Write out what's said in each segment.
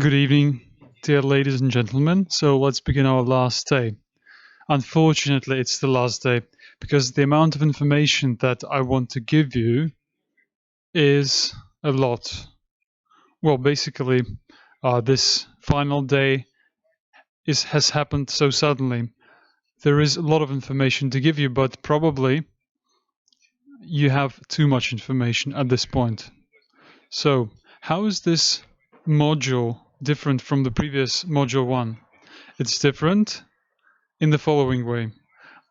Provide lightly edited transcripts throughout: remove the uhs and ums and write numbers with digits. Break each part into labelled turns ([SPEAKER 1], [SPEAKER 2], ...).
[SPEAKER 1] Good evening, dear ladies and gentlemen. So let's begin our last day. Unfortunately, it's the last day because the amount of information that I want to give you is a lot. Well, basically, this final day has happened so suddenly. There is a lot of information to give you, but probably you have too much information at this point. So, how is this module different from the previous module 1? It's different in the following way.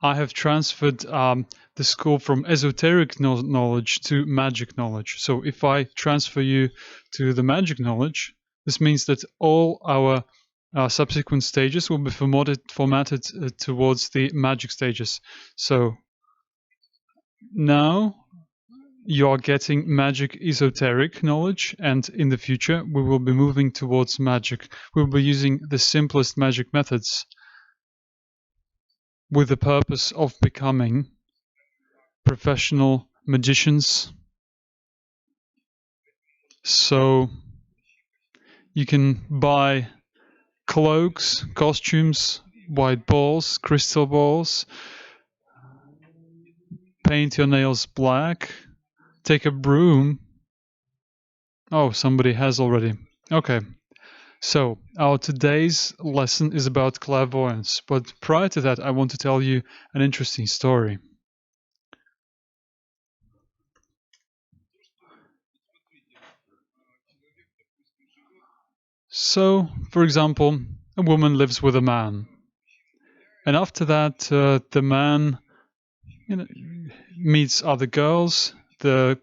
[SPEAKER 1] I have transferred the school from esoteric knowledge to magic knowledge. So if I transfer you to the magic knowledge, this means that all our subsequent stages will be formatted towards the magic stages. So now you are getting magic esoteric knowledge, and in the future we will be moving towards magic. We'll be using the simplest magic methods with the purpose of becoming professional magicians. So you can buy cloaks, costumes, white balls, crystal balls, paint your nails black, take a broom. Oh, somebody has already. Okay. So, our today's lesson is about clairvoyance, but prior to that, I want to tell you an interesting story. So, for example, a woman lives with a man, and after that, the man meets other girls. The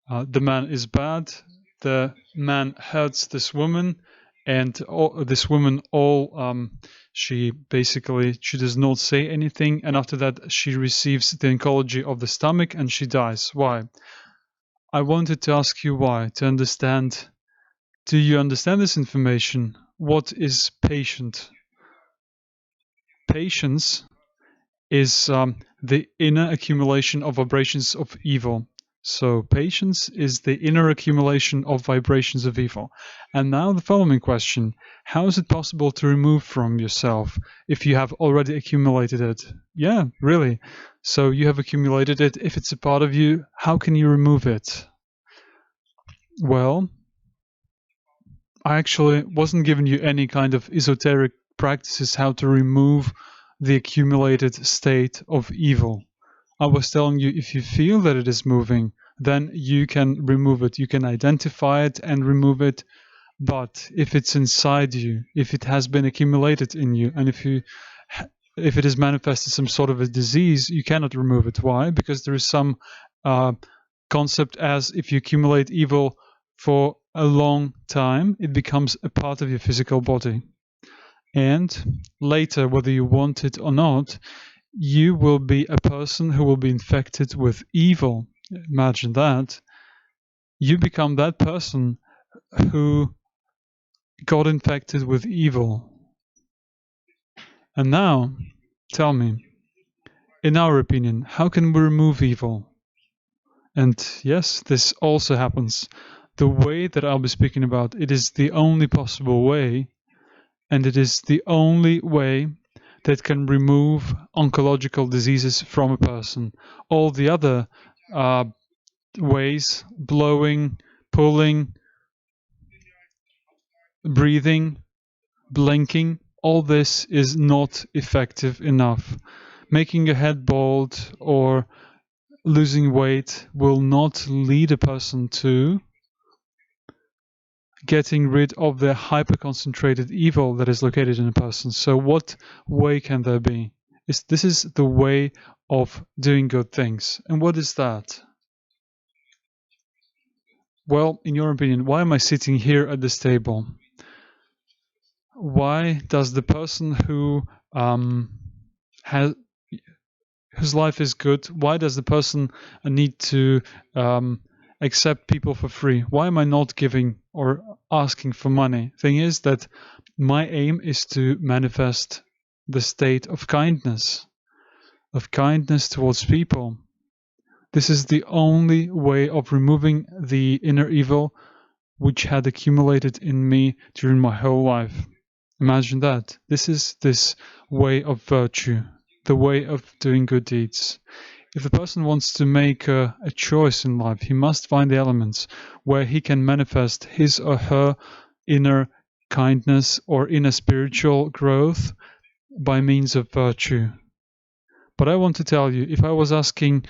[SPEAKER 1] man is bad. The man hurts this woman, and this woman she does not say anything, and after that she receives the oncology of the stomach and she dies. Why? I wanted to ask you why, to understand. Do you understand this information? What is patient? Patience is the inner accumulation of vibrations of evil. So patience is the inner accumulation of vibrations of evil. And now the following question: how is it possible to remove from yourself if you have already accumulated it? Yeah, really. So you have accumulated it. If it's a part of you, how can you remove it? Well, I actually wasn't giving you any kind of esoteric practices how to remove the accumulated state of evil. I was telling you, if you feel that it is moving, then you can remove it. You can identify it and remove it. But if it's inside you, if it has been accumulated in you, and if it has manifested some sort of a disease, you cannot remove it. Why? Because there is some concept as if you accumulate evil for a long time, it becomes a part of your physical body. And later, whether you want it or not, you will be a person who will be infected with evil. Imagine that. You become that person who got infected with evil. And now, tell me, in our opinion, how can we remove evil? And yes, this also happens. The way that I'll be speaking about, it is the only possible way, and it is the only way that can remove oncological diseases from a person. All the other ways, blowing, pulling, breathing, blinking, all this is not effective enough. Making your head bald or losing weight will not lead a person to getting rid of the hyper-concentrated evil that is located in a person. So what way can there be? This is the way of doing good things. And what is that? Well, in your opinion, why am I sitting here at this table? Why does the person whose life is good, why does the person need to accept people for free? Why am I not giving or asking for money? Thing is that my aim is to manifest the state of kindness towards people. This is the only way of removing the inner evil which had accumulated in me during my whole life. Imagine that. This is this way of virtue, the way of doing good deeds. If the person wants to make a choice in life, he must find the elements where he can manifest his or her inner kindness or inner spiritual growth by means of virtue. But I want to tell you, if I was buying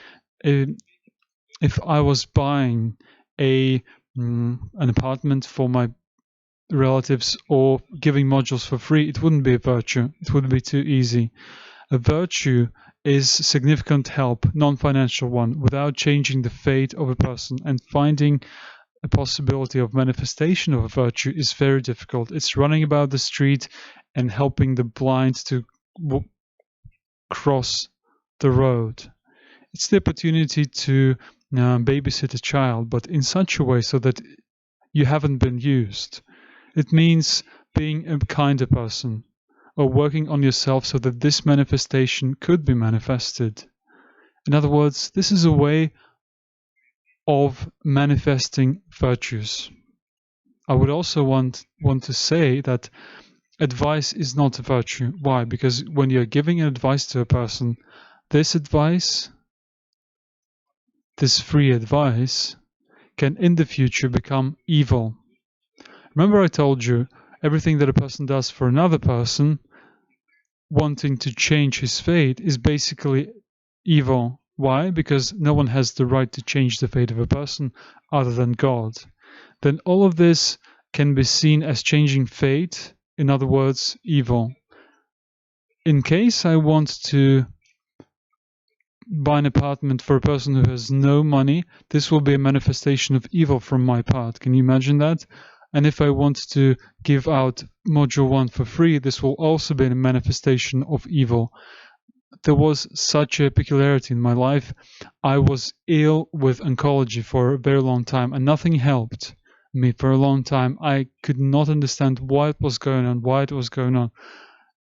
[SPEAKER 1] an apartment for my relatives or giving modules for free, it wouldn't be a virtue. It would be too easy. A virtue is significant help, non-financial one, without changing the fate of a person, and finding a possibility of manifestation of a virtue is very difficult. It's running about the street and helping the blind to cross the road. It's the opportunity to babysit a child, but in such a way so that you haven't been used. It means being a kinder person, or working on yourself so that this manifestation could be manifested. In other words, this is a way of manifesting virtues. I would also want to say that advice is not a virtue. Why? Because when you're giving advice to a person, this advice, this free advice, can in the future become evil. Remember I told you, everything that a person does for another person, wanting to change his fate, is basically evil. Why? Because no one has the right to change the fate of a person other than God. Then all of this can be seen as changing fate, in other words, evil. In case I want to buy an apartment for a person who has no money, this will be a manifestation of evil from my part. Can you imagine that? And if I want to give out module 1 for free, this will also be a manifestation of evil. There was such a peculiarity in my life. I was ill with oncology for a very long time, and nothing helped me for a long time. I could not understand why it was going on,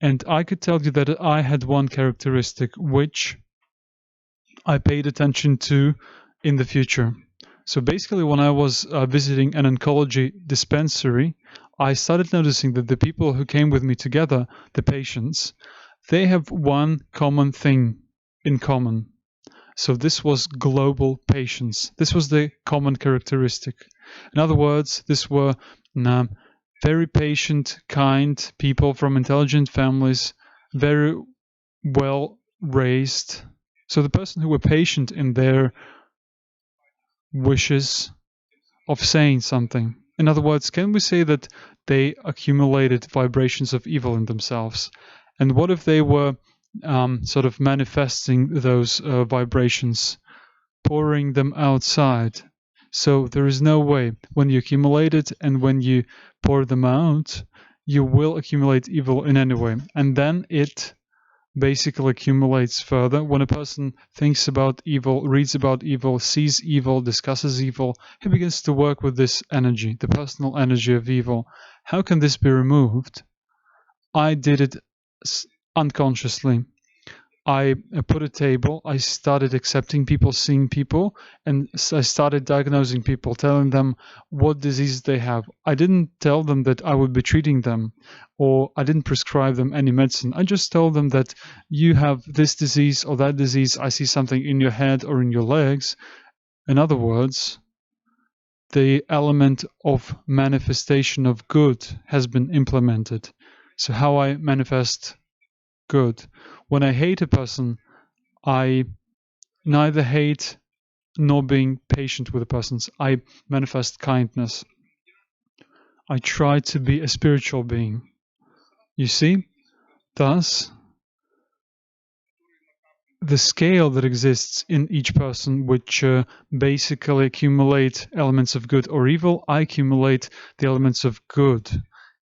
[SPEAKER 1] And I could tell you that I had one characteristic which I paid attention to in the future. So basically, when I was visiting an oncology dispensary, I started noticing that the people who came with me together, the patients, they have one common thing in common. So this was global patience. This was the common characteristic. In other words, this were very patient, kind people from intelligent families, very well raised. So the person who were patient in their wishes of saying something. In other words, can we say that they accumulated vibrations of evil in themselves? And what if they were sort of manifesting those vibrations, pouring them outside? So there is no way, when you accumulate it and when you pour them out, you will accumulate evil in any way. And then it basically accumulates further. When a person thinks about evil, reads about evil, sees evil, discusses evil, he begins to work with this energy, the personal energy of evil. How can this be removed? I did it unconsciously. I put a table, I started accepting people, seeing people, and I started diagnosing people, telling them what diseases they have. I didn't tell them that I would be treating them, or I didn't prescribe them any medicine. I just told them that you have this disease or that disease. I see something in your head or in your legs. In other words, the element of manifestation of good has been implemented. So how I manifest good? When I hate a person, I neither hate nor being patient with the persons. I manifest kindness. I try to be a spiritual being. You see? Thus, the scale that exists in each person, which basically accumulate elements of good or evil, I accumulate the elements of good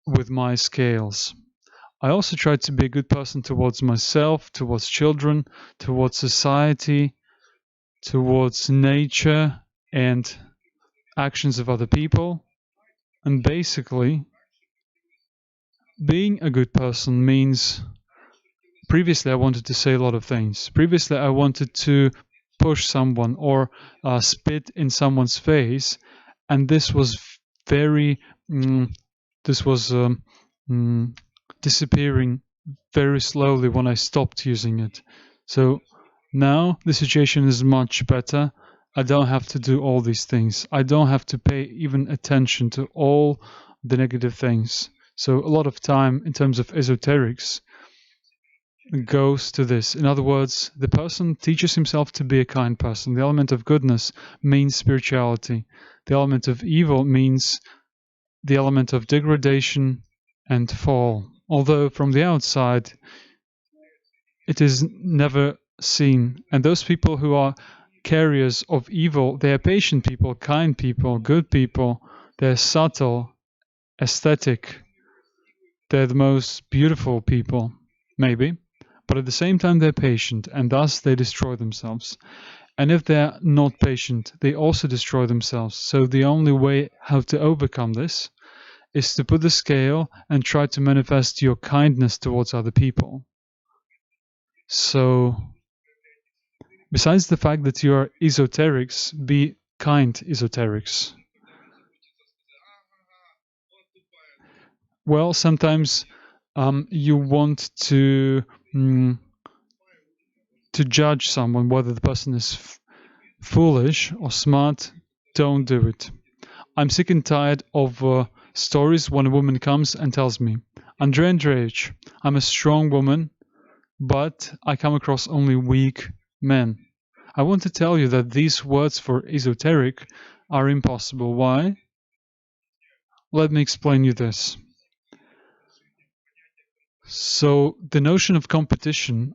[SPEAKER 1] with my scales. I also try to be a good person towards myself, towards children, towards society, towards nature and actions of other people. And basically, being a good person means, previously I wanted to say a lot of things. Previously I wanted to push someone or spit in someone's face, and this was very, this was disappearing very slowly when I stopped using it. So now the situation is much better. I don't have to do all these things. I don't have to pay even attention to all the negative things. So a lot of time in terms of esoterics goes to this. In other words, the person teaches himself to be a kind person. The element of goodness means spirituality. The element of evil means the element of degradation and fall. Although from the outside, it is never seen. And those people who are carriers of evil, they are patient people, kind people, good people. They're subtle, aesthetic. They're the most beautiful people, maybe. But at the same time, they're patient, and thus they destroy themselves. And if they're not patient, they also destroy themselves. So the only way how to overcome this is to put the scale and try to manifest your kindness towards other people. So, besides the fact that you are esoterics, be kind esoterics. Well, sometimes you want to judge someone, whether the person is foolish or smart. Don't do it. I'm sick and tired of stories when a woman comes and tells me, Andrei Andreevich, I'm a strong woman, but I come across only weak men. I want to tell you that these words for esoteric are impossible. Why? Let me explain you this. So the notion of competition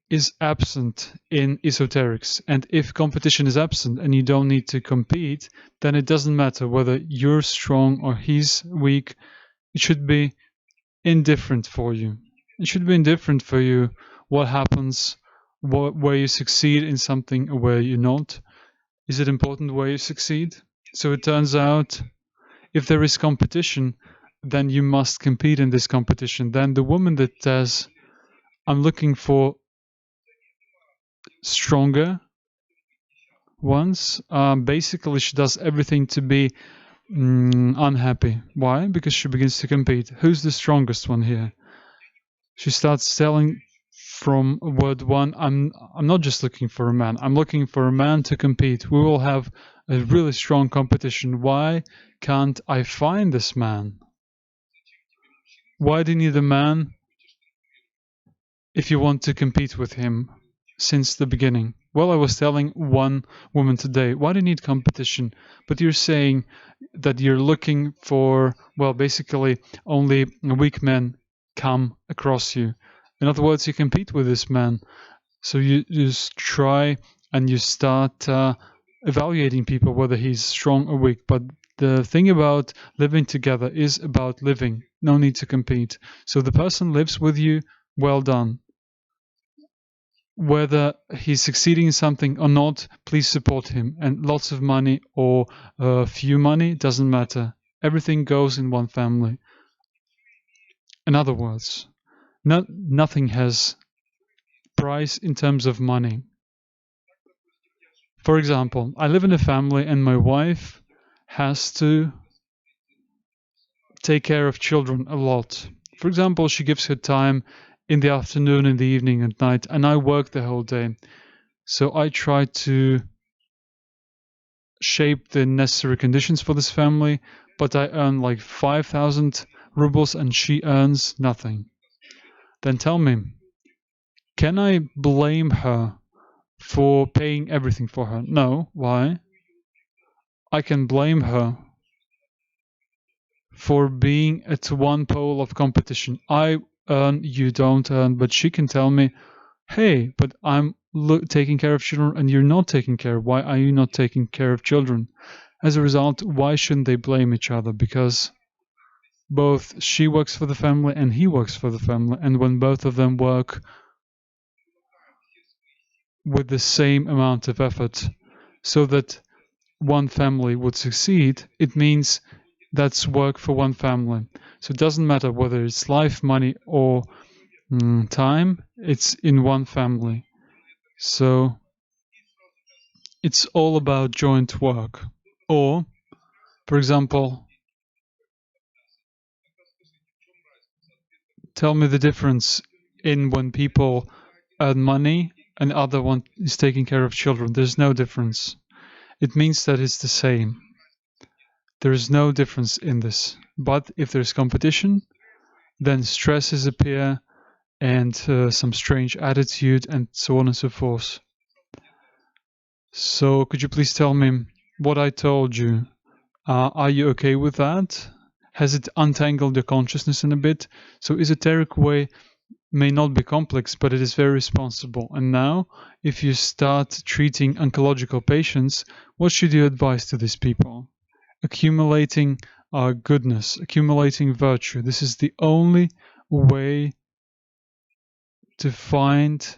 [SPEAKER 1] is absent in esoterics, and if competition is absent and you don't need to compete, then it doesn't matter whether you're strong or he's weak. It should be indifferent for you. It should be indifferent for you what happens, where you succeed in something or where you're not. Is it important where you succeed? So it turns out, if there is competition, then you must compete in this competition. Then the woman that says, I'm looking for stronger ones, basically she does everything to be unhappy. Why? Because she begins to compete. Who's the strongest one here? She starts telling from word one, I'm not just looking for a man. I'm looking for a man to compete. We will have a really strong competition. Why can't I find this man? Why do you need a man if you want to compete with him since the beginning? Well, I was telling one woman today, why do you need competition? But you're saying that you're looking for, well, basically only weak men come across you. In other words, you compete with this man. So you just try and you start evaluating people, whether he's strong or weak. But the thing about living together is about living. No need to compete. So the person lives with you, well done. Whether he's succeeding in something or not, please support him. And lots of money or few money, doesn't matter. Everything goes in one family. In other words, nothing has price in terms of money. For example, I live in a family and my wife has to take care of children a lot. For example, she gives her time in the afternoon, in the evening, at night, and I work the whole day. So I try to shape the necessary conditions for this family, but I earn like 5,000 rubles and she earns nothing. Then tell me, can I blame her for paying everything for her? No. Why? I can blame her for being at one pole of competition. I earn, you don't earn, but she can tell me, hey, but I'm taking care of children and you're not taking care. Why are you not taking care of children? As a result, why shouldn't they blame each other? Because both she works for the family and he works for the family, and when both of them work with the same amount of effort so that one family would succeed, it means that's work for one family. So it doesn't matter whether it's life, money, or time, it's in one family. So it's all about joint work. Or, for example, tell me the difference in when people earn money and other one is taking care of children. There's no difference. It means that it's the same. There is no difference in this. But if there's competition, then stresses appear and some strange attitude and so on and so forth. So could you please tell me what I told you? Are you okay with that? Has it untangled your consciousness in a bit? So esoteric way may not be complex, but it is very responsible. And now, if you start treating oncological patients, what should you advise to these people? Accumulating goodness, accumulating virtue. This is the only way to find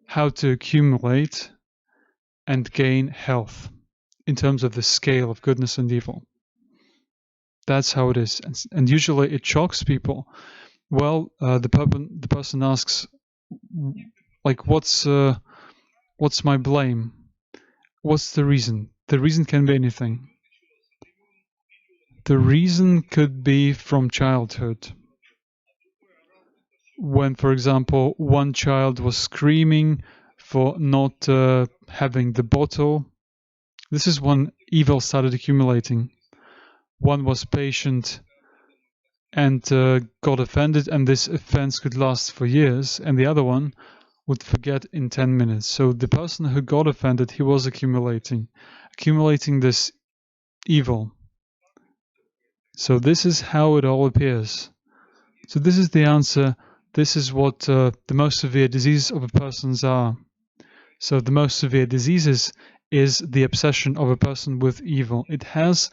[SPEAKER 1] how to accumulate and gain health in terms of the scale of goodness and evil. That's how it is. And usually it shocks people. Well, the person asks, like, what's my blame? What's the reason? The reason can be anything. The reason could be from childhood. When, for example, one child was screaming for not having the bottle, this is when evil started accumulating. One was patient and got offended, and this offense could last for years, and the other one would forget in 10 minutes. So the person who got offended, he was accumulating this evil. So this is how it all appears. So this is the answer. This is what the most severe diseases of a person's are. So the most severe diseases is the obsession of a person with evil. It has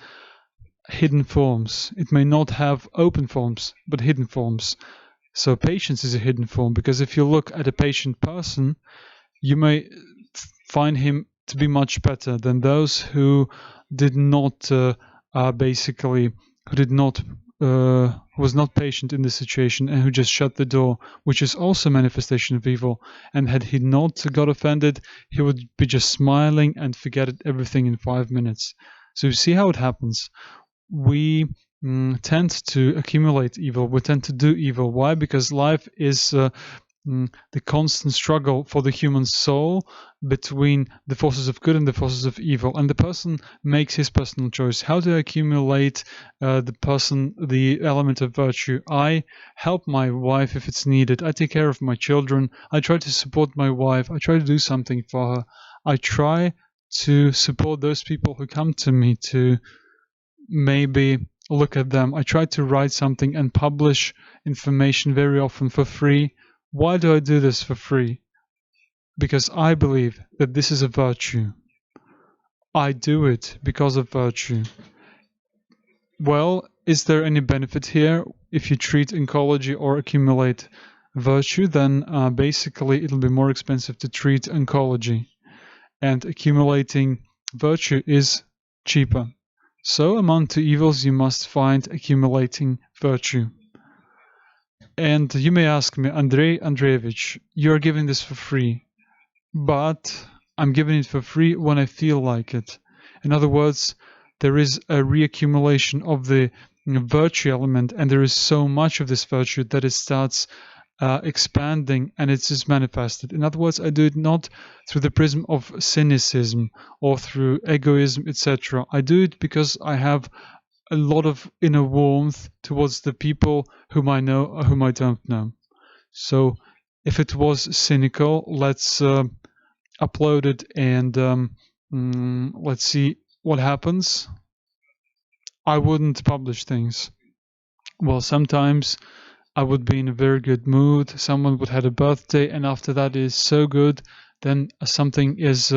[SPEAKER 1] hidden forms. It may not have open forms, but hidden forms. So patience is a hidden form, because if you look at a patient person, you may find him to be much better than those who did not was not patient in this situation and who just shut the door, which is also a manifestation of evil. And had he not got offended, he would be just smiling and forget everything in 5 minutes. So you see how it happens. We tend to accumulate evil. We tend to do evil. Why? Because life is the constant struggle for the human soul between the forces of good and the forces of evil. And the person makes his personal choice. How do I accumulate the element of virtue? I help my wife if it's needed. I take care of my children. I try to support my wife. I try to do something for her. I try to support those people who come to me to maybe look at them. I try to write something and publish information very often for free. Why do I do this for free? Because I believe that this is a virtue. I do it because of virtue. Well, is there any benefit here? If you treat oncology or accumulate virtue, then basically it'll be more expensive to treat oncology. And accumulating virtue is cheaper. So among two evils, you must find accumulating virtue. And you may ask me, Andrei Andreevich, you're giving this for free, but I'm giving it for free when I feel like it. In other words, there is a reaccumulation of the virtue element, and there is so much of this virtue that it starts expanding and it is manifested. In other words, I do it not through the prism of cynicism or through egoism, etc. I do it because I have a lot of inner warmth towards the people whom I know or whom I don't know. So if it was cynical, let's upload it and let's see what happens. I wouldn't publish things. Well, sometimes I would be in a very good mood. Someone would have a birthday, and after that is so good, then something is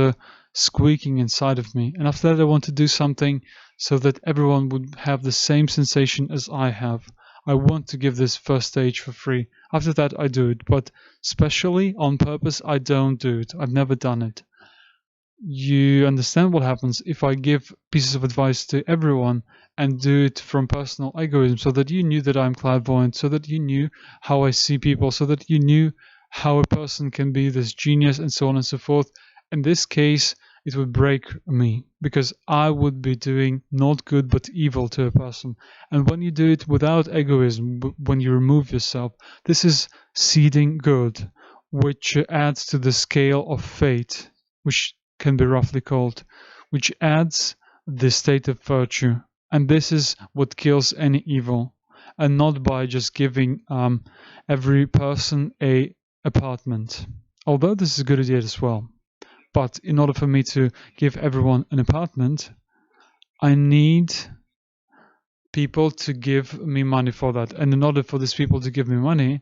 [SPEAKER 1] squeaking inside of me. And after that, I want to do something so that everyone would have the same sensation as I have. I want to give this first stage for free. After that, I do it. But specially, on purpose, I don't do it. I've never done it. You understand what happens if I give pieces of advice to everyone and do it from personal egoism, so that you knew that I'm clairvoyant, so that you knew how I see people, so that you knew how a person can be this genius and so on and so forth. In this case, it would break me, because I would be doing not good but evil to a person. And when you do it without egoism, when you remove yourself, this is seeding good, which adds to the scale of fate, which can be roughly called, which adds the state of virtue. And this is what kills any evil, and not by just giving every person a apartment. Although this is a good idea as well. But in order for me to give everyone an apartment, I need people to give me money for that. And in order for these people to give me money,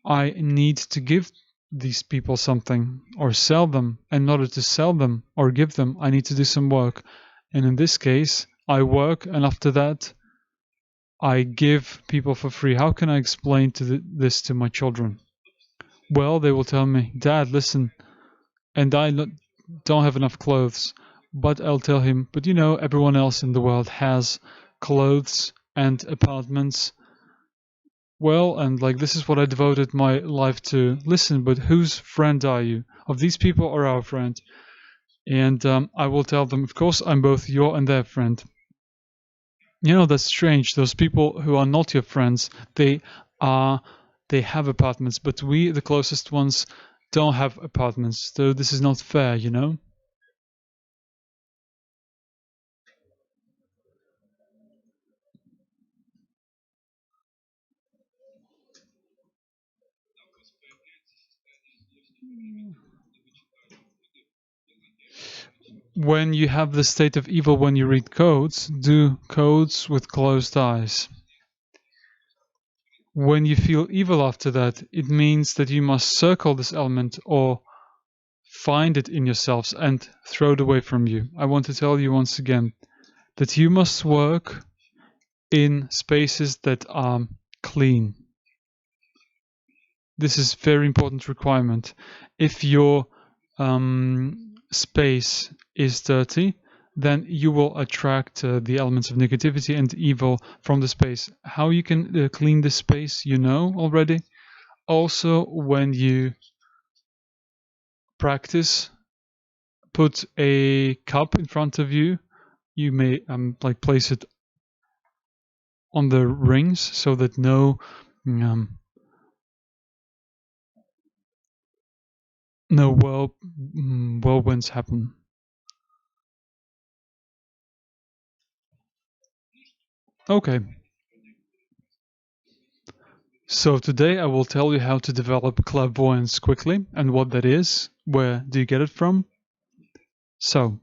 [SPEAKER 1] I need to give these people something or sell them. And in order to sell them or give them, I need to do some work. And in this case, I work, and after that, I give people for free. How can I explain this to my children? Well, they will tell me, Dad, listen, and I don't have enough clothes. But I'll tell him, but you know, everyone else in the world has clothes and apartments. Well, and like, this is what I devoted my life to. Listen, but whose friend are you? Of these people or our friend? And I will tell them, of course, I'm both your and their friend. You know, that's strange. Those people who are not your friends, they have apartments, but we, the closest ones, don't have apartments. So this is not fair, you know? When you have the state of evil, when you read codes, do codes with closed eyes. When you feel evil after that, it means that you must circle this element or find it in yourselves and throw it away from you. I want to tell you once again that you must work in spaces that are clean. This is a very important requirement. If your space is dirty, then you will attract the elements of negativity and evil from the space. How you can clean the space, you know already. Also, when you practice, put a cup in front of you. You may like place it on the rings so that no whirlwinds happen. Okay. So today I will tell you how to develop clairvoyance quickly and what that is. Where do you get it from? So,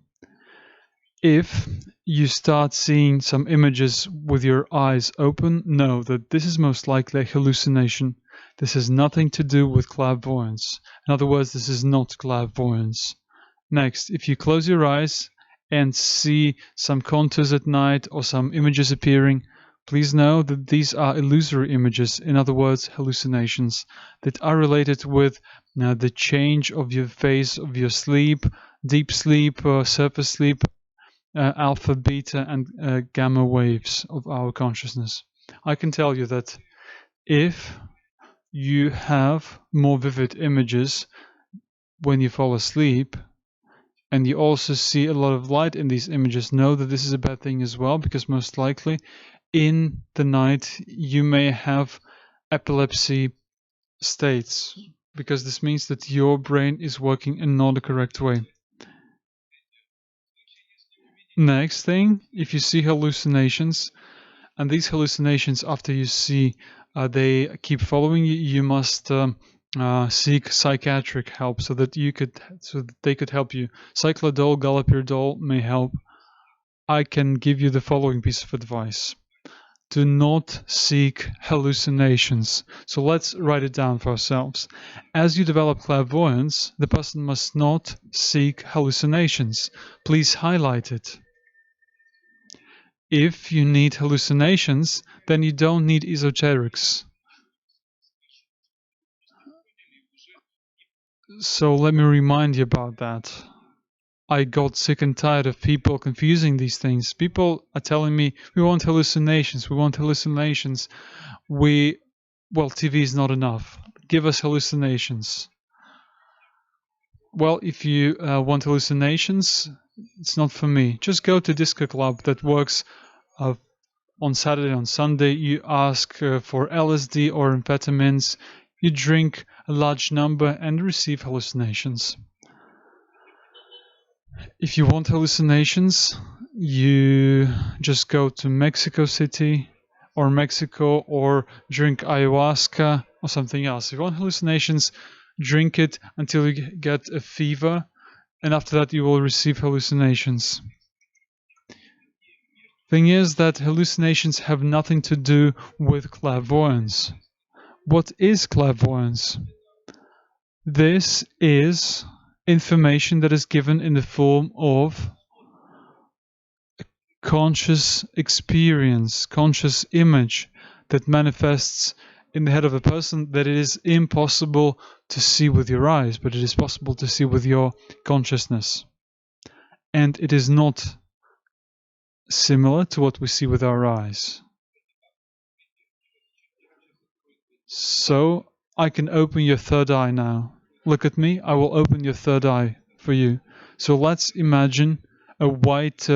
[SPEAKER 1] if you start seeing some images with your eyes open, know that this is most likely a hallucination. This has nothing to do with clairvoyance. In other words, this is not clairvoyance. Next, if you close your eyes and see some contours at night or some images appearing, please know that these are illusory images, in other words, hallucinations, that are related with the change of your phase of your sleep, deep sleep, surface sleep, alpha, beta, and gamma waves of our consciousness. I can tell you that if you have more vivid images when you fall asleep, and you also see a lot of light in these images, know that this is a bad thing as well, because most likely in the night you may have epilepsy states, because this means that your brain is working in not the correct way. Next thing, if you see hallucinations, and these hallucinations after you see they keep following you, you must seek psychiatric help so that they could help you. Cyclodol, galoperidol may help. I can give you the following piece of advice. Do not seek hallucinations. So let's write it down for ourselves. As you develop clairvoyance, the person must not seek hallucinations. Please highlight it. If you need hallucinations, then you don't need esoterics. So let me remind you about that. I got sick and tired of people confusing these things. People are telling me, we want hallucinations, we want hallucinations. Well, TV is not enough. Give us hallucinations. Well, if you want hallucinations, it's not for me. Just go to disco club that works on Saturday, on Sunday. You ask for LSD or amphetamines. You drink a large number and receive hallucinations. If you want hallucinations, you just go to Mexico City or Mexico or drink ayahuasca or something else. If you want hallucinations, drink it until you get a fever, and after that you will receive hallucinations. Thing is that hallucinations have nothing to do with clairvoyance. What is clairvoyance? This is information that is given in the form of conscious experience, conscious image that manifests in the head of a person that it is impossible to see with your eyes, but it is possible to see with your consciousness. And it is not similar to what we see with our eyes. So I can open your third eye now. Look at me, I will open your third eye for you. So let's imagine a white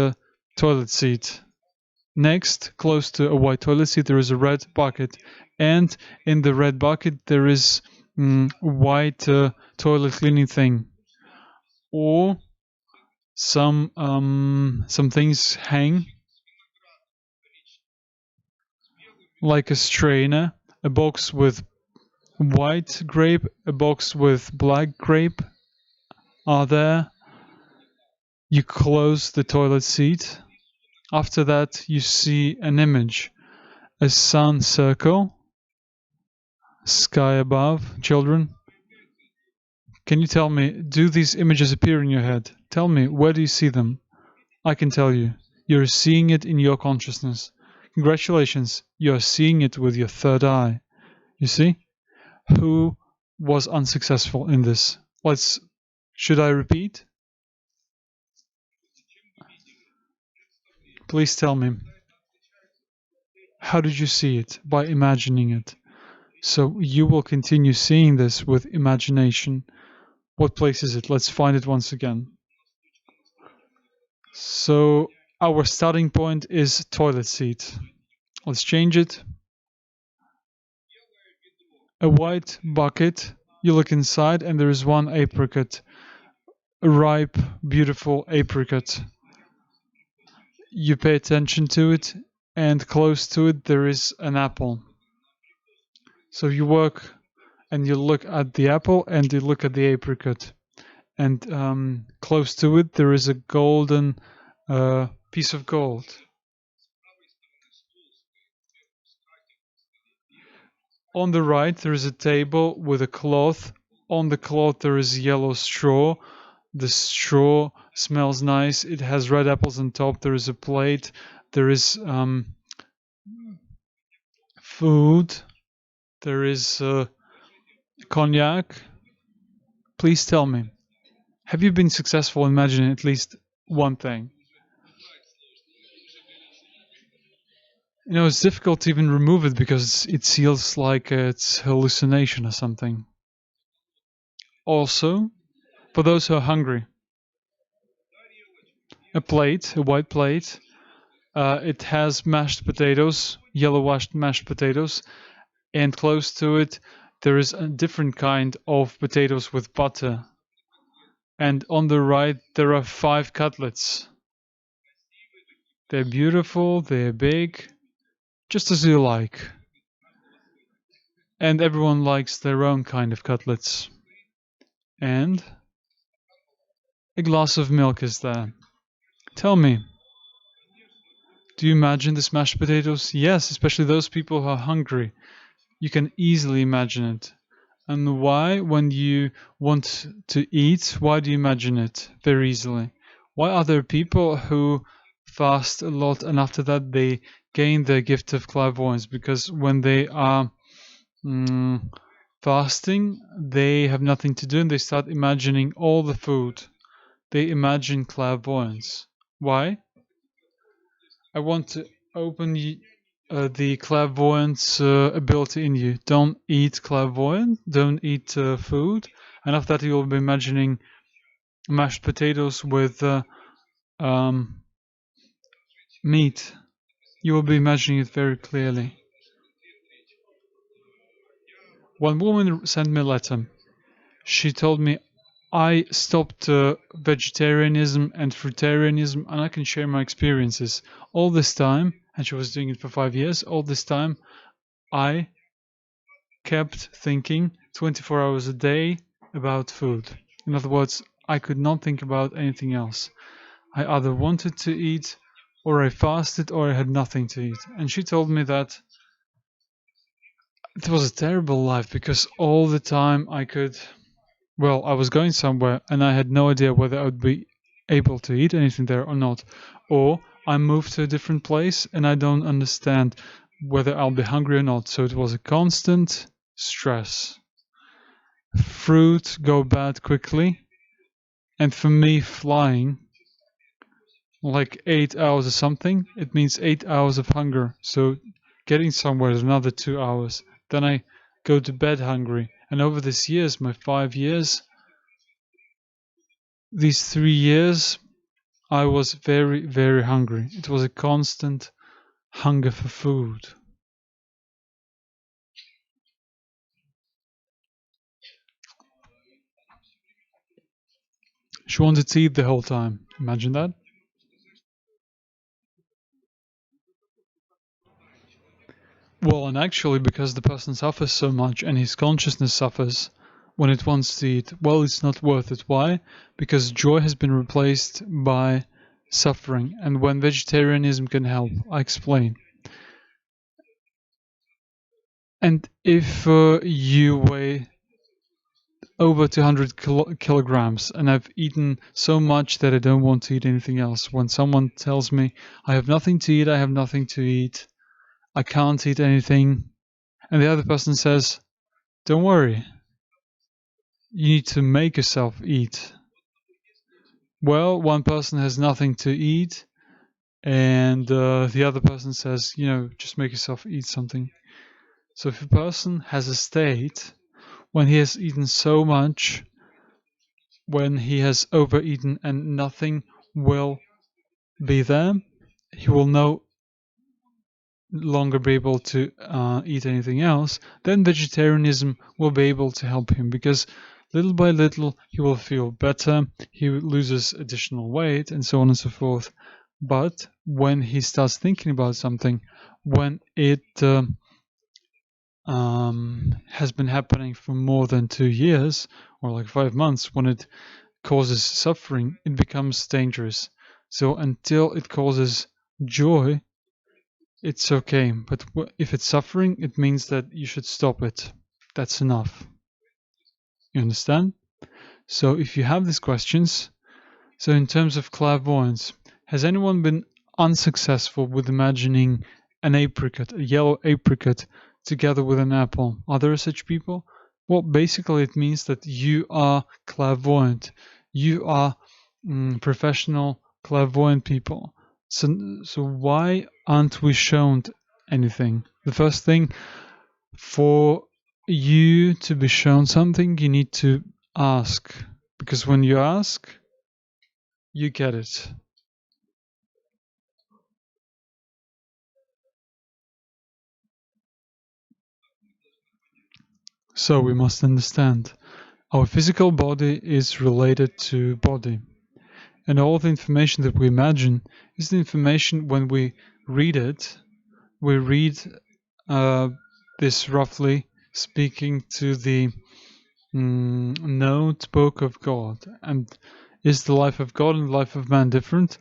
[SPEAKER 1] toilet seat. Next, close to a white toilet seat, there is a red bucket. And in the red bucket, there is white toilet cleaning thing. Or some things hang, like a strainer, a box with white grape, a box with black grape are there. You close the toilet seat. After that, you see an image, a sun circle, sky above. Children, can you tell me, do these images appear in your head? Tell me, where do you see them? I can tell you, you're seeing it in your consciousness. Congratulations, you're seeing it with your third eye. You see? Who was unsuccessful in this? Should I repeat? Please tell me. How did you see it? By imagining it. So you will continue seeing this with imagination. What place is it? Let's find it once again. So our starting point is toilet seat. Let's change it. A white bucket. You look inside and there is one apricot. A ripe, beautiful apricot. You pay attention to it, and close to it there is an apple. So you work and you look at the apple and you look at the apricot. And close to it there is a golden piece of gold. On the right there is a table with a cloth. On the cloth there is yellow straw. The straw smells nice. It has red apples on top. There is a plate. There is food. There is cognac. Please tell me, have you been successful in imagining at least one thing? You know, it's difficult to even remove it because it feels like it's hallucination or something. Also, for those who are hungry, a white plate. It has mashed potatoes, yellow mashed potatoes, and close to it there is a different kind of potatoes with butter. And on the right there are 5 cutlets. They're beautiful, they're big, just as you like. And everyone likes their own kind of cutlets. And a glass of milk is there. Tell me, do you imagine the mashed potatoes? Yes, especially those people who are hungry. You can easily imagine it. And why, when you want to eat, why do you imagine it? Very easily. Why are there people who fast a lot and after that they gain their gift of clairvoyance? Because when they are fasting, they have nothing to do and they start imagining all the food. They imagine clairvoyance. Why? I want to open the clairvoyance ability in you. Don't eat clairvoyant, don't eat food, and after that you will be imagining mashed potatoes with meat. You will be imagining it very clearly. One woman sent me a letter. She told me, I stopped vegetarianism and fruitarianism, and I can share my experiences. All this time, and she was doing it for 5 years, all this time I kept thinking 24 hours a day about food. In other words, I could not think about anything else. I either wanted to eat, or I fasted, or I had nothing to eat. And she told me that it was a terrible life because all the time I was going somewhere and I had no idea whether I would be able to eat anything there or not. Or I moved to a different place and I don't understand whether I'll be hungry or not. So it was a constant stress. Fruit go bad quickly. And for me, flying, like 8 hours or something, it means 8 hours of hunger. So getting somewhere is another 2 hours. Then I go to bed hungry. And over these years, my 5 years, these 3 years, I was very, very hungry. It was a constant hunger for food. She wanted to eat the whole time. Imagine that. Well, and actually, because the person suffers so much and his consciousness suffers when it wants to eat, well, it's not worth it. Why? Because joy has been replaced by suffering. And when vegetarianism can help, I explain. And if you weigh over 200 kilograms and I've eaten so much that I don't want to eat anything else, when someone tells me, I have nothing to eat, I have nothing to eat, I can't eat anything, and the other person says, don't worry, you need to make yourself eat. Well, one person has nothing to eat, and the other person says, just make yourself eat something. So if a person has a state when he has eaten so much, when he has overeaten and nothing will be there, he will no longer be able to eat anything else, then vegetarianism will be able to help him because little by little he will feel better, he loses additional weight, and so on and so forth. But when he starts thinking about something, when it has been happening for more than 2 years or like 5 months, when it causes suffering, it becomes dangerous. So until it causes joy, it's okay. But if it's suffering, it means that you should stop it. That's enough. You understand? So if you have these questions, so in terms of clairvoyance, has anyone been unsuccessful with imagining an apricot, a yellow apricot, together with an apple? Are there such people? Well, basically it means that you are clairvoyant. You are professional clairvoyant people. So why aren't we shown anything? The first thing, for you to be shown something, you need to ask. Because when you ask, you get it. So we must understand, our physical body is related to body. And all the information that we imagine is the information when we read it. We read this roughly speaking to the notebook of God. And is the life of God and the life of man different?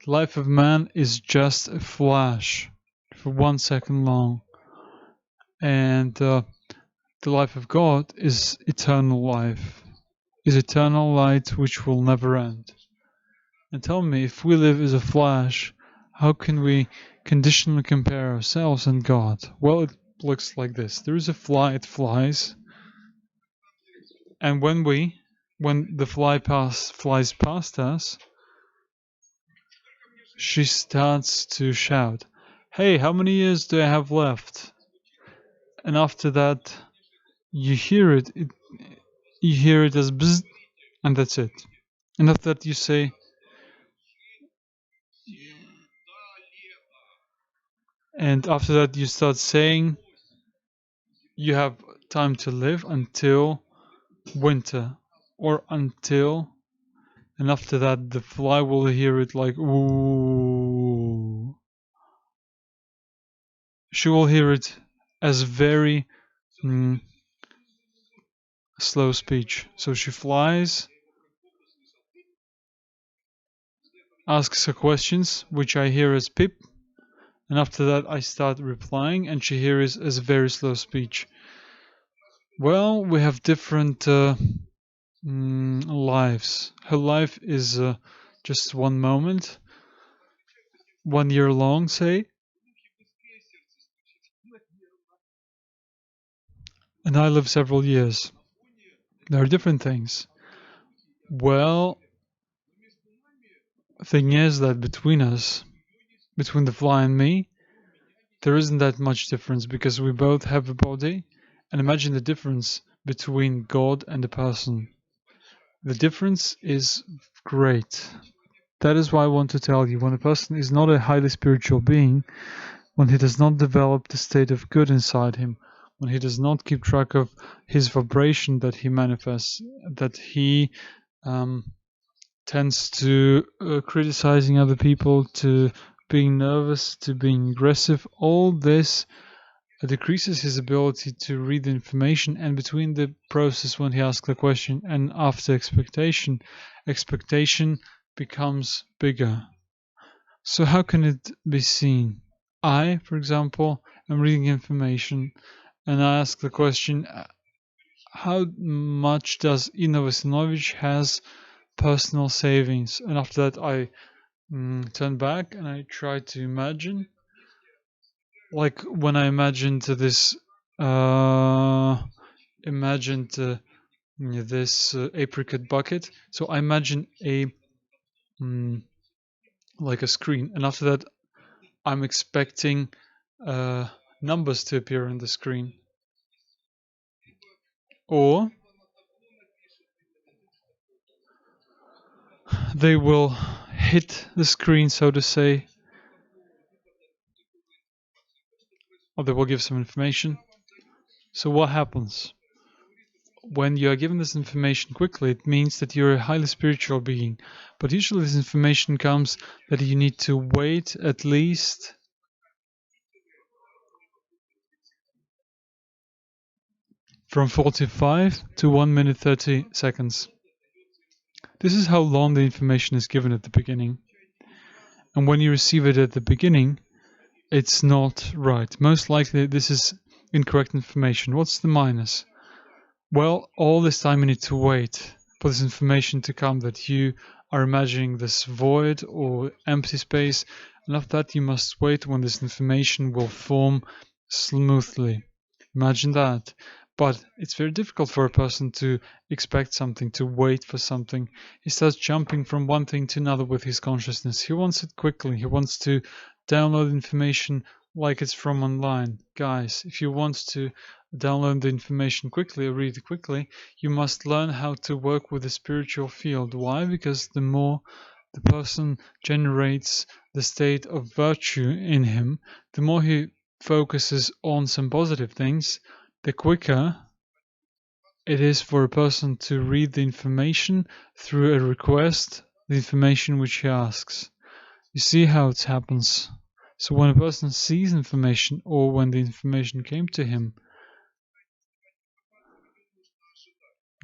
[SPEAKER 1] The life of man is just a flash for 1 second long. And the life of God is eternal life, is eternal light which will never end. And tell me, if we live as a flash, how can we conditionally compare ourselves and God? Well, it looks like this. There is a fly, it flies. And when the fly flies past us, she starts to shout, hey, how many years do I have left? And after that, you hear it as bzzz, and that's it. And after that you say, and after that you start saying you have time to live until winter or until, and after that the fly will hear it like ooh. She will hear it as very slow speech. So she flies, asks her questions, which I hear as pip, and after that I start replying, and she hears as very slow speech. Well, we have different lives. Her life is just one moment, 1 year long, say, and I live several years. There are different things. Well, thing is that between us, between the fly and me, there isn't that much difference because we both have a body. And imagine the difference between God and a person. The difference is great. That is why I want to tell you, when a person is not a highly spiritual being, when he does not develop the state of good inside him, when he does not keep track of his vibration that he manifests, that he tends to criticizing other people, to being nervous, to being aggressive, all this decreases his ability to read the information. And between the process when he asks the question and after expectation becomes bigger. So how can it be seen? I, for example, am reading information and I ask the question, how much does Ina Vasinovich has personal savings? And after that I turn back and I try to imagine, like when I imagined this apricot bucket. So I imagine a like a screen, and after that I'm expecting numbers to appear on the screen, or they will hit the screen, so to say, or they will give some information. So what happens? When you are given this information quickly, it means that you're a highly spiritual being. But usually this information comes that you need to wait at least from 45 to 1 minute 30 seconds. This is how long the information is given at the beginning. And when you receive it at the beginning, it's not right. Most likely this is incorrect information. What's the minus? Well, all this time you need to wait for this information to come, that you are imagining this void or empty space, and after that you must wait when this information will form smoothly. Imagine that. But it's very difficult for a person to expect something, to wait for something. He starts jumping from one thing to another with his consciousness. He wants it quickly. He wants to download information like it's from online. Guys, if you want to download the information quickly or read it quickly, you must learn how to work with the spiritual field. Why? Because the more the person generates the state of virtue in him, the more he focuses on some positive things, the quicker it is for a person to read the information through a request, the information which he asks. You see how it happens. So when a person sees information, or when the information came to him,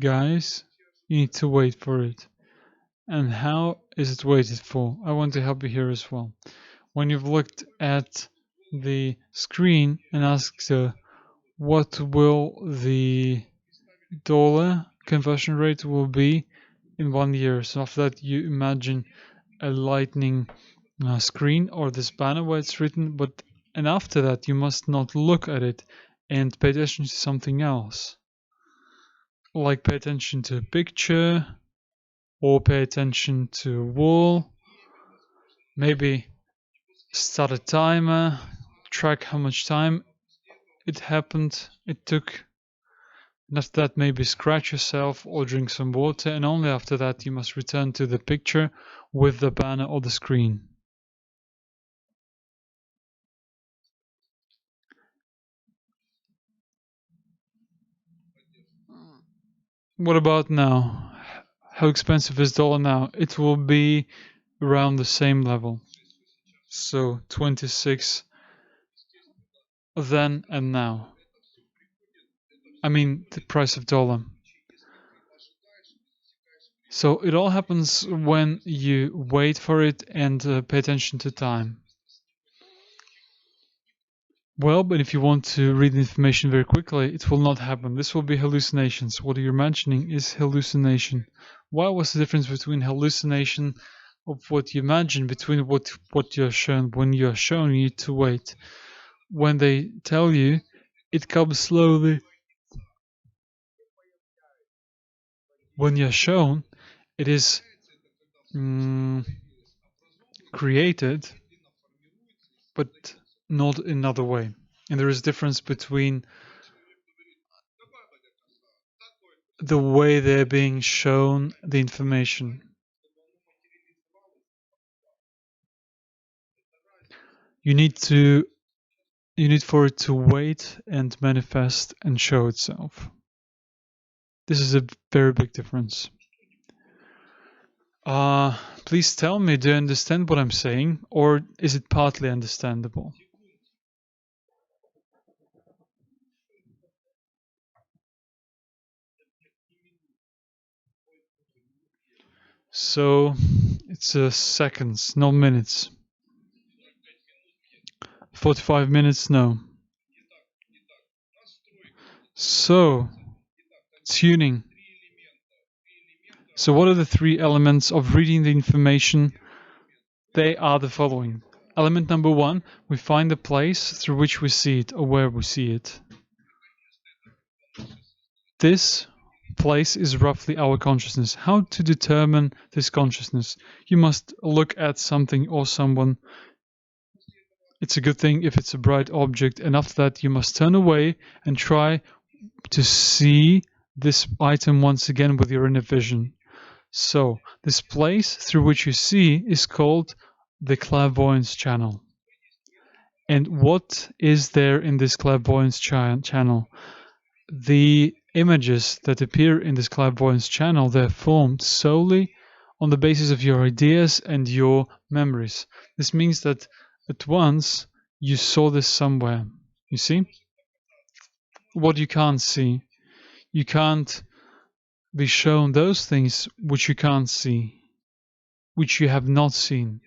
[SPEAKER 1] guys, you need to wait for it. And how is it waited for? I want to help you here as well. When you've looked at the screen and asked what will the dollar conversion rate will be in 1 year. So after that you imagine a lightning screen or this banner where it's written, and after that you must not look at it and pay attention to something else. Like pay attention to a picture, or pay attention to a wall. Maybe start a timer, track how much time it took, And after that, maybe scratch yourself or drink some water, and only after that you must return to the picture with the banner or the screen. What about now? How expensive is dollar now? It will be around the same level. So 26 then and now. I mean the price of dollar. So it all happens when you wait for it and pay attention to time. Well, but if you want to read the information very quickly, it will not happen. This will be hallucinations. What you're mentioning is hallucination. What was the difference between hallucination of what you imagine between what you're shown? When you're shown, you need to wait. When they tell you, it comes slowly. When you're shown, it is created, but not in another way. And there is a difference between the way they're being shown the information. You need for it to wait and manifest and show itself. This is a very big difference. Please tell me, do you understand what I'm saying, or is it partly understandable? So it's seconds, not minutes. 45 minutes, no. So, tuning. So what are the three elements of reading the information? They are the following. Element number one, we find the place through which we see it, or where we see it. This place is roughly our consciousness. How to determine this consciousness? You must look at something or someone. It's a good thing if it's a bright object, and after that you must turn away and try to see this item once again with your inner vision. So this place through which you see is called the clairvoyance channel. And what is there in this clairvoyance channel? The images that appear in this clairvoyance channel, they're formed solely on the basis of your ideas and your memories. This means that at once you saw this somewhere. You see? What you can't see. You can't be shown those things which you can't see, which you have not seen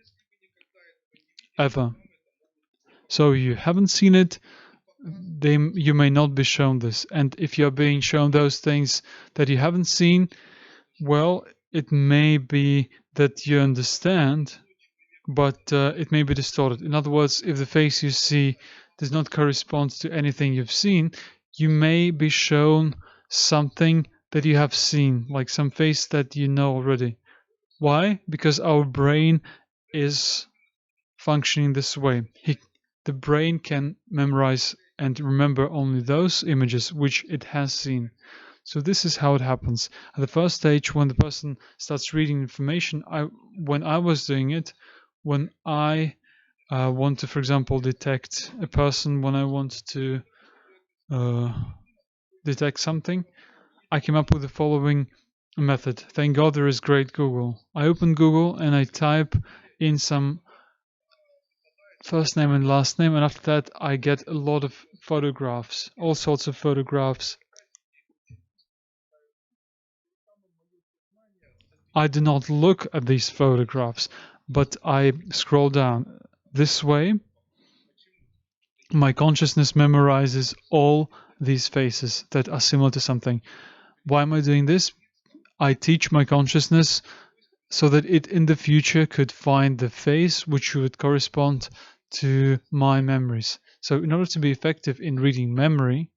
[SPEAKER 1] ever. So you haven't seen it, you may not be shown this. And if you're being shown those things that you haven't seen, well, it may be that you understand, but it may be distorted. In other words, if the face you see does not correspond to anything you've seen, you may be shown something that you have seen, like some face that you know already. Why? Because our brain is functioning this way. The brain can memorize and remember only those images which it has seen. So this is how it happens. At the first stage, when the person starts reading information, when I was doing it, when I want to, for example, detect a person, when I want to detect something, I came up with the following method. Thank God there is great Google. I open Google and I type in some first name and last name, and after that I get a lot of photographs, all sorts of photographs. I do not look at these photographs, but I scroll down. This way, my consciousness memorizes all these faces that are similar to something. Why am I doing this? I teach my consciousness so that it in the future could find the face which would correspond to my memories. So in order to be effective in reading memory,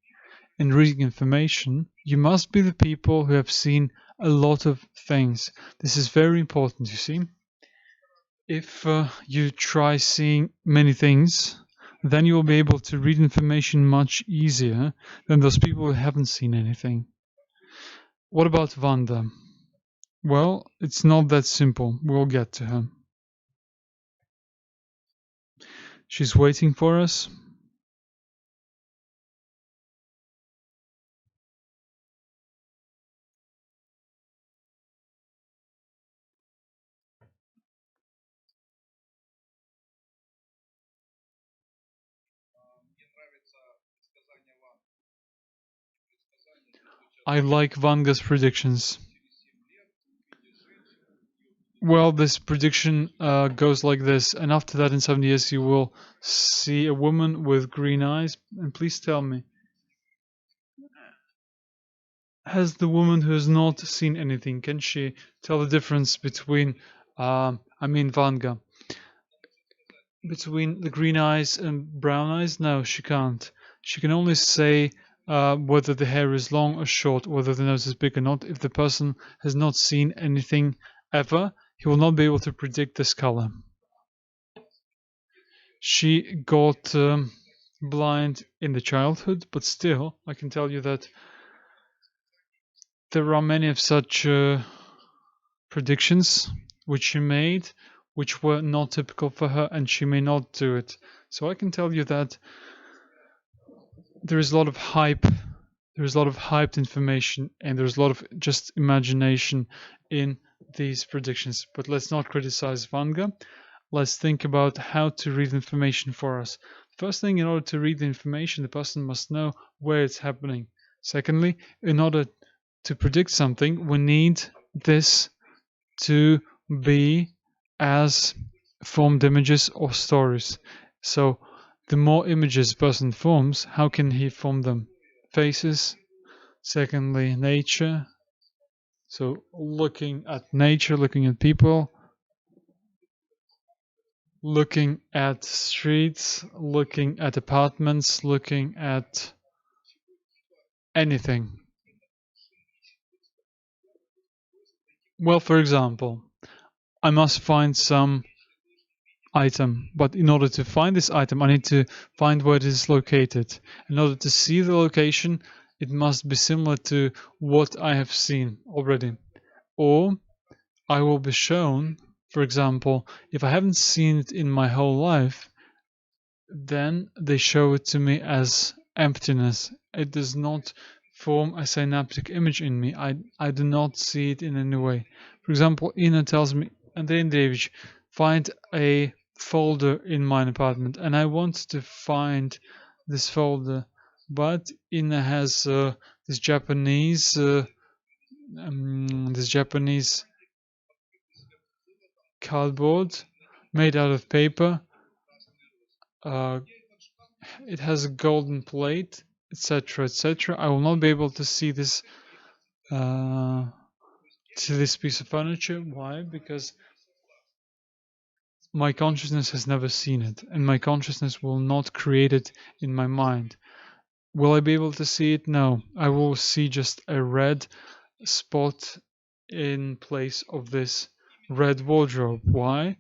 [SPEAKER 1] in reading information, you must be the people who have seen a lot of things. This is very important, you see. If you try seeing many things, then you will be able to read information much easier than those people who haven't seen anything. What about Vanda? Well, it's not that simple. We'll get to her. She's waiting for us. I like Vanga's predictions. Well, this prediction goes like this, and after that, in 7 years, you will see a woman with green eyes. And please tell me, has the woman who has not seen anything, can she tell the difference between, Vanga, between the green eyes and brown eyes? No, she can't. She can only say whether the hair is long or short, whether the nose is big or not. If the person has not seen anything ever, he will not be able to predict this color. She got blind in the childhood, but still, I can tell you that there are many of such predictions which she made, which were not typical for her, and she may not do it. So I can tell you that there is a lot of hype. There's a lot of hyped information, and there's a lot of just imagination in these predictions. But let's not criticize Vanga. Let's think about how to read information for us. First thing, in order to read the information, the person must know where it's happening. Secondly, in order to predict something, we need this to be as formed images or stories. So the more images a person forms, how can he form them? Faces. Secondly, nature. So looking at nature, looking at people, looking at streets, looking at apartments, looking at anything. Well, for example, I must find some item, but in order to find this item, I need to find where it is located. In order to see the location, it must be similar to what I have seen already. Or I will be shown, for example, if I haven't seen it in my whole life, then they show it to me as emptiness. It does not form a synaptic image in me. I do not see it in any way. For example, Ina tells me, Andrei Andreevich, find a folder in my apartment, and I want to find this folder, but Ina has this Japanese cardboard made out of paper. It has a golden plate, etc., etc. I will not be able to see this piece of furniture. Why? Because my consciousness has never seen it, and my consciousness will not create it in my mind. Will I be able to see it? No. I will see just a red spot in place of this red wardrobe. Why?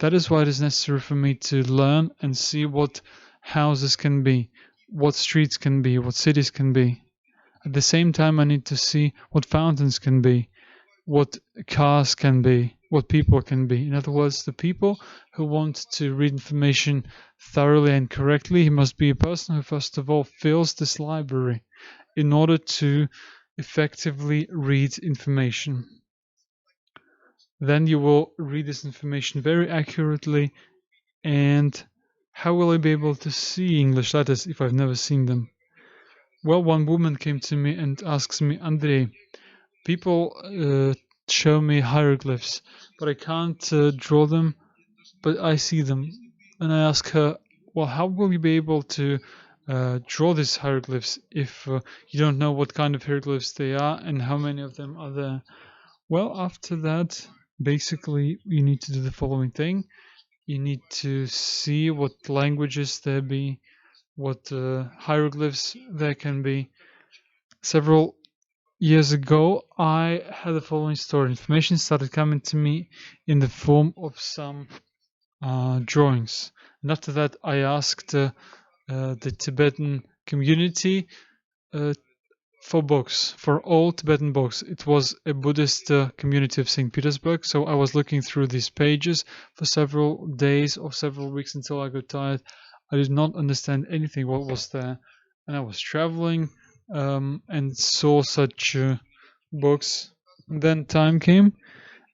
[SPEAKER 1] That is why it is necessary for me to learn and see what houses can be, what streets can be, what cities can be. At the same time, I need to see what fountains can be, what cars can be, what people can be. In other words, the people who want to read information thoroughly and correctly, he must be a person who first of all fills this library in order to effectively read information. Then you will read this information very accurately. And how will I be able to see English letters if I've never seen them? Well, one woman came to me and asks me, Andrei, people show me hieroglyphs, but I can't draw them, but I see them. And I ask her, well, how will you be able to draw these hieroglyphs if you don't know what kind of hieroglyphs they are and how many of them are there? Well, after that, basically, you need to do the following thing. You need to see what languages there be, what hieroglyphs there can be. Several years ago, I had the following story. Information started coming to me in the form of some drawings. And after that, I asked the Tibetan community for books, for all Tibetan books. It was a Buddhist community of St. Petersburg, so I was looking through these pages for several days or several weeks until I got tired. I did not understand anything what was there, and I was traveling and saw such books. And then time came,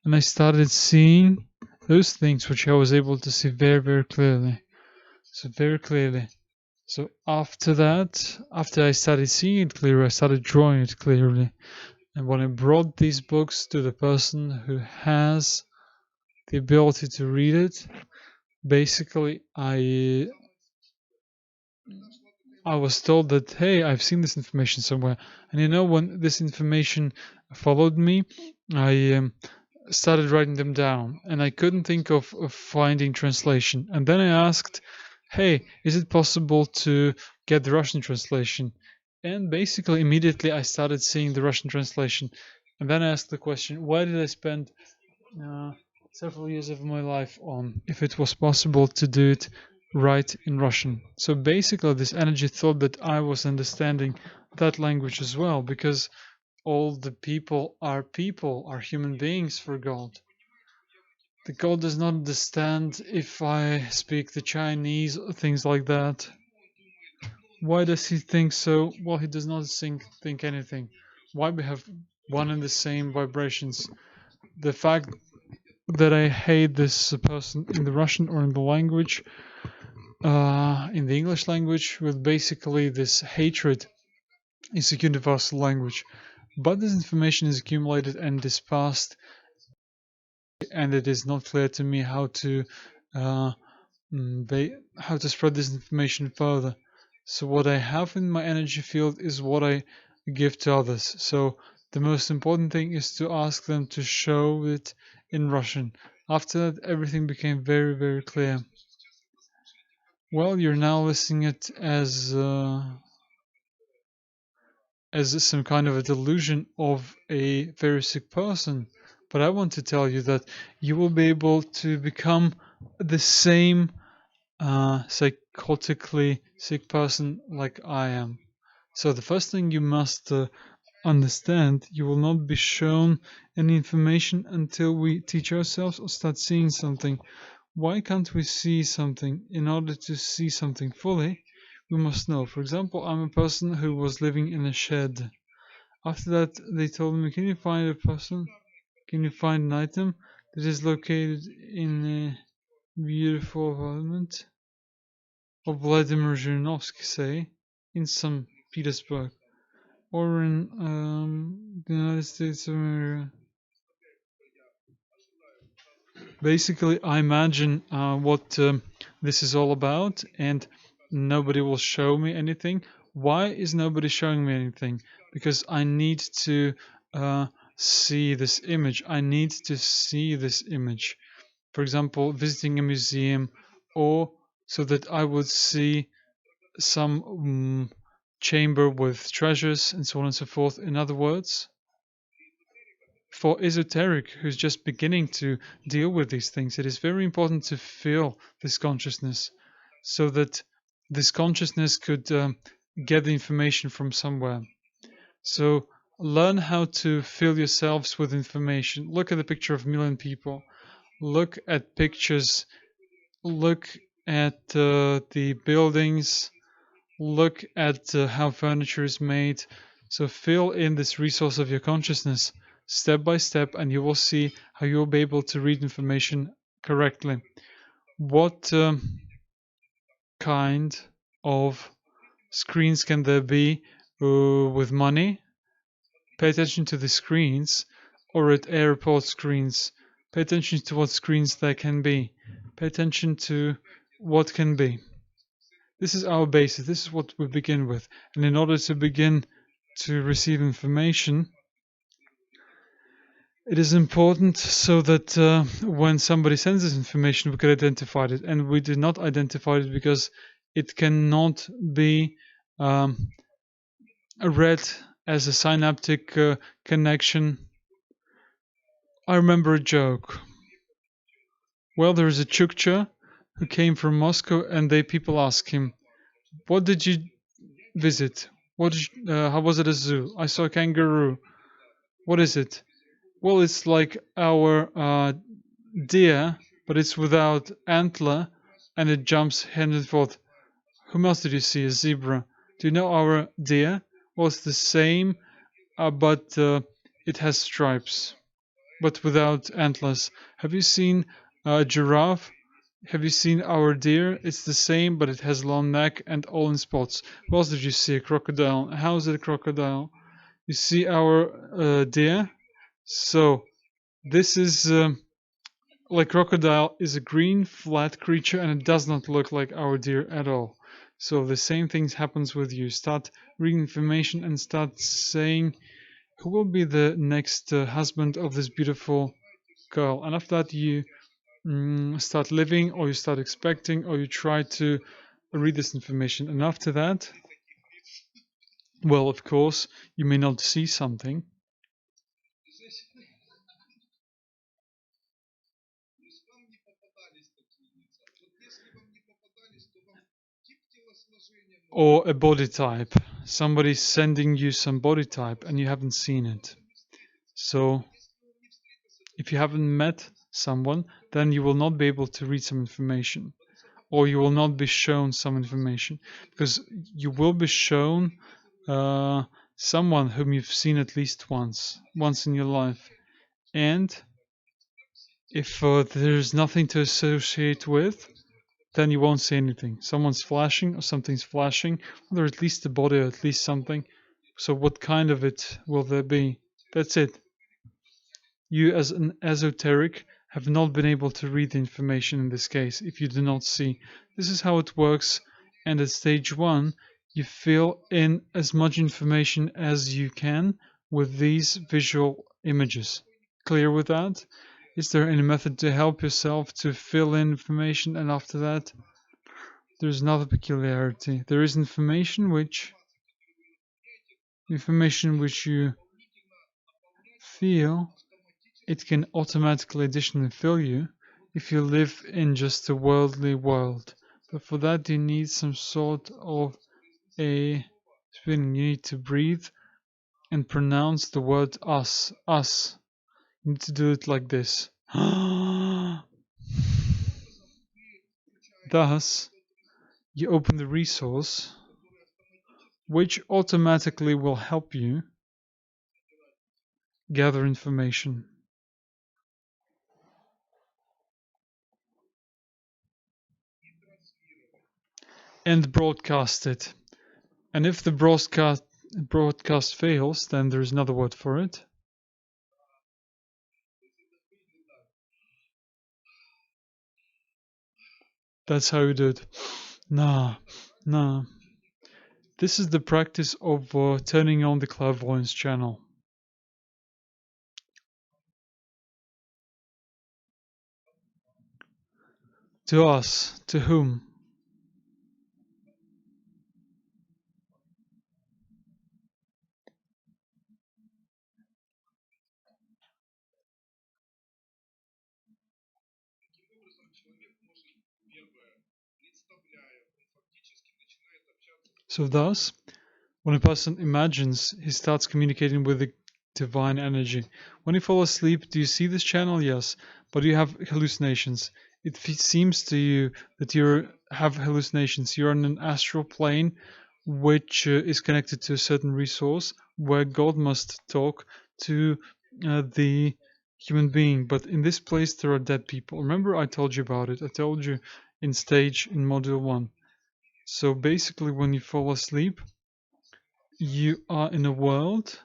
[SPEAKER 1] and I started seeing those things which I was able to see very, very clearly. So very clearly. So after that, after I started seeing it clearly, I started drawing it clearly. And when I brought these books to the person who has the ability to read it, basically I was told that, hey, I've seen this information somewhere. And when this information followed me, I started writing them down, and I couldn't think of finding translation. And then I asked, hey, is it possible to get the Russian translation? And basically immediately I started seeing the Russian translation. And then I asked the question, why did I spend several years of my life on if it was possible to do it right in Russian? So basically this energy thought that I was understanding that language as well, because all the people are human beings for God. The God does not understand if I speak the Chinese or things like that. Why does he think so? Well, he does not think anything. Why we have one and the same vibrations? The fact that I hate this person in the Russian or in the language, in the English language, with basically this hatred, is a universal language. But this information is accumulated and is passed, and it is not clear to me how to spread this information further. So what I have in my energy field is what I give to others. So the most important thing is to ask them to show it in Russian. After that, everything became very, very clear. Well, you're now listening it as some kind of a delusion of a very sick person. But I want to tell you that you will be able to become the same psychotically sick person like I am. So the first thing you must understand, you will not be shown any information until we teach ourselves or start seeing something. Why can't we see something? In order to see something fully, we must know. For example, I'm a person who was living in a shed. After that, they told me, can you find an item that is located in a beautiful apartment of Vladimir Zhirinovsky, say, in St. Petersburg, or in the United States of America. Basically, I imagine what this is all about, and nobody will show me anything. Why is nobody showing me anything? Because I need to see this image. I need to see this image. For example, visiting a museum, or so that I would see some chamber with treasures and so on and so forth. In other words, for esoteric who's just beginning to deal with these things, it is very important to feel this consciousness, so that this consciousness could get the information from somewhere. So learn how to fill yourselves with information. Look at the picture of a million people. Look at pictures. Look at the buildings. Look at how furniture is made. So fill in this resource of your consciousness step by step, and you will see how you'll be able to read information correctly. What kind of screens can there be with money? Pay attention to the screens, or at airport screens. Pay attention to what screens there can be. Pay attention to what can be. This is our basis. This is what we begin with. And in order to begin to receive information, it is important so that when somebody sends us information, we can identify it. And we did not identify it because it cannot be read as a synaptic connection. I remember a joke. Well, there is a Chukcha who came from Moscow, and people ask him, what did you visit? How was it a zoo? I saw a kangaroo. What is it? Well, it's like our deer, but it's without antler, and it jumps hand and forth. Whom else did you see? A zebra. Do you know our deer? Well, it's the same, but it has stripes, but without antlers. Have you seen a giraffe? Have you seen our deer? It's the same, but it has long neck and all in spots. What else did you see? A crocodile. How is it a crocodile? You see our deer? So this is like crocodile is a green flat creature and it does not look like our deer at all. So the same thing happens with you. Start reading information and start saying who will be the next husband of this beautiful girl. And after that you start living, or you start expecting, or you try to read this information. And after that, well, of course, you may not see something. Or a body type. Somebody's sending you some body type and you haven't seen it. So if you haven't met someone, then you will not be able to read some information, or you will not be shown some information, because you will be shown someone whom you've seen at least once in your life. And if there's nothing to associate with, then you won't see anything. Someone's flashing or something's flashing, or at least a body or at least something. So what kind of it will there be? That's it. You as an esoteric have not been able to read the information in this case if you do not see. This is how it works, and at stage 1 you fill in as much information as you can with these visual images. Clear with that? Is there any method to help yourself to fill in information? And after that, there's another peculiarity. There is information which you feel it can automatically additionally fill you if you live in just a worldly world. But for that you need some sort of a feeling. You need to breathe and pronounce the word us. Us. You need to do it like this. Thus, you open the resource which automatically will help you gather information and broadcast it. And if the broadcast fails, then there's another word for it. That's how you do it. Nah. This is the practice of turning on the clairvoyance channel. To us. To whom? So thus, when a person imagines, he starts communicating with the divine energy. When you fall asleep, do you see this channel? Yes. But you have hallucinations. It seems to you that you have hallucinations. You're in an astral plane which is connected to a certain resource where God must talk to the human being. But in this place, there are dead people. Remember, I told you about it. I told you in module 1. So basically, when you fall asleep, you are in a world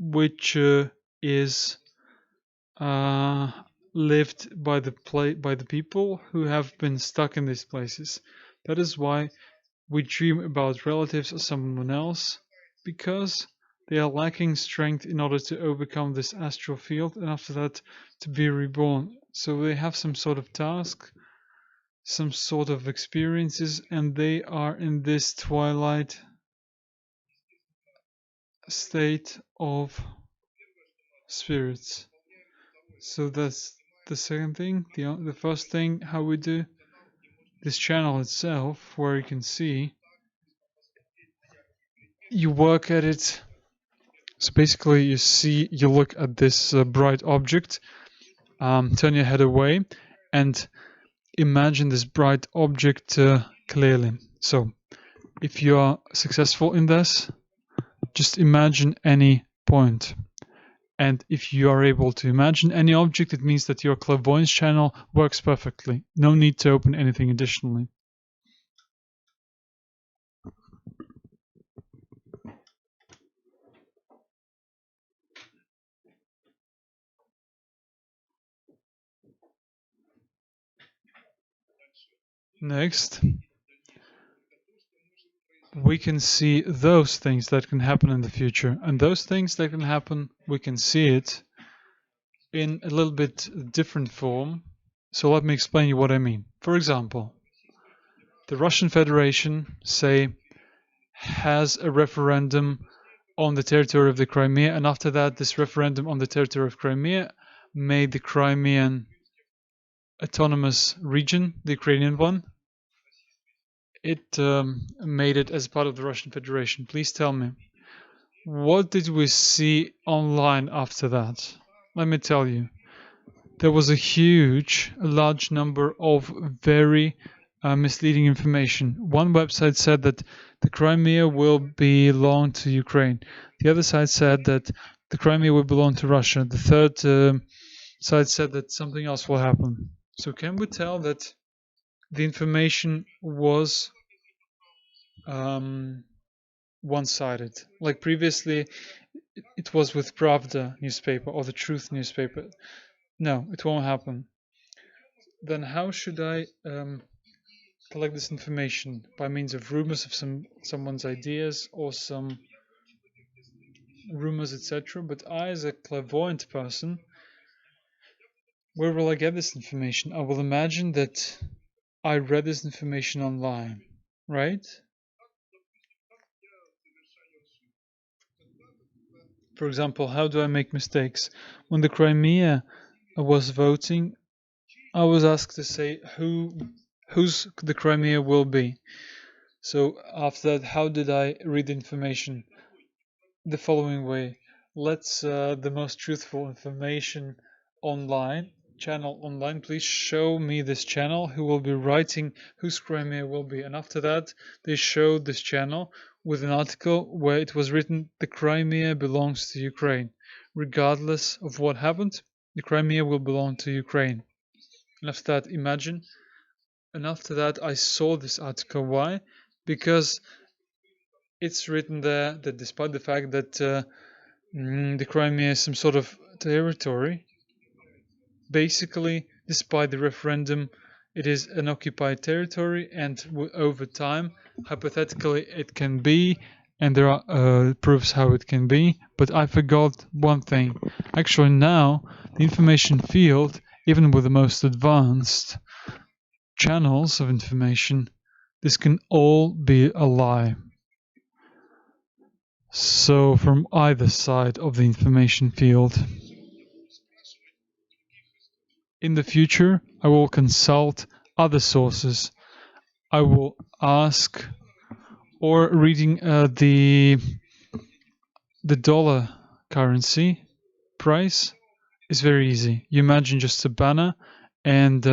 [SPEAKER 1] which is lived by the people who have been stuck in these places. That is why we dream about relatives or someone else, because they are lacking strength in order to overcome this astral field and after that to be reborn. So they have some sort of task, some sort of experiences, and they are in this twilight state of spirits. So that's the second thing. The first thing, how we do this channel itself, where you can see you work at it. So basically you look at this bright object, turn your head away and imagine this bright object clearly. So if you are successful in this, just imagine any point. And if you are able to imagine any object, it means that your clairvoyance channel works perfectly. No need to open anything additionally. Next, we can see those things that can happen in the future. And those things that can happen, we can see it in a little bit different form. So let me explain you what I mean. For example, the Russian Federation, say, has a referendum on the territory of the Crimea, and after that, this referendum on the territory of Crimea made the Crimean autonomous region, the Ukrainian one. It made it as part of the Russian Federation. Please tell me, what did we see online after that? Let me tell you. There was a large number of very misleading information. One website said that the Crimea will belong to Ukraine. The other side said that the Crimea will belong to Russia. The third side said that something else will happen. So can we tell that the information was one-sided? Like previously, it was with Pravda newspaper or the Truth newspaper. No, it won't happen. Then how should I collect this information? By means of rumors of someone's ideas or some rumors, etc. But I, as a clairvoyant person, where will I get this information? I will imagine that I read this information online, right? For example, how do I make mistakes? When the Crimea was voting, I was asked to say whose the Crimea will be. So after that, how did I read the information? The following way. Let's the most truthful information channel online, please show me this channel who will be writing whose Crimea will be. And after that, they showed this channel with an article where it was written, the Crimea belongs to Ukraine. Regardless of what happened, the Crimea will belong to Ukraine. And after that, imagine. And after that, I saw this article. Why? Because it's written there that despite the fact that the Crimea is some sort of territory, basically, despite the referendum, it is an occupied territory, and over time, hypothetically, it can be, and there are proofs how it can be, but I forgot one thing. Actually, now, the information field, even with the most advanced channels of information, this can all be a lie. So, from either side of the information field. In the future, I will consult other sources. I will ask, or reading the dollar currency price is very easy. You imagine just a banner, and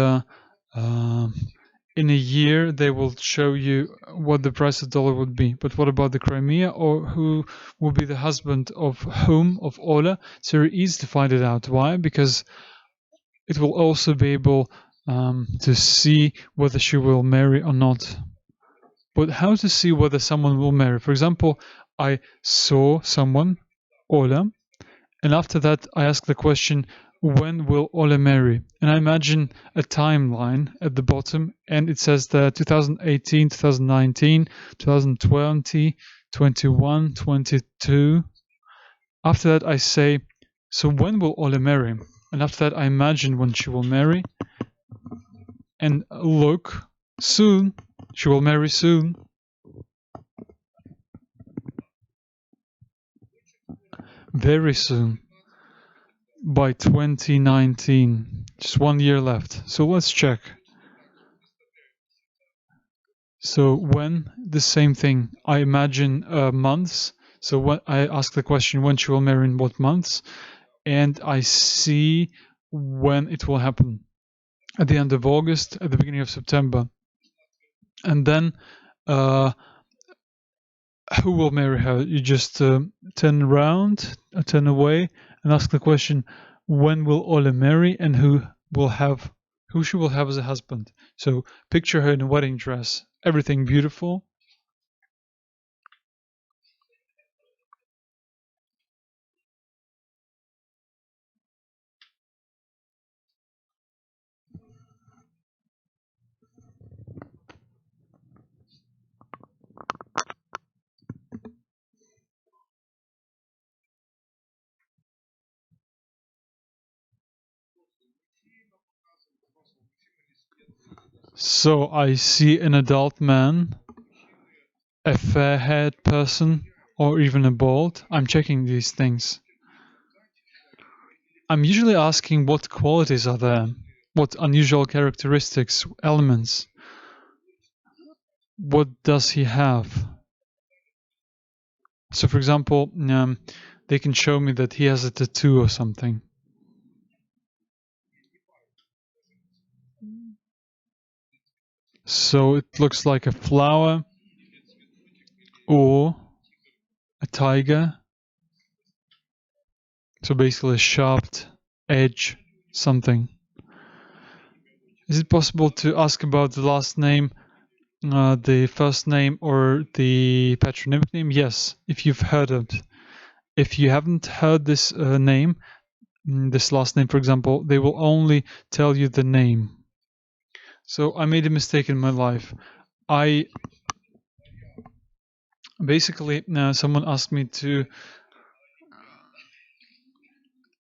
[SPEAKER 1] in a year they will show you what the price of dollar would be. But what about the Crimea, or who will be the husband of whom, of Ola? It's very easy to find it out. Why? Because it will also be able to see whether she will marry or not. But how to see whether someone will marry? For example, I saw someone, Ola, and after that I asked the question, when will Ola marry? And I imagine a timeline at the bottom, and it says that 2018, 2019, 2020, 21, 22. After that I say, so when will Ola marry? And after that I imagine when she will marry. And look, soon, she will marry soon. Very soon. By 2019. Just 1 year left. So let's check. So when, the same thing, I imagine months. So when I ask the question when she will marry in what months, and I see when it will happen, at the end of August, at the beginning of September. And then who will marry her? You just turn around, turn away, and ask the question, when will Ola marry, and who she will have as a husband. So picture her in a wedding dress, everything beautiful. So I see an adult man, a fair-haired person, or even a bald. I'm checking these things. I'm usually asking what qualities are there, what unusual characteristics, elements. What does he have? So, for example, they can show me that he has a tattoo or something. So it looks like a flower or a tiger. So basically a sharp edge, something. Is it possible to ask about the last name, the first name, or the patronymic name? Yes, if you've heard it. If you haven't heard this name, this last name, for example, they will only tell you the name. So I made a mistake in my life. I basically, someone asked me to.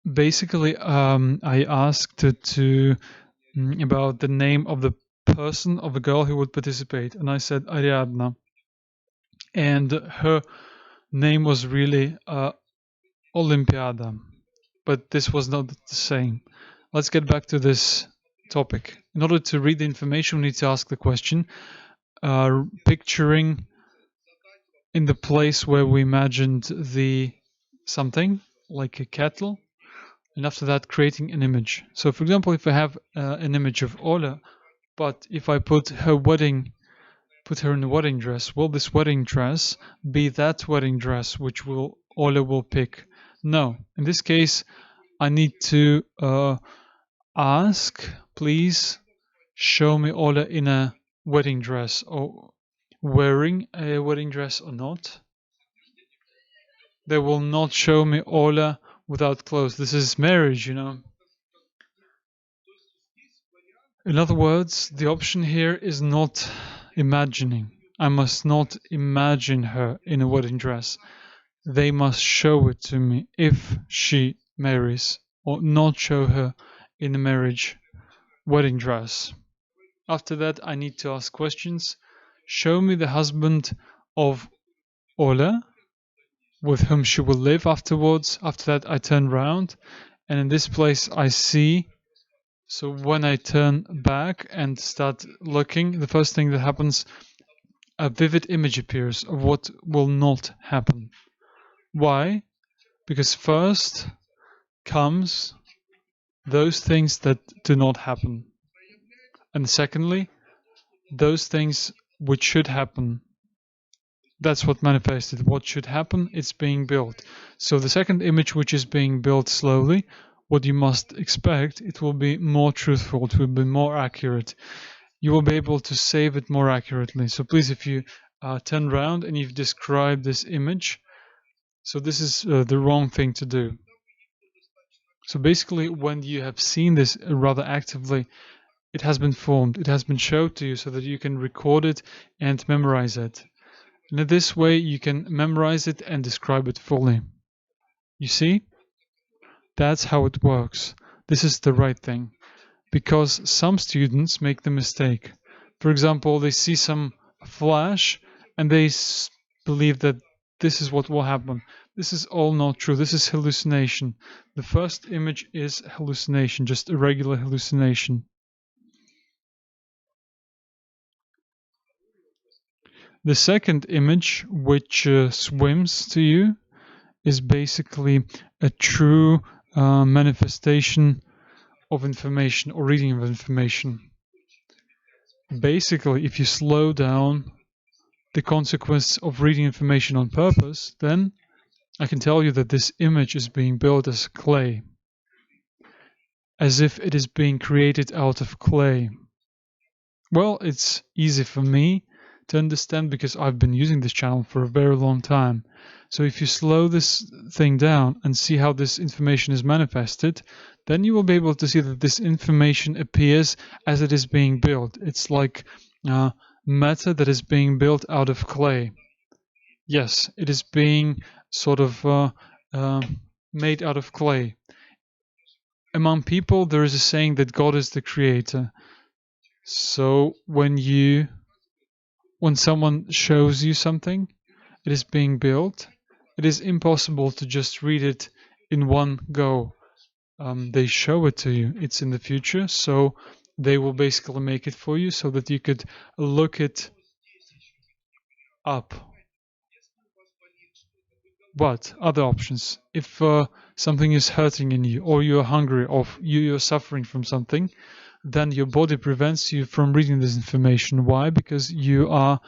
[SPEAKER 1] Basically, I asked to about the name of the person, of the girl who would participate, and I said Ariadna, and her name was really Olympiada, but this was not the same. Let's get back to this topic. In order to read the information, we need to ask the question, picturing in the place where we imagined the something like a kettle, and after that creating an image. So for example, if I have an image of Ola, but if I put her in a wedding dress, will this wedding dress be that wedding dress which Ola will pick? No. In this case, I need to ask, please show me Ola in a wedding dress, or wearing a wedding dress or not. They will not show me Ola without clothes. This is marriage, In other words, the option here is not imagining. I must not imagine her in a wedding dress. They must show it to me if she marries, or not show her in a marriage wedding dress. After that, I need to ask questions. Show me the husband of Ola, with whom she will live afterwards. After that, I turn round, and in this place I see. So when I turn back and start looking, the first thing that happens, a vivid image appears of what will not happen. Why? Because first comes those things that do not happen. And secondly, those things which should happen. That's what manifested. What should happen, it's being built. So the second image, which is being built slowly, what you must expect, it will be more truthful, it will be more accurate. You will be able to save it more accurately. So please, if you turn around and you've described this image, so this is the wrong thing to do. So basically, when you have seen this rather actively, it has been formed, it has been shown to you so that you can record it and memorize it. And in this way, you can memorize it and describe it fully. You see? That's how it works. This is the right thing. Because some students make the mistake. For example, they see some flash and they believe that this is what will happen. This is all not true. This is hallucination. The first image is hallucination, just a regular hallucination. The second image, which swims to you, is basically a true manifestation of information or reading of information. Basically, if you slow down the consequence of reading information on purpose, then I can tell you that this image is being built as clay, as if it is being created out of clay. Well, it's easy for me to understand because I've been using this channel for a very long time. So if you slow this thing down and see how this information is manifested, then you will be able to see that this information appears as it is being built. It's like matter that is being built out of clay. Yes, it is being sort of made out of clay. Among people, there is a saying that God is the creator. So when someone shows you something, it is being built, it is impossible to just read it in one go. They show it to you. It's in the future, so they will basically make it for you so that you could look it up. But other options, if something is hurting in you, or you're hungry, or you're suffering from something, then your body prevents you from reading this information. Why? Because you are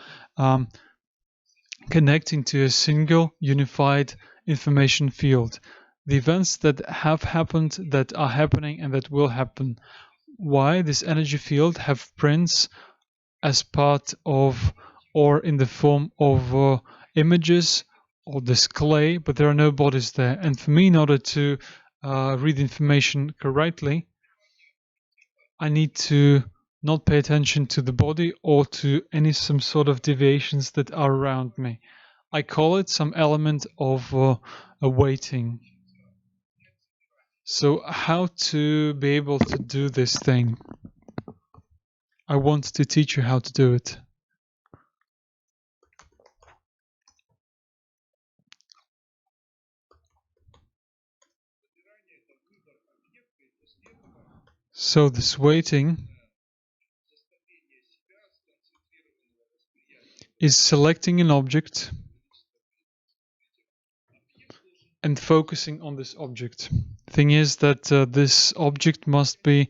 [SPEAKER 1] connecting to a single unified information field. The events that have happened, that are happening, and that will happen. Why? This energy field have prints as part of or in the form of images or this clay, but there are no bodies there. And for me, in order to read information correctly, I need to not pay attention to the body or to some sort of deviations that are around me. I call it some element of waiting. So how to be able to do this thing? I want to teach you how to do it. So this waiting is selecting an object and focusing on this object. Thing is that this object must be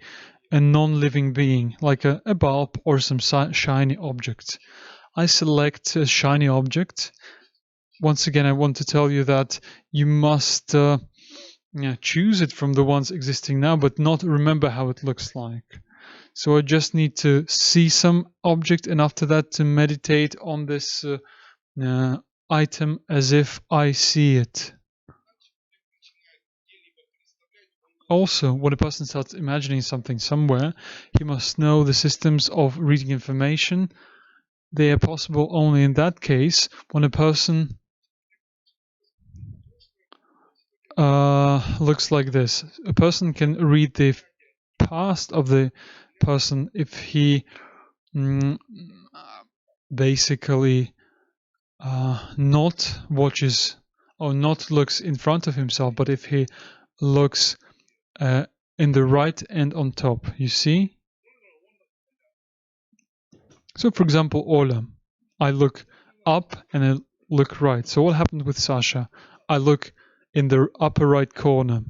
[SPEAKER 1] a non-living being, like a bulb or some shiny object. I select a shiny object. Once again, I want to tell you that you must choose it from the ones existing now, but not remember how it looks like. So I just need to see some object, and after that to meditate on this item as if I see it. Also, when a person starts imagining something somewhere, he must know the systems of reading information. They are possible only in that case when a person looks like this. A person can read the past of the person if he basically not watches or not looks in front of himself, but if he looks in the right and on top, you see? So for example, Ola, I look up and I look right. So what happened with Sasha? I look in the upper right corner.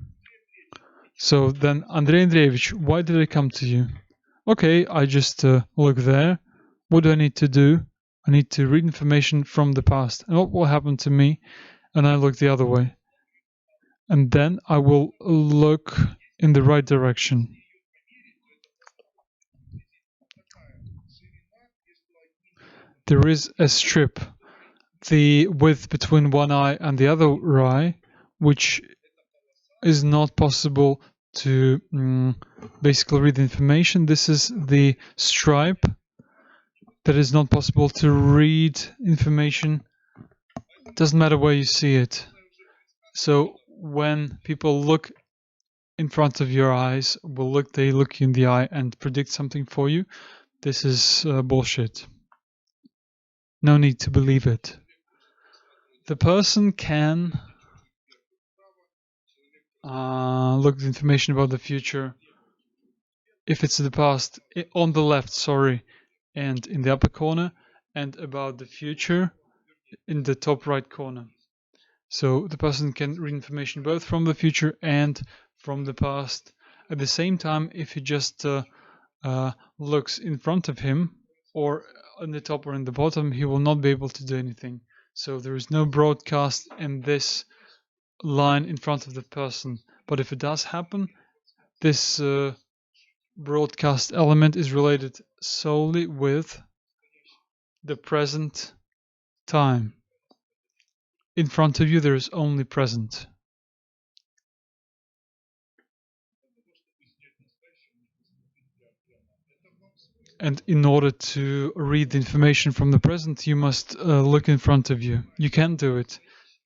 [SPEAKER 1] So then, Andrei Andreevich, why did I come to you? Okay, I just look there. What do I need to do? I need to read information from the past. And what will happen to me? And I look the other way. And then I will look in the right direction. There is a strip, the width between one eye and the other eye, which is not possible to basically read information. This is the stripe that is not possible to read information. Doesn't matter where you see it. So when people look in front of your eyes, they look you in the eye and predict something for you. This is bullshit. No need to believe it. The person can look at information about the future if it's the past on the left, and in the upper corner, and about the future in the top right corner. So the person can read information both from the future and from the past. At the same time, if he just looks in front of him, or on the top or in the bottom, he will not be able to do anything. So there is no broadcast in this line in front of the person. But if it does happen, this broadcast element is related solely with the present time. In front of you, there is only present. And in order to read the information from the present, you must look in front of you. You can do it.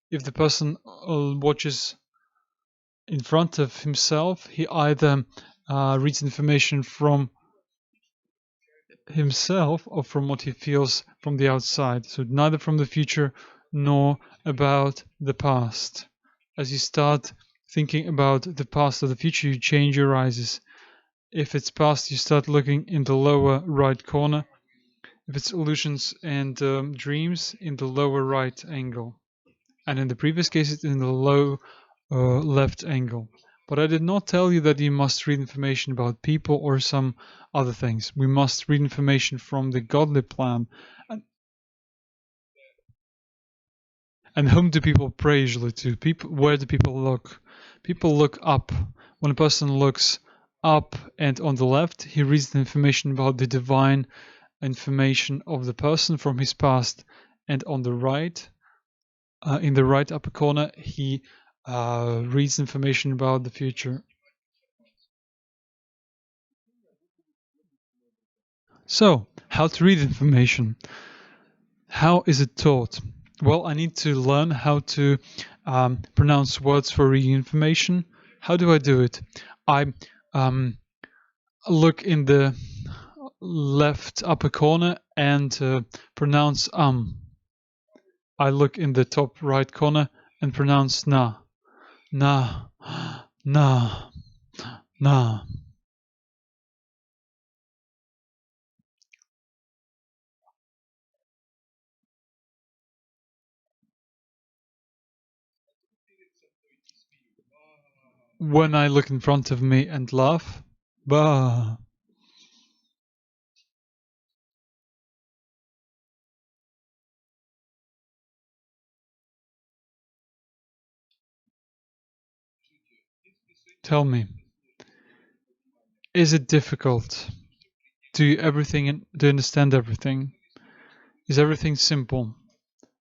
[SPEAKER 1] If the person watches in front of himself, he either reads information from himself or from what he feels from the outside. So neither from the future nor about the past. As you start thinking about the past or the future, you change your eyes. If it's past, you start looking in the lower right corner. If it's illusions and dreams, in the lower right angle. And in the previous case, it's in the low left angle. But I did not tell you that you must read information about people or some other things. We must read information from the godly plan. And whom do people pray usually to? Where do people look? People look up. When a person looks up and on the left, he reads the information about the divine information of the person from his past. And on the right, in the right upper corner, he reads information about the future. So, how to read information? How is it taught? Well, I need to learn how to pronounce words for reading information. How do I do it? I look in the left upper corner and pronounce I look in the top right corner and pronounce na. Na, na, na. When I look in front of me and laugh, bah. Tell me, is it difficult? Do you understand everything? Is everything simple?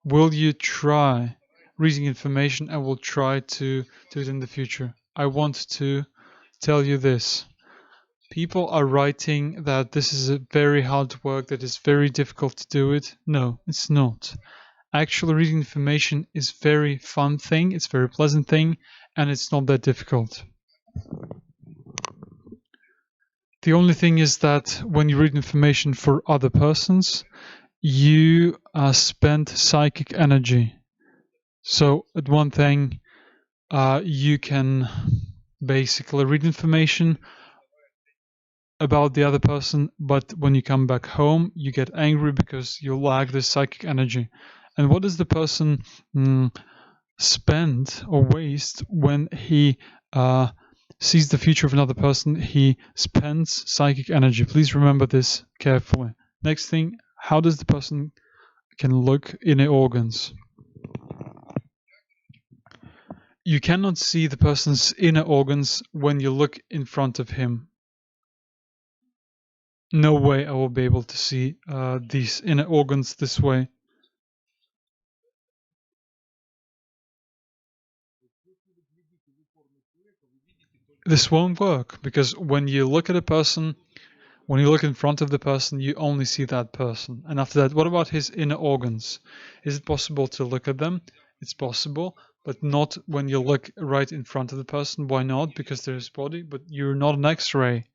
[SPEAKER 1] Will you try reading information? I will try to do it in the future. I want to tell you this. People are writing that this is a very hard work, that it's very difficult to do it. No, it's not. Actually, reading information is a very fun thing, it's a very pleasant thing, and it's not that difficult. The only thing is that when you read information for other persons, you spend psychic energy. So at one thing, you can basically read information about the other person, but when you come back home, you get angry because you lack this psychic energy. And what does the person spend or waste when he sees the future of another person? He spends psychic energy. Please remember this carefully. Next thing, how does the person can look inner organs? You cannot see the person's inner organs when you look in front of him. No way I will be able to see these inner organs this way. This won't work because when you look at a person, when you look in front of the person, you only see that person. And after that, what about his inner organs? Is it possible to look at them? It's possible, but not when you look right in front of the person. Why not? Because there's body, but you're not an X-ray.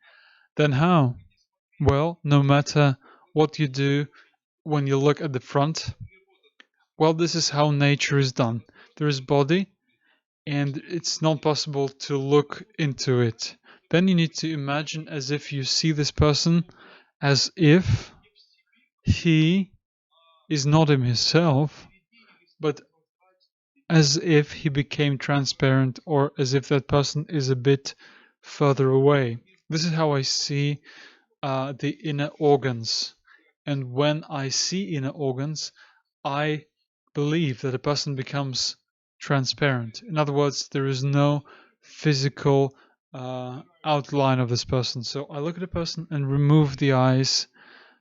[SPEAKER 1] Then how? Well, no matter what you do when you look at the front, well, this is how nature is done. There is body, and it's not possible to look into it. Then you need to imagine as if you see this person as if he is not him himself, but as if he became transparent, or as if that person is a bit further away. This is how I see the inner organs. And when I see inner organs, I believe that a person becomes transparent. In other words, there is no physical outline of this person. So I look at a person and remove the eyes.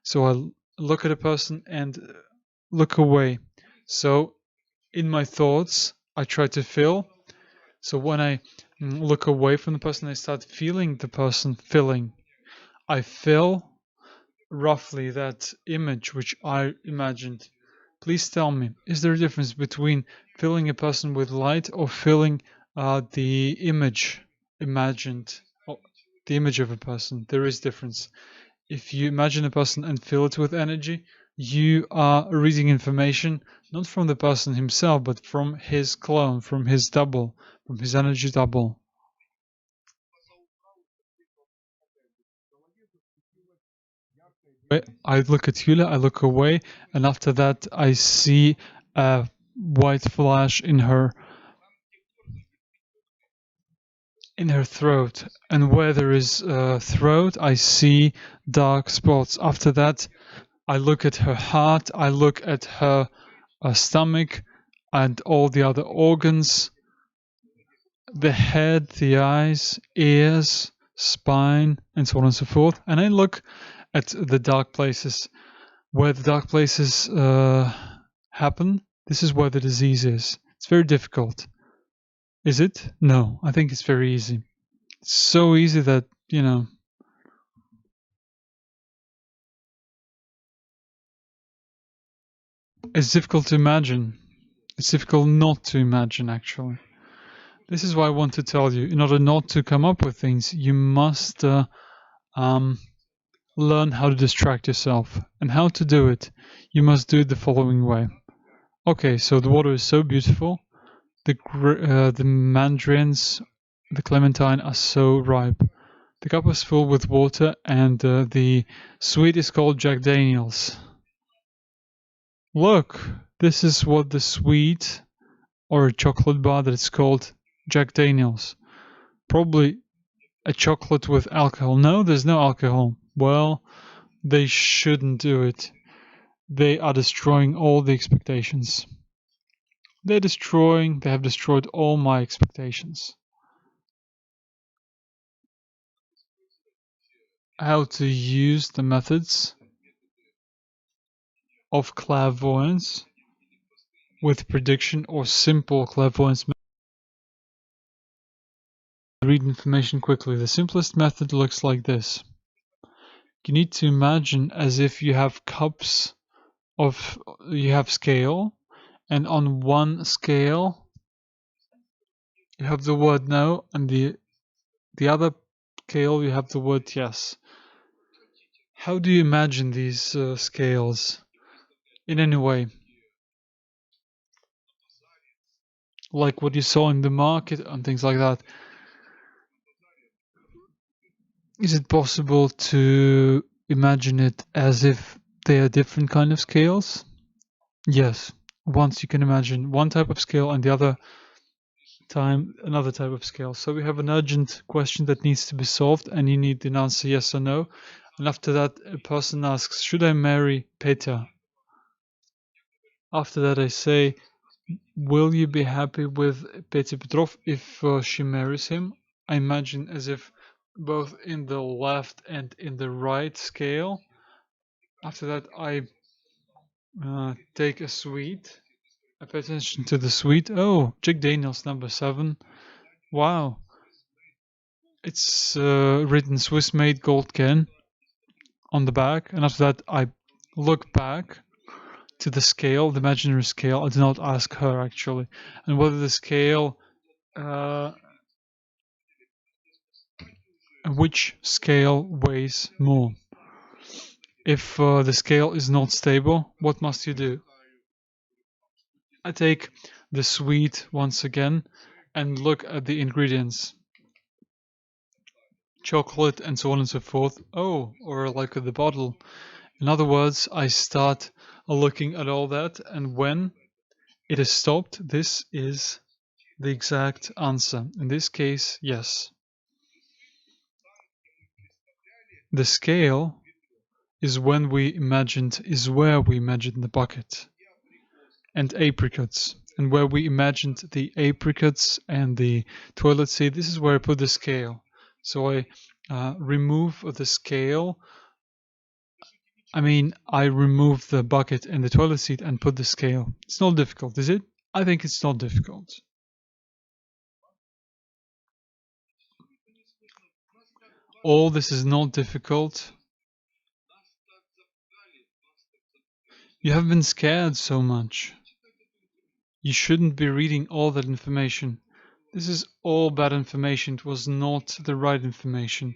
[SPEAKER 1] So I look at a person and look away. So in my thoughts, I try to feel. So when I look away from the person, I start feeling the person feeling. I feel roughly that image which I imagined. Please tell me, is there a difference between filling a person with light or filling the image imagined, the image of a person? There is difference. If you imagine a person and fill it with energy, you are reading information not from the person himself, but from his clone, from his double, from his energy double. I look at Yulia, I look away, and after that I see a white flash in her throat, and where there is a throat, I see dark spots. After that, I look at her heart, I look at her stomach, and all the other organs, the head, the eyes, ears, spine, and so on and so forth. And I look at the dark places. Where the dark places happen, this is where the disease is. It's very difficult. Is it? No, I think it's very easy. It's so easy that, it's difficult to imagine. It's difficult not to imagine, actually. This is why I want to tell you, in order not to come up with things, you must learn how to distract yourself. And how to do it, you must do it the following way. Okay, so the water is so beautiful. The mandarins, the clementine are so ripe. The cup is full with water, and the sweet is called Jack Daniels. Look, this is what the sweet, or a chocolate bar that is called Jack Daniels. Probably a chocolate with alcohol. No, there's no alcohol. Well, they shouldn't do it. They are destroying all the expectations. They have destroyed all my expectations. How to use the methods of clairvoyance with prediction or simple clairvoyance. Read information quickly. The simplest method looks like this. You need to imagine as if you have cups you have scale, and on one scale you have the word no, and the other scale you have the word yes. How do you imagine these scales? In any way. Like what you saw in the market and things like that. Is it possible to imagine it as if they are different kind of scales? Yes. Once you can imagine one type of scale and the other time another type of scale. So we have an urgent question that needs to be solved, and you need an answer yes or no. And after that, a person asks, should I marry Peter? After that, I say, will you be happy with Peter Petrov if she marries him? I imagine as if both in the left and in the right scale. After that, I take a sweet. I pay attention to the sweet. Oh, Jack Daniels number 7. Wow. It's written Swiss made gold can on the back. And after that, I look back to the scale, the imaginary scale. I do not ask her actually. And whether the scale, which scale weighs more. If the scale is not stable, what must you do? I take the sweet once again and look at the ingredients. Chocolate and so on and so forth. Oh, or like the bottle. In other words, I start looking at all that, and when it is stopped, this is the exact answer. In this case, yes. The scale is when we imagined, is where we imagined the bucket and apricots. And where we imagined the apricots and the toilet seat, this is where I put the scale. So I remove the scale. I mean, I remove the bucket and the toilet seat and put the scale. It's not difficult, is it? I think it's not difficult. All this is not difficult. You have been scared so much. You shouldn't be reading all that information. This is all bad information. It was not the right information.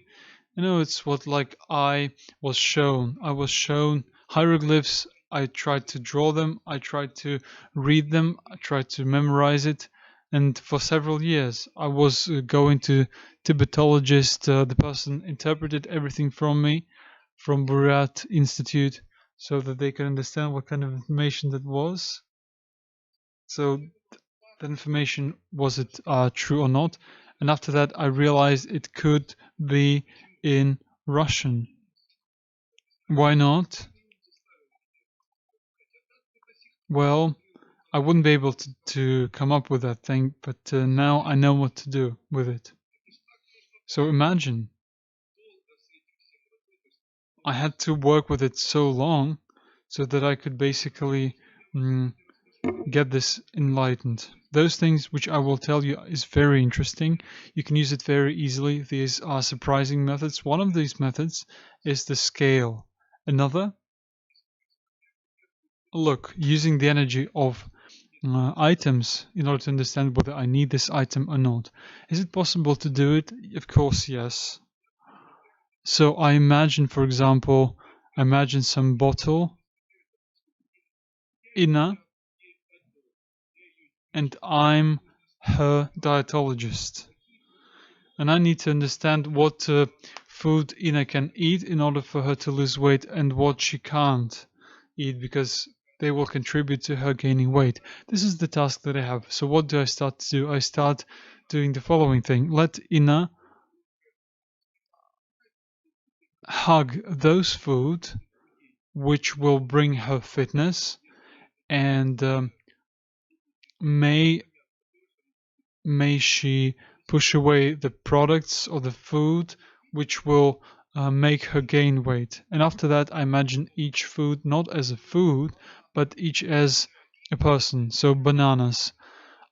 [SPEAKER 1] You know, it's what I was shown. I was shown hieroglyphs. I tried to draw them. I tried to read them. I tried to memorize it. And for several years, I was going to Tibetologist. The person interpreted everything from me, from Buryat Institute, so that they could understand what kind of information that was. So the information, was it true or not? And after that, I realized it could be in Russian. Why not? Well, I wouldn't be able to come up with that thing, but now I know what to do with it. So imagine, I had to work with it so long so that I could basically get this enlightened. Those things which I will tell you is very interesting. You can use it very easily. These are surprising methods. One of these methods is the scale. Another, look, using the energy of items in order to understand whether I need this item or not. Is it possible to do it? Of course, yes. So I imagine, for example, some bottle, Ina, and I'm her dietologist. And I need to understand what food Ina can eat in order for her to lose weight and what she can't eat, because they will contribute to her gaining weight. This is the task that I have. So what do I start to do? I start doing the following thing. Let Ina hug those food which will bring her fitness, and may she push away the products or the food which will make her gain weight. And after that, I imagine each food not as a food, but each as a person. So bananas,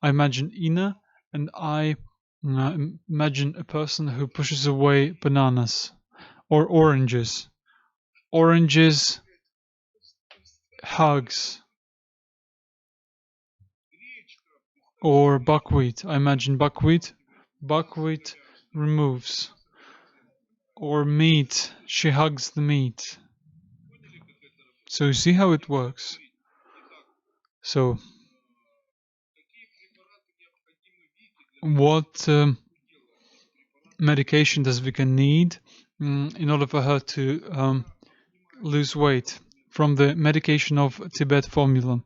[SPEAKER 1] I imagine Ina, and I imagine a person who pushes away bananas. Or oranges. Oranges hugs. Or buckwheat. I imagine buckwheat. Buckwheat removes. Or meat. She hugs the meat. So you see how it works. So what medication does Vika need in order for her to lose weight from the medication of Tibet formula?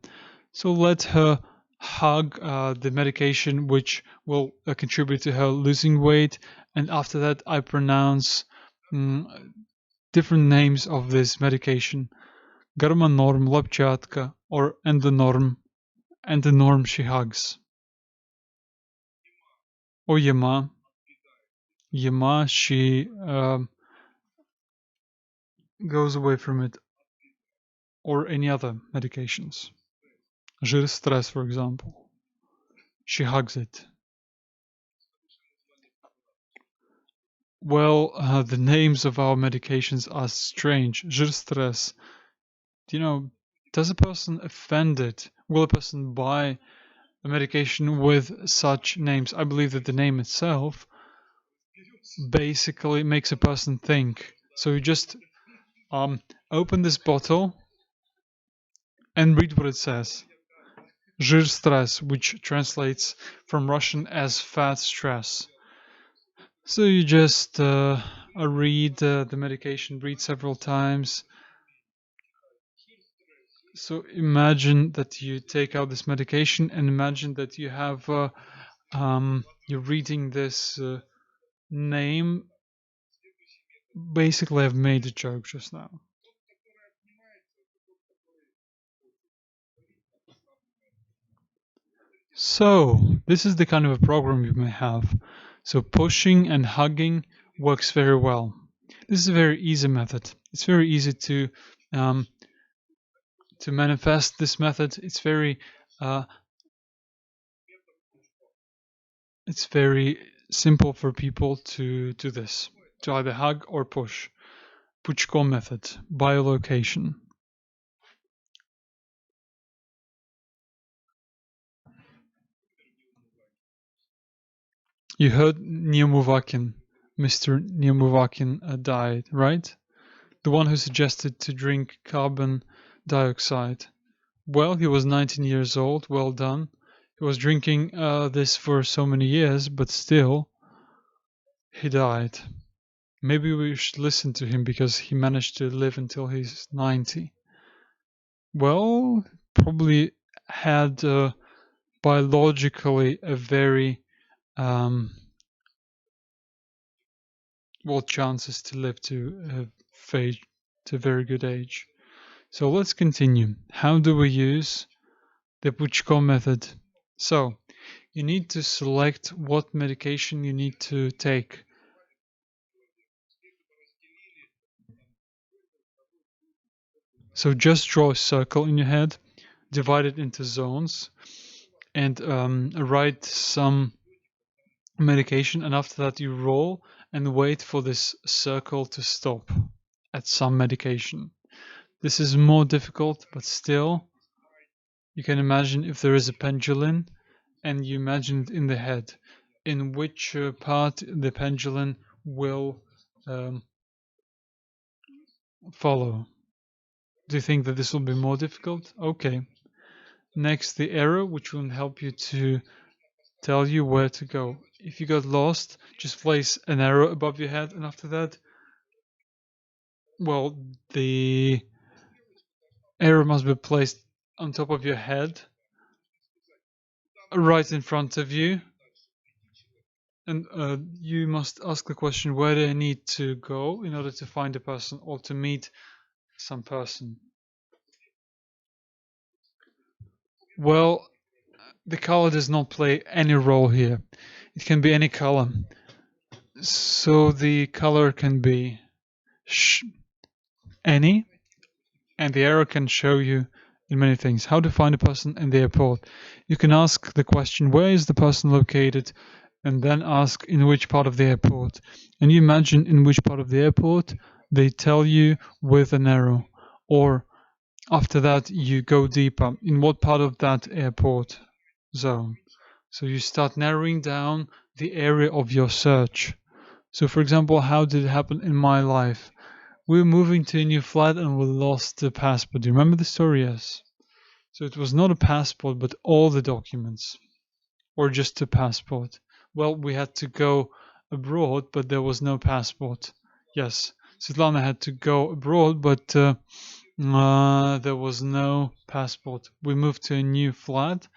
[SPEAKER 1] So let her hug the medication which will contribute to her losing weight, and after that I pronounce different names of this medication. Garmanorm, Lapchatka, or Endonorm. Endonorm she hugs. Or Yama. Yama, she goes away from it. Or any other medications. Жир stress, for example. She hugs it. Well, the names of our medications are strange. Жир stress. Does a person offended? Will a person buy a medication with such names? I believe that the name itself basically makes a person think. So you just open this bottle and read what it says. Жир stress, which translates from Russian as fat stress. So you just read the medication, read several times, So imagine that you take out this medication and imagine that you have you're reading this name. Basically, I've made a joke just now. So this is the kind of a program you may have. So pushing and hugging works very well. This is a very easy method. It's very easy to manifest this method. It's very simple for people to do this, to either hug or push. Puchko method, biolocation. You heard Niemuvakin, Mr. Niemuvakin died, right? The one who suggested to drink carbon dioxide. Well, he was 19 years old, well done. He was drinking this for so many years, but still, he died. Maybe we should listen to him because he managed to live until he's 90. Well, probably had biologically a very chances to live to a very good age. So let's continue. How do we use the Puchko method? So you need to select what medication you need to take. So just draw a circle in your head, divide it into zones, and write some medication, and after that you roll and wait for this circle to stop at some medication. This is more difficult, but still, you can imagine if there is a pendulum and you imagine it in the head, in which part the pendulum will follow. Do you think that this will be more difficult? Okay. Next, the arrow, which will help you to tell you where to go. If you got lost, just place an arrow above your head, and after that, well, the arrow must be placed on top of your head, right in front of you, and you must ask the question, where do I need to go in order to find a person or to meet some person? Well, the color does not play any role here. It can be any color. So the color can be any, and the arrow can show you in many things. How to find a person in the airport. You can ask the question, where is the person located? And then ask in which part of the airport. And you imagine in which part of the airport, they tell you with an arrow. Or after that, you go deeper. In what part of that airport zone? So you start narrowing down the area of your search. So for example, how did it happen in my life? We were moving to a new flat and we lost the passport. Do you remember the story? Yes. So it was not a passport, but all the documents. Or just a passport. Well, we had to go abroad, but there was no passport. Yes, Svetlana had to go abroad, but there was no passport. We moved to a new flat.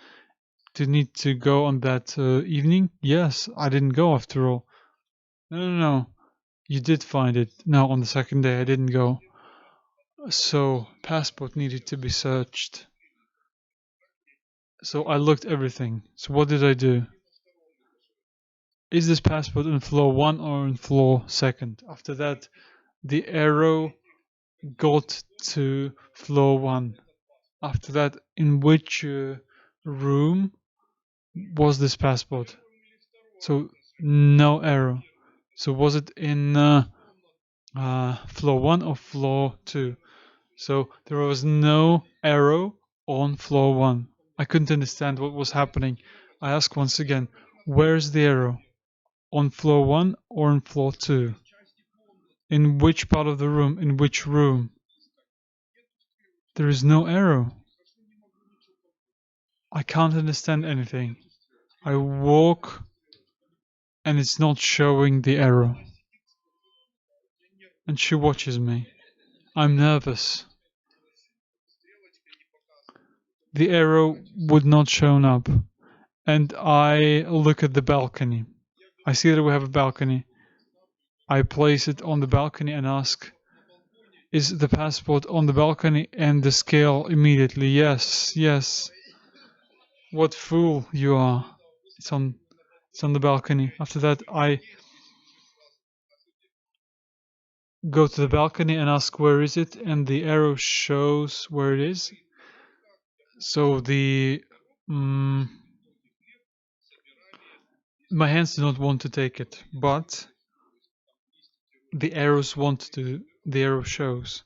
[SPEAKER 1] Did need to go on that evening? Yes, I didn't go after all. No. You did find it. No, on the second day I didn't go. So, passport needed to be searched. So I looked everything. So what did I do? Is this passport on floor 1 or on floor 2? After that, the arrow got to floor 1. After that, in which room was this passport? So no arrow. So was it in floor 1 or floor 2? So there was no arrow on floor 1. I couldn't understand what was happening. I asked once again, where's the arrow? On floor 1 or on floor 2? In which part of the room? In which room? There is no arrow. I can't understand anything. I walk and it's not showing the arrow. And she watches me. I'm nervous. the arrow would not shown up. And I look at the balcony. I see that we have a balcony. I place it on the balcony and ask, is the passport on the balcony? And the scale immediately, yes, yes. What fool you are. It's on the balcony. After that, I go to the balcony and ask where is it, and the arrow shows where it is. So my hands do not want to take it, but the arrows want to. The arrow shows.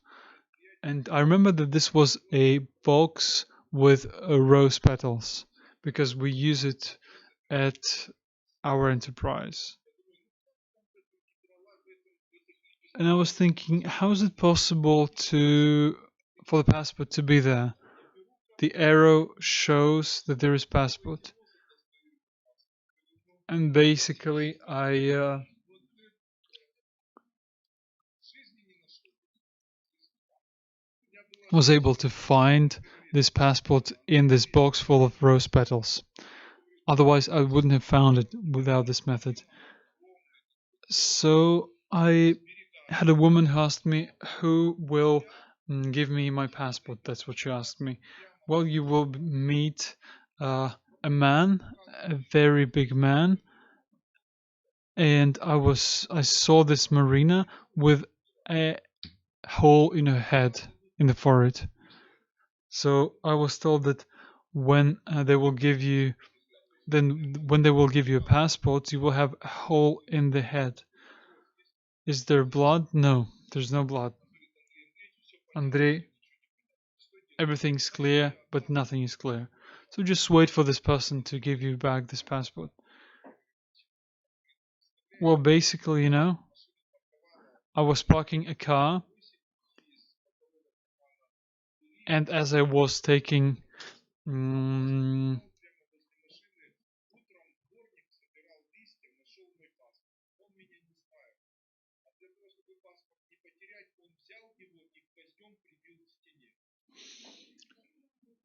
[SPEAKER 1] And I remember that this was a box with rose petals because we use it at our enterprise. And I was thinking, how is it possible for the passport to be there? The arrow shows that there is passport. And basically, I was able to find this passport in this box full of rose petals. Otherwise, I wouldn't have found it without this method. So I had a woman who asked me, who will give me my passport? That's what she asked me. Well, you will meet a man, a very big man, and I saw this Marina with a hole in her head, in the forehead. So I was told that when they will give you a passport, you will have a hole in the head. Is there blood? No, there's no blood. Andrei, everything's clear, but nothing is clear. So just wait for this person to give you back this passport. Well, basically, I was parking a car, and as I was taking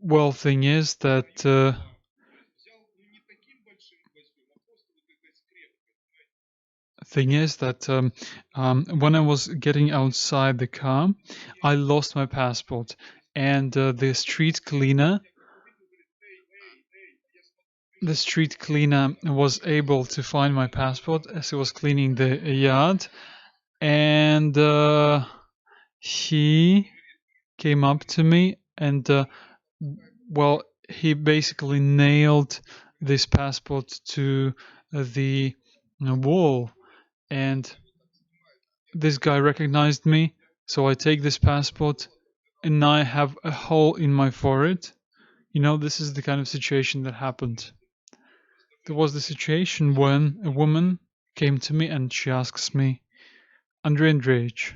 [SPEAKER 1] well, thing is that when I was getting outside the car, I lost my passport, and the street cleaner was able to find my passport as he was cleaning the yard, and he came up to me and well, he basically nailed this passport to the wall, and this guy recognized me, so I take this passport and now I have a hole in my forehead. This is the kind of situation that happened. There was the situation when a woman came to me and she asks me, Andrei Andreevich,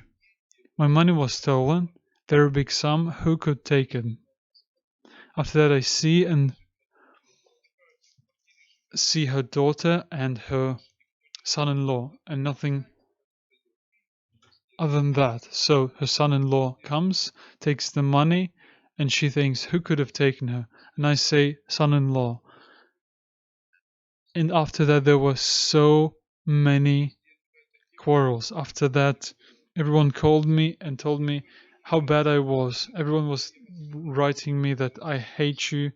[SPEAKER 1] my money was stolen. They're a big sum. Who could take it? After that, I see her daughter and her son-in-law, and nothing other than that. So her son-in-law comes, takes the money, and she thinks, who could have taken her? And I say, son-in-law. And after that, there were so many quarrels. After that, everyone called me and told me how bad I was. Everyone was writing me that I hate you.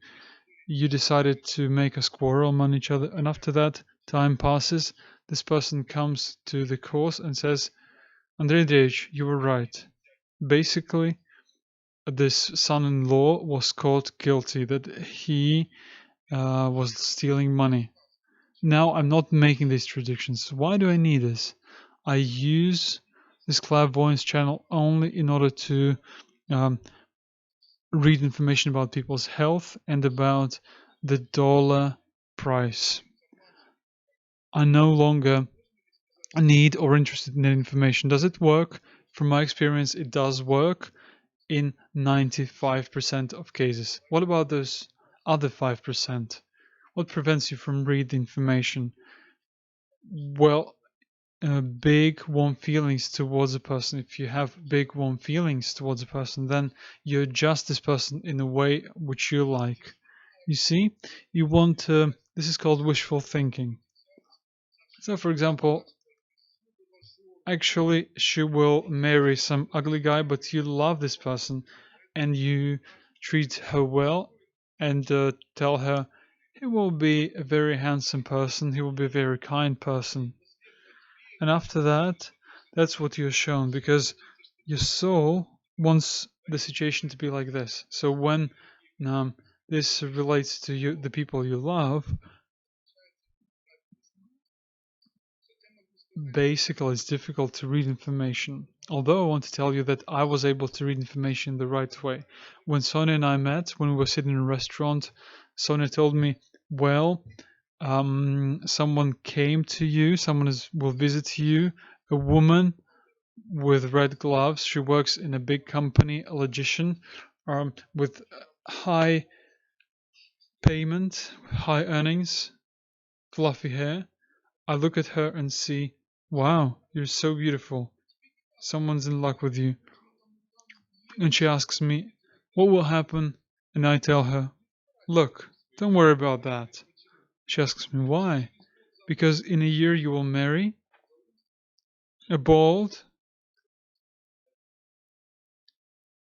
[SPEAKER 1] You decided to make us quarrel on each other. And after that, time passes. This person comes to the course and says, Andrei Andreevich, you were right. Basically, this son-in-law was caught guilty that he was stealing money. Now I'm not making these predictions. Why do I need this? I use this clairvoyance channel only in order to read information about people's health and about the dollar price. I no longer need or interested in that information. Does it work? From my experience, it does work in 95% of cases. What about those other 5%? What prevents you from reading information? Well, big warm feelings towards a person, if you have big warm feelings towards a person, then you adjust this person in a way which you like. You see, you want this is called wishful thinking. So for example, actually she will marry some ugly guy, but you love this person and you treat her well and tell her he will be a very handsome person, he will be a very kind person. And after that, that's what you're shown, because your soul wants the situation to be like this. So when this relates to you, the people you love, basically it's difficult to read information. Although I want to tell you that I was able to read information the right way. When Sonia and I met, when we were sitting in a restaurant, Sonia told me, well, someone came to you, will visit you, a woman with red gloves. She works in a big company, a logician, with high payment, high earnings, fluffy hair. I look at her and see, wow, you're so beautiful. Someone's in luck with you. And she asks me, what will happen? And I tell her, look, don't worry about that. She asks me, why? Because in a year you will marry a bald.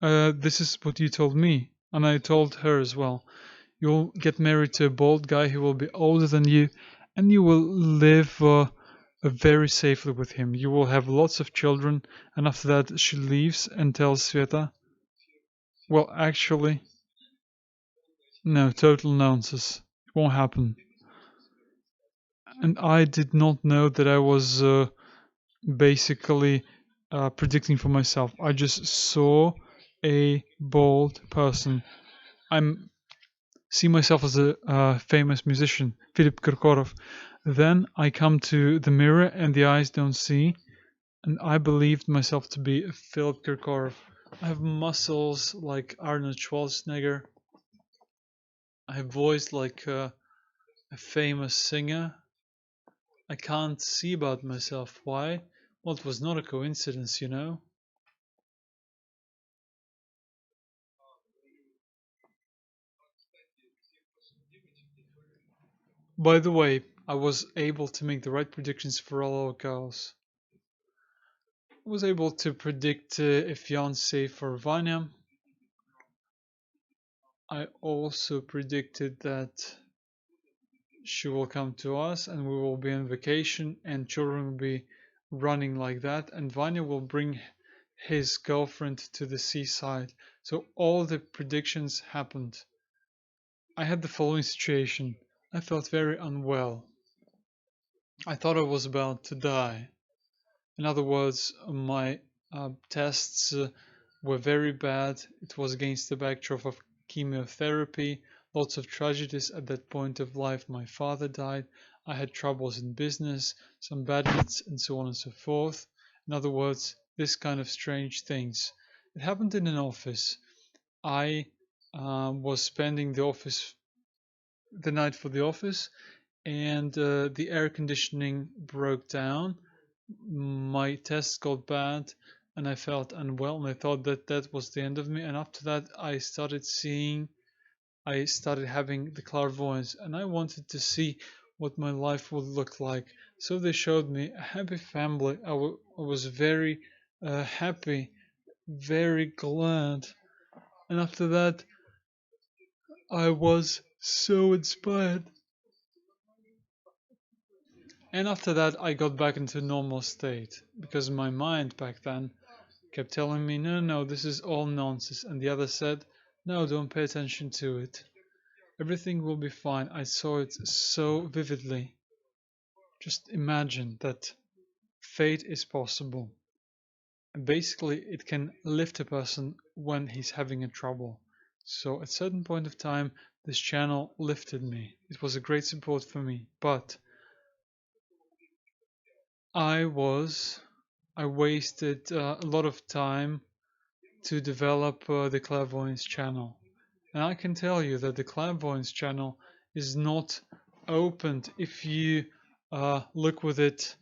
[SPEAKER 1] This is what you told me. And I told her as well. You'll get married to a bald guy who will be older than you, and you will live very safely with him. You will have lots of children, and after that she leaves and tells Sveta, well, actually, no, total nonsense. It won't happen. And I did not know that I was basically predicting for myself. I just saw a bald person. I'm see myself as a famous musician, Philip Kirkorov. Then I come to the mirror and the eyes don't see, and I believed myself to be Philip Kirkorov. I have muscles like Arnold Schwarzenegger. I have voice like a famous singer. I can't see about myself. Why? Well, it was not a coincidence, you know. By the way, I was able to make the right predictions for all our girls. I was able to predict a fiancé for Vanya. I also predicted that she will come to us and we will be on vacation and children will be running like that, and Vanya will bring his girlfriend to the seaside. So all the predictions happened. I had the following situation. I felt very unwell. I thought I was about to die. In other words, my tests were very bad. It was against the backdrop of chemotherapy, lots of tragedies at that point of life. My father died. I had troubles in business, some bad debts, and so on and so forth. In other words, this kind of strange things. It happened in an office. I was spending the night for the office, and the air conditioning broke down. My tests got bad and I felt unwell, and I thought that that was the end of me. And after that I started having the clairvoyance, and I wanted to see what my life would look like. So they showed me a happy family. I was very happy, very glad. And after that I was so inspired. And after that, I got back into normal state, because my mind back then kept telling me, no, no, this is all nonsense. And the other said, no, don't pay attention to it. Everything will be fine. I saw it so vividly. Just imagine that fate is possible. And basically, it can lift a person when he's having a trouble. So at a certain point of time, this channel lifted me. It was a great support for me. But I wasted a lot of time to develop the clairvoyance channel. And I can tell you that the clairvoyance channel is not opened if you look with it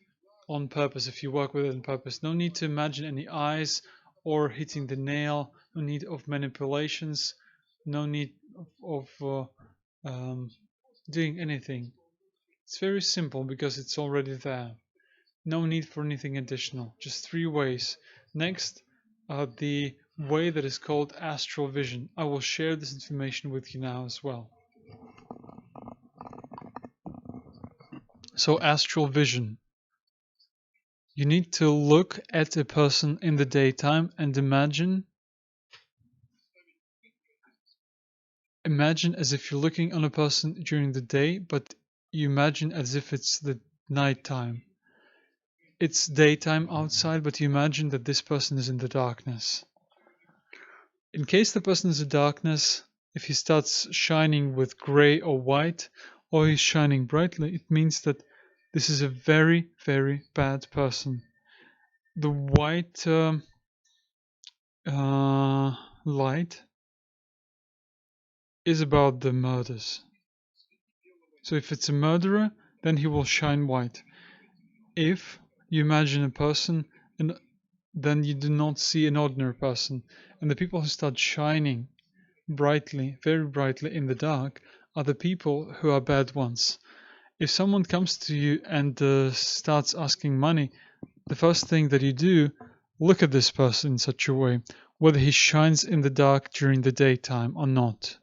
[SPEAKER 1] on purpose, if you work with it on purpose. No need to imagine any eyes or hitting the nail. No need of manipulations. No need of doing anything. It's very simple because it's already there. No need for anything additional. Just 3 ways. Next, the way that is called astral vision. I will share this information with you now as well. So astral vision. You need to look at a person in the daytime and imagine as if you're looking on a person during the day, but you imagine as if it's the nighttime. It's daytime outside, but you imagine that this person is in the darkness. In case the person is in darkness, if he starts shining with gray or white, or he's shining brightly, it means that this is a very, very bad person. The white light is about the murders. So if it's a murderer, then he will shine white. If you imagine a person, and then you do not see an ordinary person. And the people who start shining brightly, very brightly in the dark, are the people who are bad ones. If someone comes to you and starts asking money, the first thing that you do, look at this person in such a way, whether he shines in the dark during the daytime or not.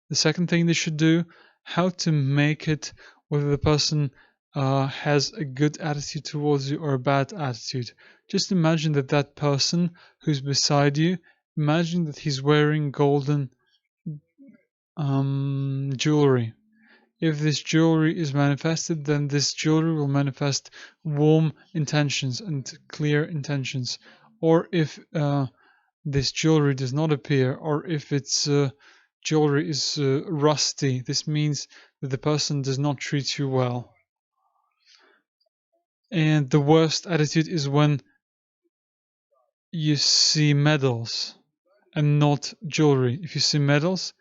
[SPEAKER 1] The second thing they should do, how to make it whether the person has a good attitude towards you or a bad attitude. Just imagine that person who's beside you, imagine that he's wearing golden jewelry. If this jewelry is manifested, then this jewelry will manifest warm intentions and clear intentions. Or if this jewelry does not appear, or if its jewelry is rusty, this means that the person does not treat you well. And the worst attitude is when you see medals and not jewelry. If you see medals,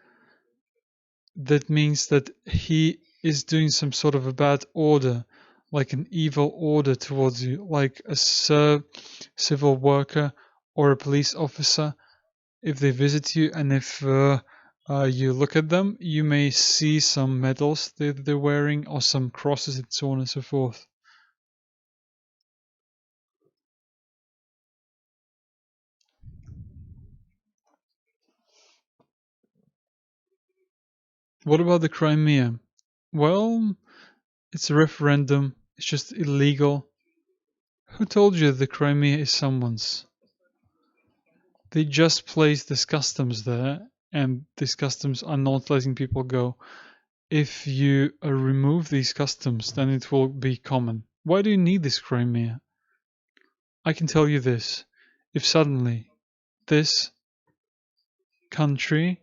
[SPEAKER 1] that means that he is doing some sort of a bad order, like an evil order towards you, like a civil worker or a police officer. If they visit you and if you look at them, you may see some medals that they're wearing or some crosses and so on and so forth. What about the Crimea? Well, it's a referendum. It's just illegal. Who told you the Crimea is someone's? They just placed this customs there, and these customs are not letting people go. If you remove these customs, then it will be common. Why do you need this Crimea? I can tell you this. If suddenly this country,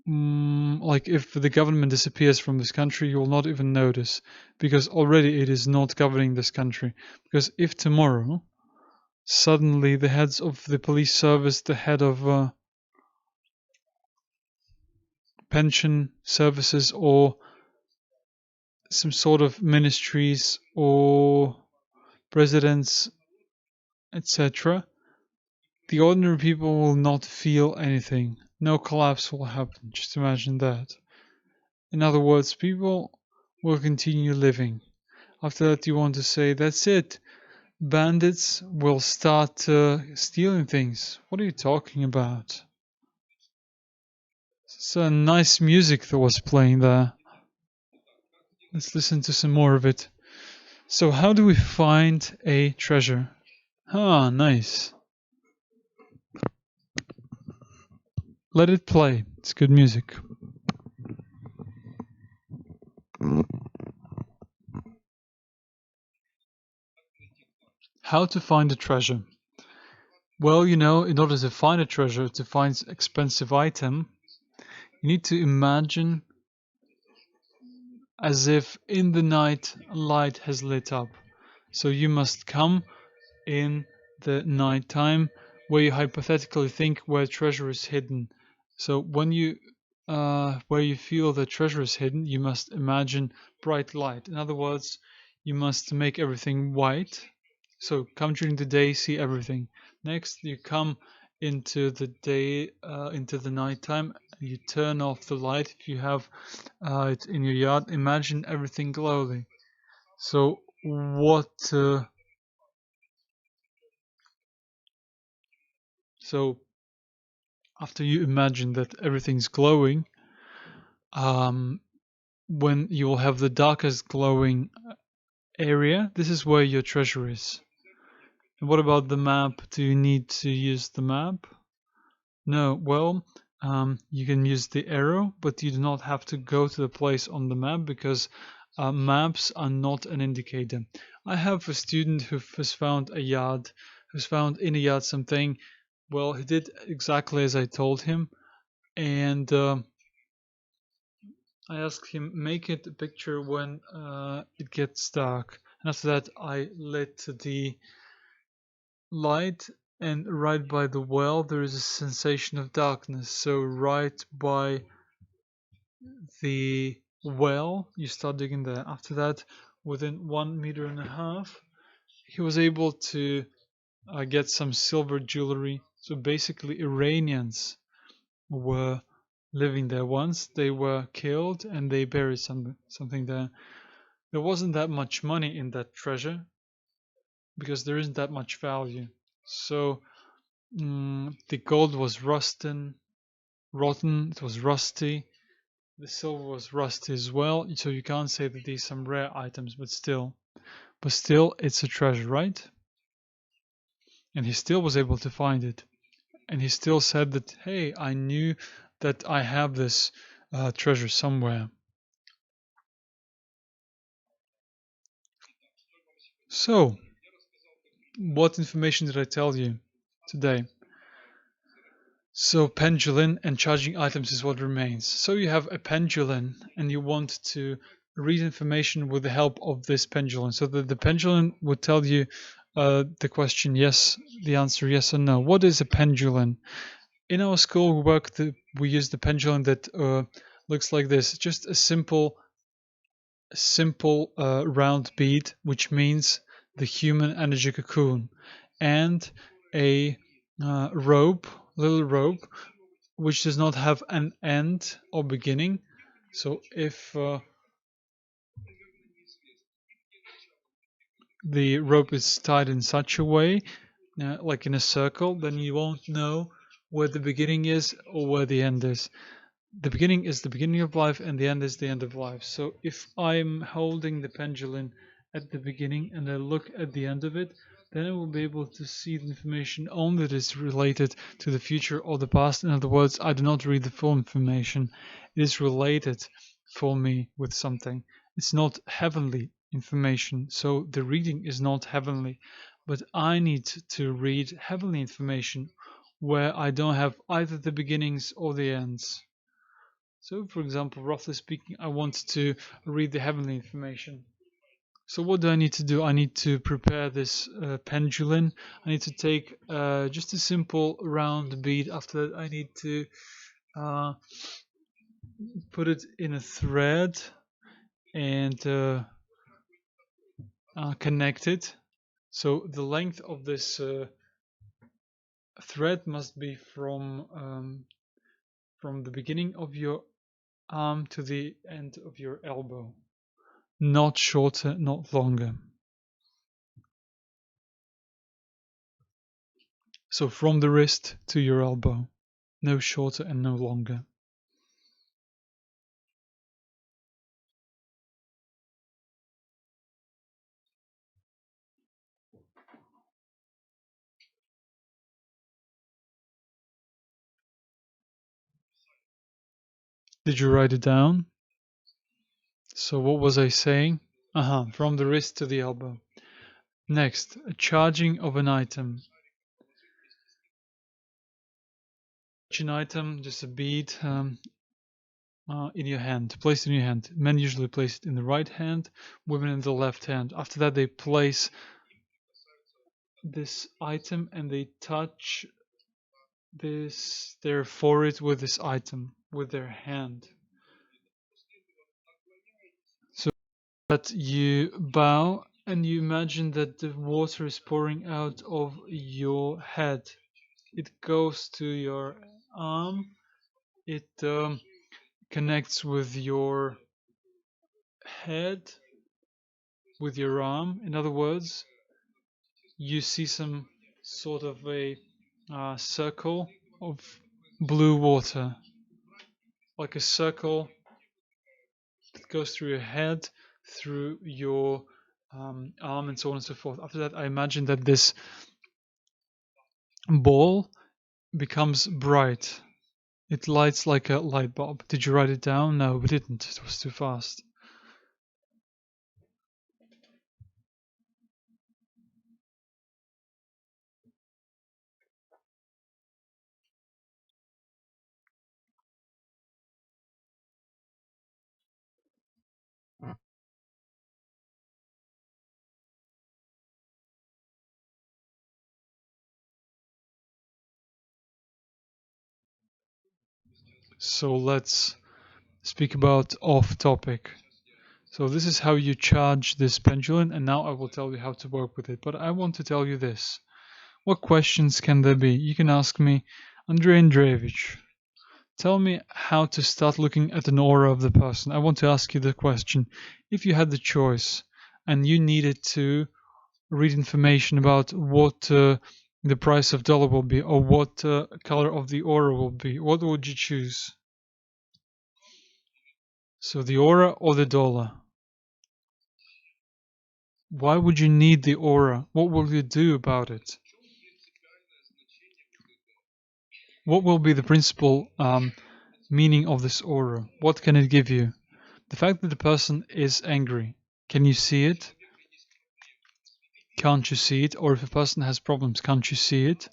[SPEAKER 1] like if the government disappears from this country, you will not even notice, because already it is not governing this country. Because if tomorrow suddenly the heads of the police service, the head of pension services, or some sort of ministries or presidents, etc., the ordinary people will not feel anything. No collapse will happen. Just imagine that. In other words, people will continue living. After that, you want to say, that's it. Bandits will start stealing things. What are you talking about? It's a nice music that was playing there. Let's listen to some more of it. So how do we find a treasure? Ah, nice. Let it play. It's good music. How to find a treasure? Well, in order to find a treasure, to find an expensive item, you need to imagine as if in the night light has lit up. So you must come in the night time where you hypothetically think where treasure is hidden. So when you where you feel the treasure is hidden, you must imagine bright light. In other words, you must make everything white. So come during the day, see everything. Next, you come into the day, into the nighttime. You turn off the light if you have it in your yard. Imagine everything glowing. So what? So after you imagine that everything's glowing, when you will have the darkest glowing area, this is where your treasure is. And what about the map? Do you need to use the map? No. Well, you can use the arrow, but you do not have to go to the place on the map because maps are not an indicator. I have a student who has found a yard, who's found in a yard something. Well, he did exactly as I told him, and I asked him, make it a picture when it gets dark. And after that, I lit the light, and right by the well, there is a sensation of darkness. So right by the well, you start digging there. After that, within 1.5 meters, he was able to get some silver jewelry. So basically, Iranians were living there once. They were killed and they buried something there. There wasn't that much money in that treasure because there isn't that much value. So the gold was rotten, it was rusty. The silver was rusty as well. So you can't say that these are some rare items, but still, it's a treasure, right? And he still was able to find it. And he still said that, hey, I knew that I have this treasure somewhere. So, what information did I tell you today? So pendulum and charging items is what remains. So you have a pendulum and you want to read information with the help of this pendulum. So the pendulum would tell you the question yes, the answer yes or no. What is a pendulum? In our school we use the pendulum that looks like this. Just a simple round bead, which means the human energy cocoon, and a little rope, which does not have an end or beginning. So if the rope is tied in such a way, like in a circle, then you won't know where the beginning is or where the end is. The beginning is the beginning of life and the end is the end of life. So if I'm holding the pendulum at the beginning and I look at the end of it, then I will be able to see the information only that is related to the future or the past. In other words, I do not read the full information. It is related for me with something. It's not heavenly information, so the reading is not heavenly. But I need to read heavenly information where I don't have either the beginnings or the ends. So, for example, roughly speaking, I want to read the heavenly information. So what do I need to do? I need to prepare this pendulum. I need to take just a simple round bead. After that, I need to put it in a thread and connect it. So the length of this thread must be from the beginning of your arm to the end of your elbow. Not shorter, not longer. So from the wrist to your elbow, no shorter and no longer. Did you write it down? So what was I saying? From the wrist to the elbow. Next, a charging of an item. An item, just a bead in your hand. Place it in your hand. Men usually place it in the right hand, women in the left hand. After that, they place this item and they touch their forehead with this item with their hand. that you bow and you imagine that the water is pouring out of your head. It goes to your arm. It connects with your head, with your arm. In other words, you see some sort of a circle of blue water, like a circle that goes through your head, through your arm, and so on and so forth. After that, I imagine that this ball becomes bright. It lights like a light bulb. Did you write it down? No, we didn't. It was too fast. So let's speak about off topic. So this is how you charge this pendulum, and now I will tell you how to work with it. But I want to tell you this. What questions can there be? You can ask me, Andrei Andreevich, tell me how to start looking at an aura of the person. I want to ask you the question. If you had the choice and you needed to read information about what the price of dollar will be or what color of the aura will be, what would you choose? So the aura or the dollar? Why would you need the aura? What will you do about it? What will be the principal meaning of this aura? What can it give you? The fact that the person is angry, can you see it? Can't you see it? Or if a person has problems, can't you see it?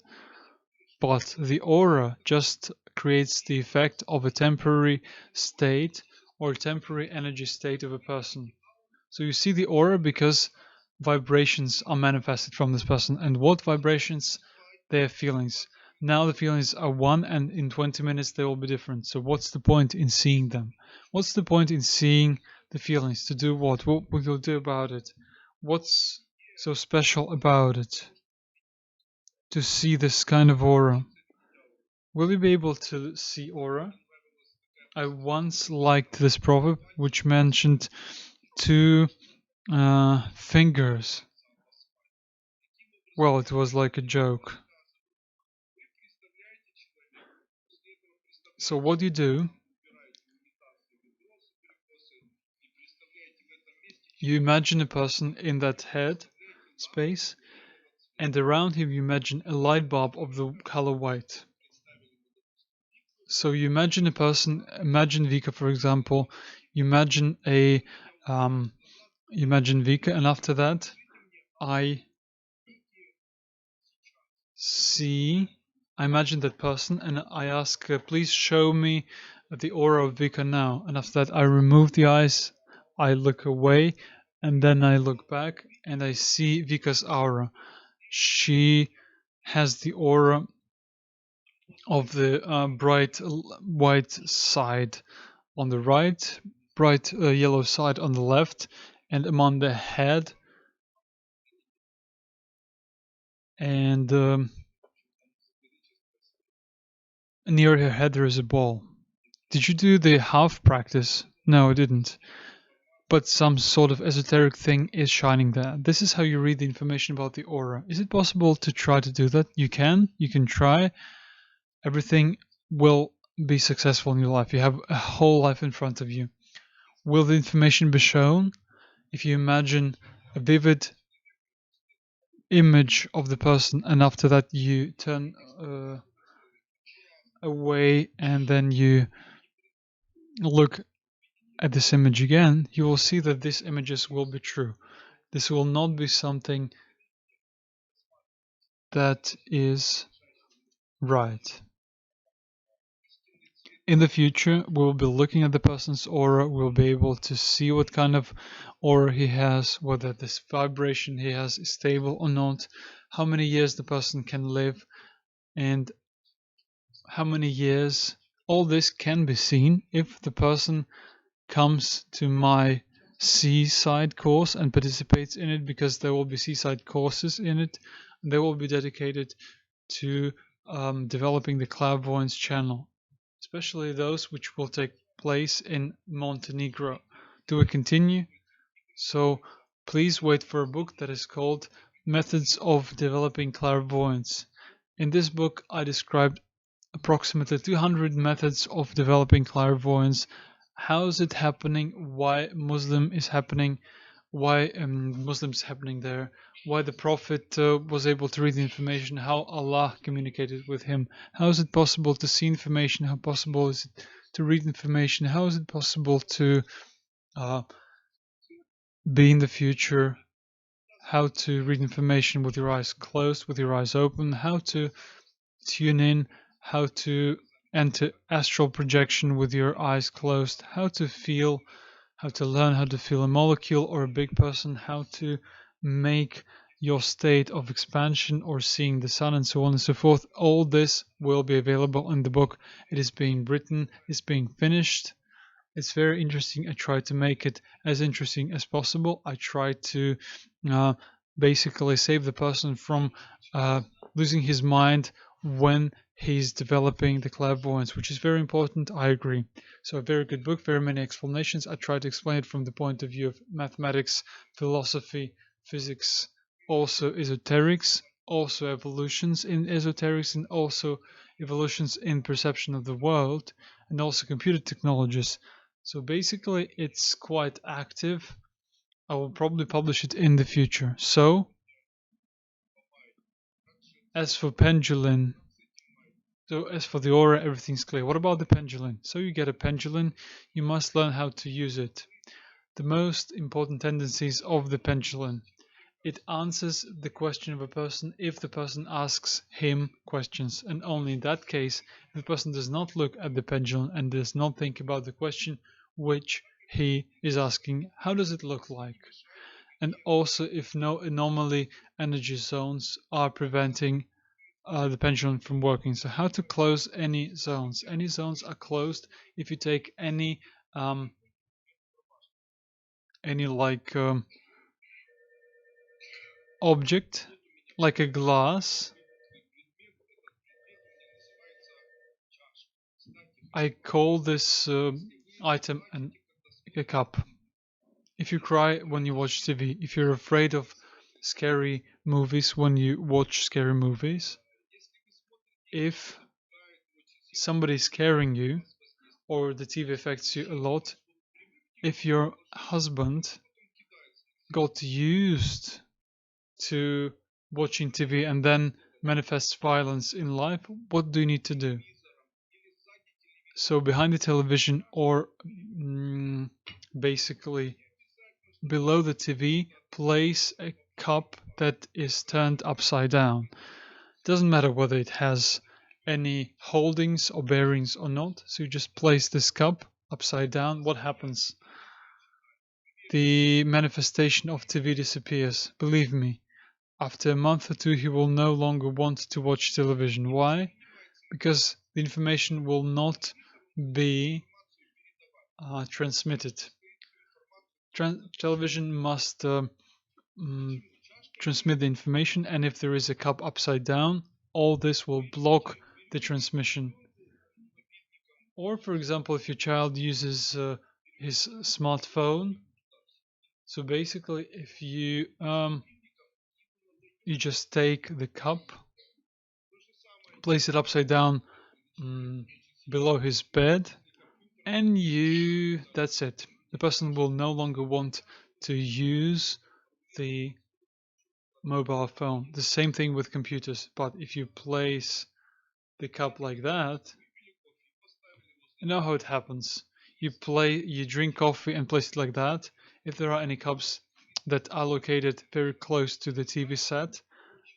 [SPEAKER 1] But the aura just creates the effect of a temporary state or a temporary energy state of a person. So you see the aura because vibrations are manifested from this person. And what vibrations? They are feelings. Now the feelings are one, and in 20 minutes they will be different. So what's the point in seeing them? What's the point in seeing the feelings? To do what? What will you do about it? What's so special about it? To see this kind of aura. Will you be able to see aura? I once liked this proverb which mentioned two fingers. Well, it was like a joke. So what do? You imagine a person in that head space, and around him you imagine a light bulb of the color white. So you imagine a person, imagine Vika, for example, you imagine imagine Vika, and after that I imagine that person, and I ask, please show me the aura of Vika now. And after that, I remove the eyes, I look away, and then I look back, and I see Vika's aura. She has the aura of the bright white side on the right, bright yellow side on the left, and among the head. And near her head there is a ball. Did you do the half practice? No, I didn't. But some sort of esoteric thing is shining there. This is how you read the information about the aura. Is it possible to try to do that? You can try. Everything will be successful in your life. You have a whole life in front of you. Will the information be shown? If you imagine a vivid image of the person, and after that you turn away and then you look at this image again, you will see that these images will be true. This will not be something that is right. In the future, we'll be looking at the person's aura, we'll be able to see what kind of aura he has, whether this vibration he has is stable or not, how many years the person can live, and how many years. All this can be seen if the person comes to my seaside course and participates in it, because there will be seaside courses in it. They will be dedicated to developing the clairvoyance channel, especially those which will take place in Montenegro. Do we continue? So please wait for a book that is called Methods of Developing Clairvoyance. In this book, I described approximately 200 methods of developing clairvoyance. How is it happening? Why Muslim is happening? Why Muslims happening there? Why the Prophet was able to read the information? How Allah communicated with him? How is it possible to see information? How possible is it to read information? How is it possible to be in the future? How to read information with your eyes closed, with your eyes open? How to tune in? How to enter astral projection with your eyes closed? How to feel? How to learn how to feel a molecule or a big person? How to make your state of expansion or seeing the sun, and so on and so forth. All this will be available in the book. It is being written, it's being finished. It's very interesting. I try to make it as interesting as possible. I try to basically save the person from losing his mind when he's developing the clairvoyance, which is very important. I agree. So a very good book, very many explanations. I try to explain it from the point of view of mathematics, philosophy, physics, also esoterics, also evolutions in esoterics, and also evolutions in perception of the world, and also computer technologies. So basically it's quite active. I will probably publish it in the future. So as for pendulum, so as for the aura, everything's clear. What about the pendulum? So you get a pendulum, you must learn how to use it. The most important tendencies of the pendulum. It answers the question of a person if the person asks him questions, and only in that case, if the person does not look at the pendulum and does not think about the question which he is asking, how does it look like? And also if no anomaly energy zones are preventing the pendulum from working. So how to close any zones? Any zones are closed if you take any like object, like a glass. I call this item a cup. If you cry when you watch TV, if you're afraid of scary movies when you watch scary movies, if somebody's scaring you or the TV affects you a lot, if your husband got used to watching TV and then manifests violence in life, what do you need to do? So behind the television, or basically below the TV, place a cup that is turned upside down. Doesn't matter whether it has any holdings or bearings or not. So you just place this cup upside down. What happens? The manifestation of TV disappears. Believe me, after a month or two, he will no longer want to watch television. Why? Because the information will not be transmitted. Television must transmit the information, and if there is a cup upside down, all this will block the transmission. Or for example, if your child uses his smartphone, so basically if you you just take the cup, place it upside down below his bed, and that's it. The person will no longer want to use the mobile phone. The same thing with computers, but if you place the cup like that, you know how it happens. You drink coffee and place it like that. If there are any cups that are located very close to the TV set,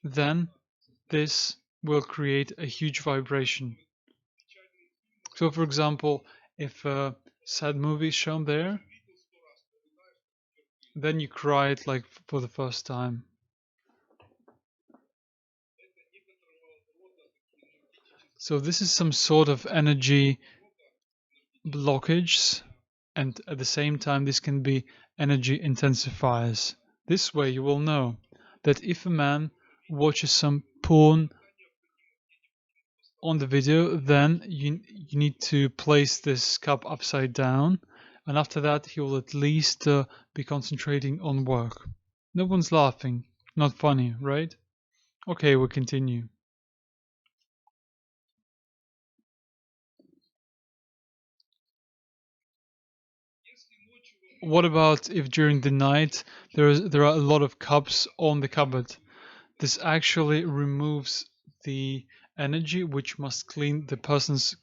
[SPEAKER 1] then this will create a huge vibration. So for example, if a sad movie is shown there, then you cry it like for the first time. So this is some sort of energy blockage, and at the same time this can be energy intensifiers. This way you will know that if a man watches some porn on the video, then you need to place this cup upside down, and after that he will at least be concentrating on work. No one's laughing. Not funny, right? Okay, we'll continue. What about if during the night there are a lot of cups on the cupboard? This actually removes the energy which must clean the person's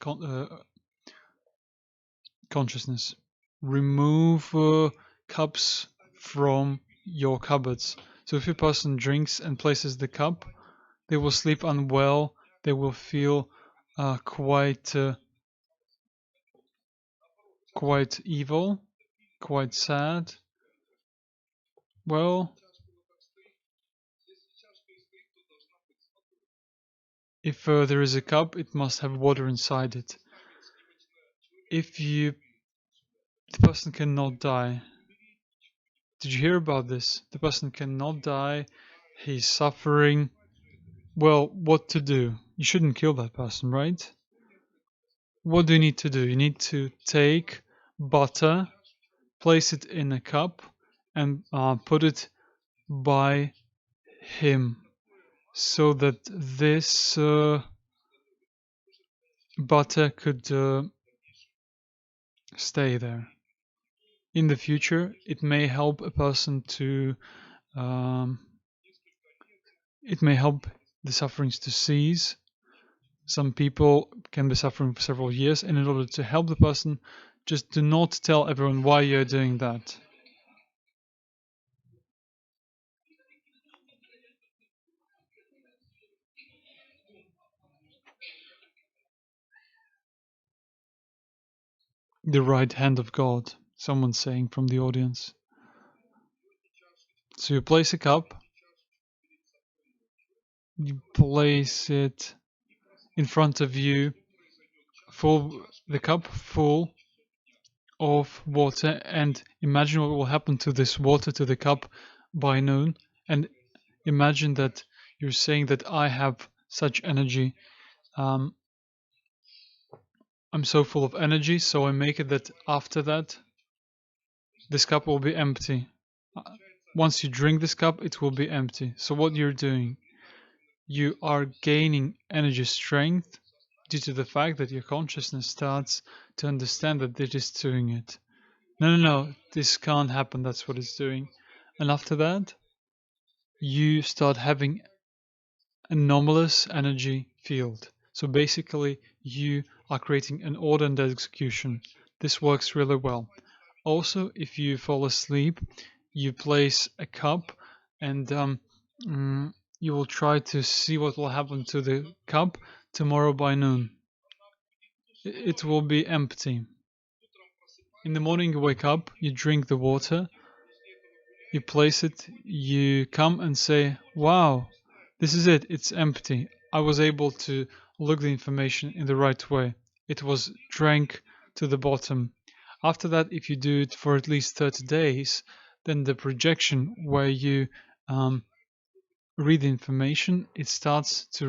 [SPEAKER 1] consciousness. Remove cups from your cupboards. So if a person drinks and places the cup, they will sleep unwell, they will feel quite evil, quite sad. Well, if there is a cup, it must have water inside it. If the person cannot die. Did you hear about this? The person cannot die, he's suffering. Well, what to do? You shouldn't kill that person, right? What do you need to do? You need to take butter, place it in a cup, and put it by him, so that this butter could stay there. In the future, it may help a person to it may help the sufferings to cease. Some people can be suffering for several years, and in order to help the person, just do not tell everyone why you're doing that. The right hand of God, someone's saying from the audience. So you place a cup, you place it in front of you, the cup full of water, and imagine what will happen to this water, to the cup, by noon. And imagine that you're saying that I have such energy. I'm so full of energy, so I make it that after that, this cup will be empty. Once you drink this cup, it will be empty. So what you're doing, you are gaining energy strength due to the fact that your consciousness starts to understand that it is doing it. No, this can't happen, that's what it's doing. And after that, you start having anomalous energy field. So basically, you are creating an order and execution. This works really well. Also, if you fall asleep, you place a cup, and you will try to see what will happen to the cup tomorrow by noon. It will be empty. In the morning you wake up, you drink the water, you place it, you come and say, wow, this is it, it's empty. I was able to look the information in the right way. It was drank to the bottom. After that, if you do it for at least 30 days, then the projection where you read the information, it starts to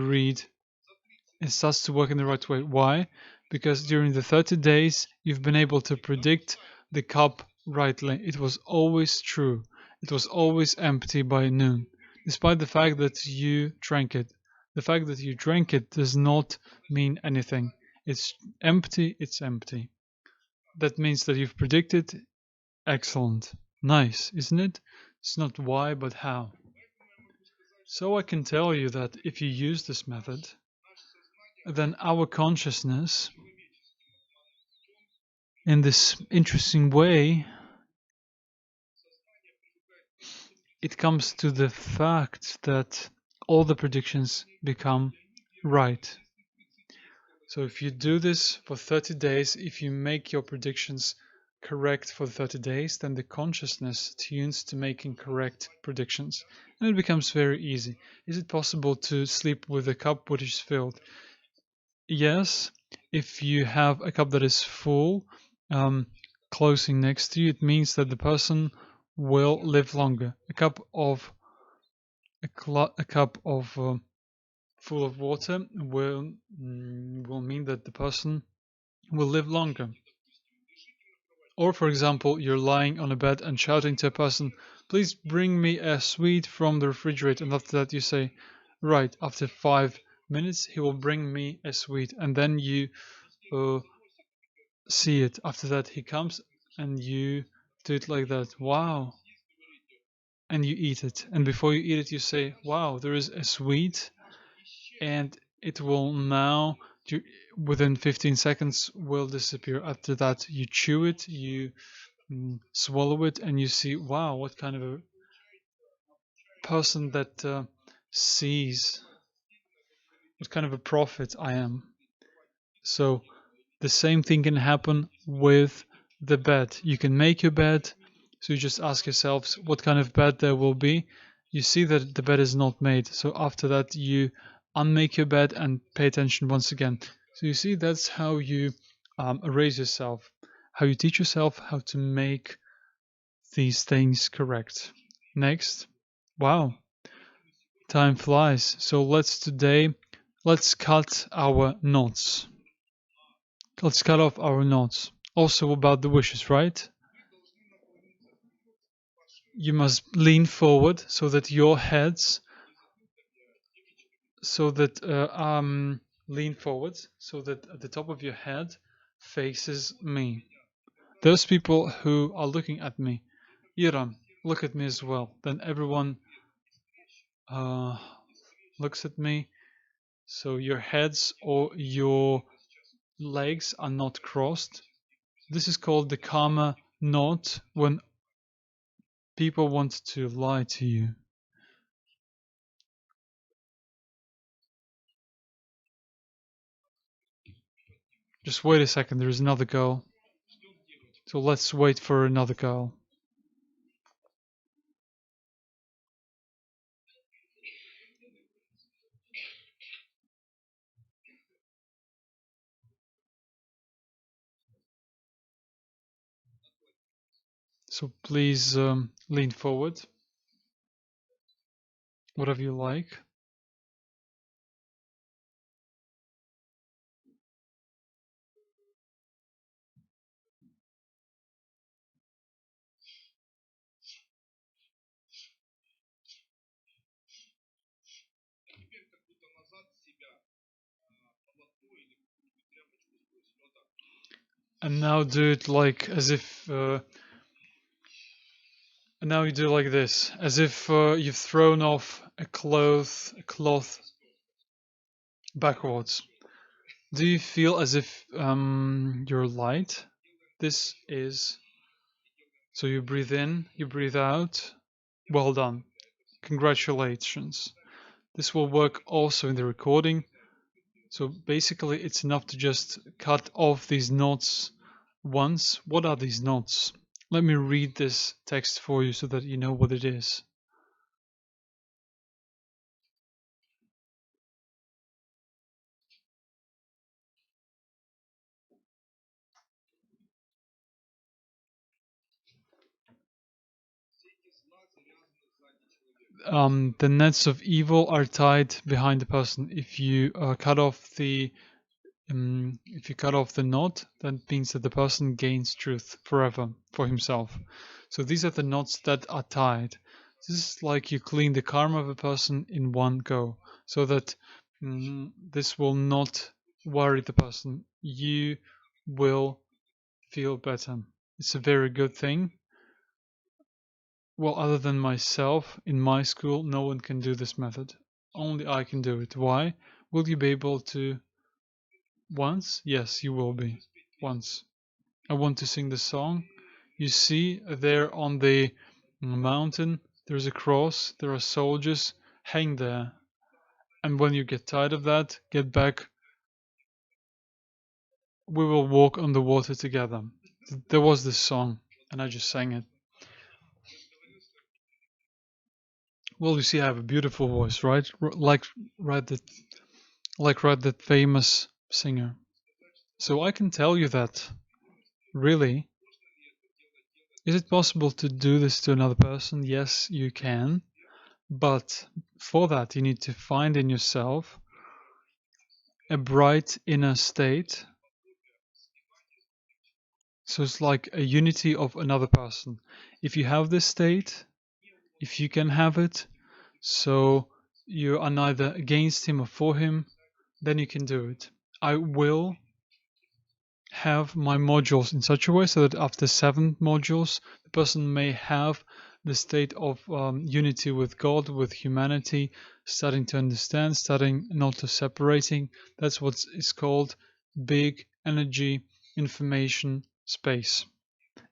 [SPEAKER 1] work in the right way. Why? Because during the 30 days, you've been able to predict the cup rightly. It was always true. It was always empty by noon, despite the fact that you drank it. The fact that you drank it does not mean anything. It's empty, it's empty. That means that you've predicted. Excellent. Nice, isn't it? It's not why, but how. So I can tell you that if you use this method, then our consciousness, in this interesting way, it comes to the fact that all the predictions become right. So if you do this for 30 days, if you make your predictions correct for 30 days, then the consciousness tunes to making correct predictions. And it becomes very easy. Is it possible to sleep with a cup which is filled? Yes, if you have a cup that is full, closing next to you, it means that the person will live longer. A cup of full of water will mean that the person will live longer. Or, for example, you're lying on a bed and shouting to a person, please bring me a sweet from the refrigerator. And after that you say, right, after 5 minutes he will bring me a sweet. And then you see it. After that he comes and you do it like that. Wow. And you eat it. And before you eat it you say, wow, there is a sweet. And it will now, within 15 seconds, will disappear. After that you chew it, you swallow it, and you see, wow, what kind of a person that sees, what kind of a prophet I am. So the same thing can happen with the bed. You can make your bed, so you just ask yourselves what kind of bed there will be. You see that the bed is not made, so after that you unmake your bed and pay attention once again. So you see, that's how you raise yourself, how you teach yourself how to make these things correct. Next. Wow, time flies. So let's cut our knots. Let's cut off our knots. Also about the wishes, right? You must lean forward so that your heads, lean forward so that at the top of your head faces me. Those people who are looking at me, Ira, look at me as well. Then everyone looks at me. So your heads or your legs are not crossed. This is called the karma knot, when people want to lie to you. Just wait a second, there is another girl. So let's wait for another girl. So please lean forward, whatever you like. And now do it like as if and now you do like this, as if you've thrown off a cloth backwards. Do you feel as if you're light? This is, so you breathe in, you breathe out. Well done. Congratulations. This will work also in the recording. So basically it's enough to just cut off these knots once. What are these knots? Let me read this text for you so that you know what it is. The nets of evil are tied behind the person. If you cut off the knot, that means that the person gains truth forever for himself. So these are the knots that are tied. This is like you clean the karma of a person in one go, so that this will not worry the person. You will feel better. It's a very good thing. Well, other than myself, in my school, no one can do this method. Only I can do it. Why? Will you be able to once? Yes, you will be. Once. I want to sing the song. You see, there on the mountain, there's a cross, there are soldiers. Hang there. And when you get tired of that, get back. We will walk on the water together. There was this song, and I just sang it. Well, you see, I have a beautiful voice, right? Like that famous singer. So I can tell you that, really, Is it possible to do this to another person? Yes, you can. But for that, you need to find in yourself a bright inner state. So it's like a unity of another person. If you have this state, if you can have it, so you are neither against him or for him, then you can do it. I will have my modules in such a way so that after 7 modules, the person may have the state of unity with God, with humanity, starting to understand, starting not to separating. That's what is called big energy information space.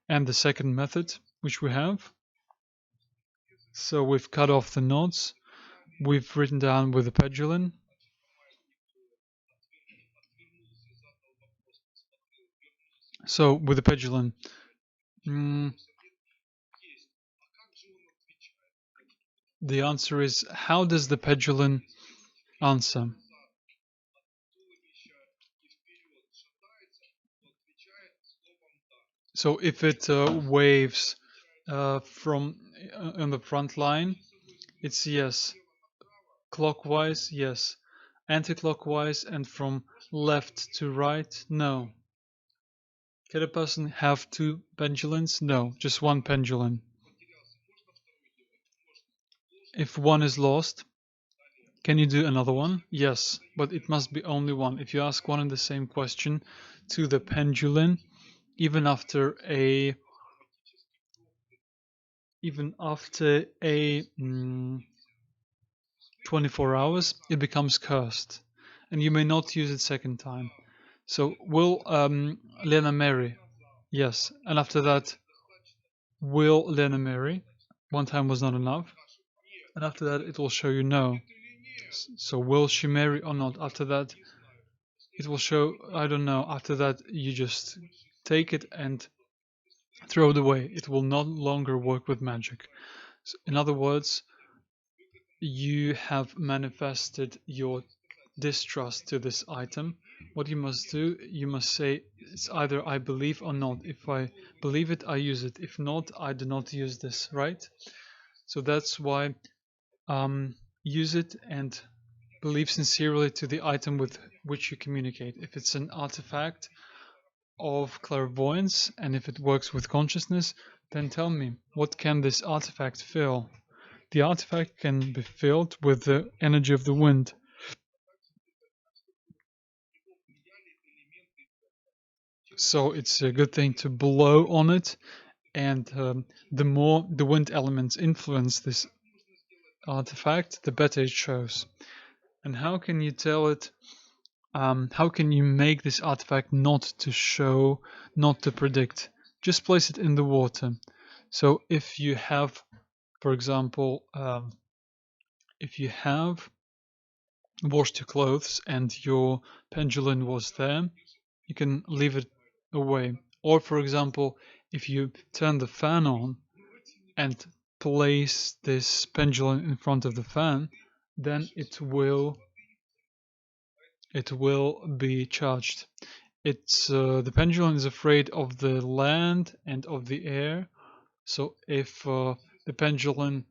[SPEAKER 1] And the second method, which we have, so we've cut off the knots, we've written down with the pendulum. So with the pendulum, the answer is, how does the pendulum answer? So if it waves from on the front line, it's yes. Clockwise, yes. Anti-clockwise and from left to right, no. Can a person have 2 pendulums? No, just 1 pendulum. If one is lost, can you do another one? Yes, but it must be only one. If you ask one and the same question to the pendulum, even after a 24 hours, it becomes cursed, and you may not use it second time. So will Lena marry? Yes, and after that, will Lena marry? 1 time was not enough, and after that it will show you no. So will she marry or not? After that it will show I don't know. After that you just take it and throw it away. It will no longer work with magic. So in other words, you have manifested your distrust to this item. What you must do, you must say, it's either I believe or not. If I believe it, I use it. If not, I do not use this, right? So that's why use it and believe sincerely to the item with which you communicate. If it's an artifact of clairvoyance and if it works with consciousness, then tell me, what can this artifact fill? The artifact can be filled with the energy of the wind. So it's a good thing to blow on it, and the more the wind elements influence this artifact, the better it shows. And how can you tell it? How can you make this artifact not to show, not to predict? Just place it in the water. So if you have, for example, if you have washed your clothes and your pendulum was there, you can leave it away. Or for example, if you turn the fan on and place this pendulum in front of the fan, then it will be charged. It's the pendulum is afraid of the land and of the air. So if the pendulum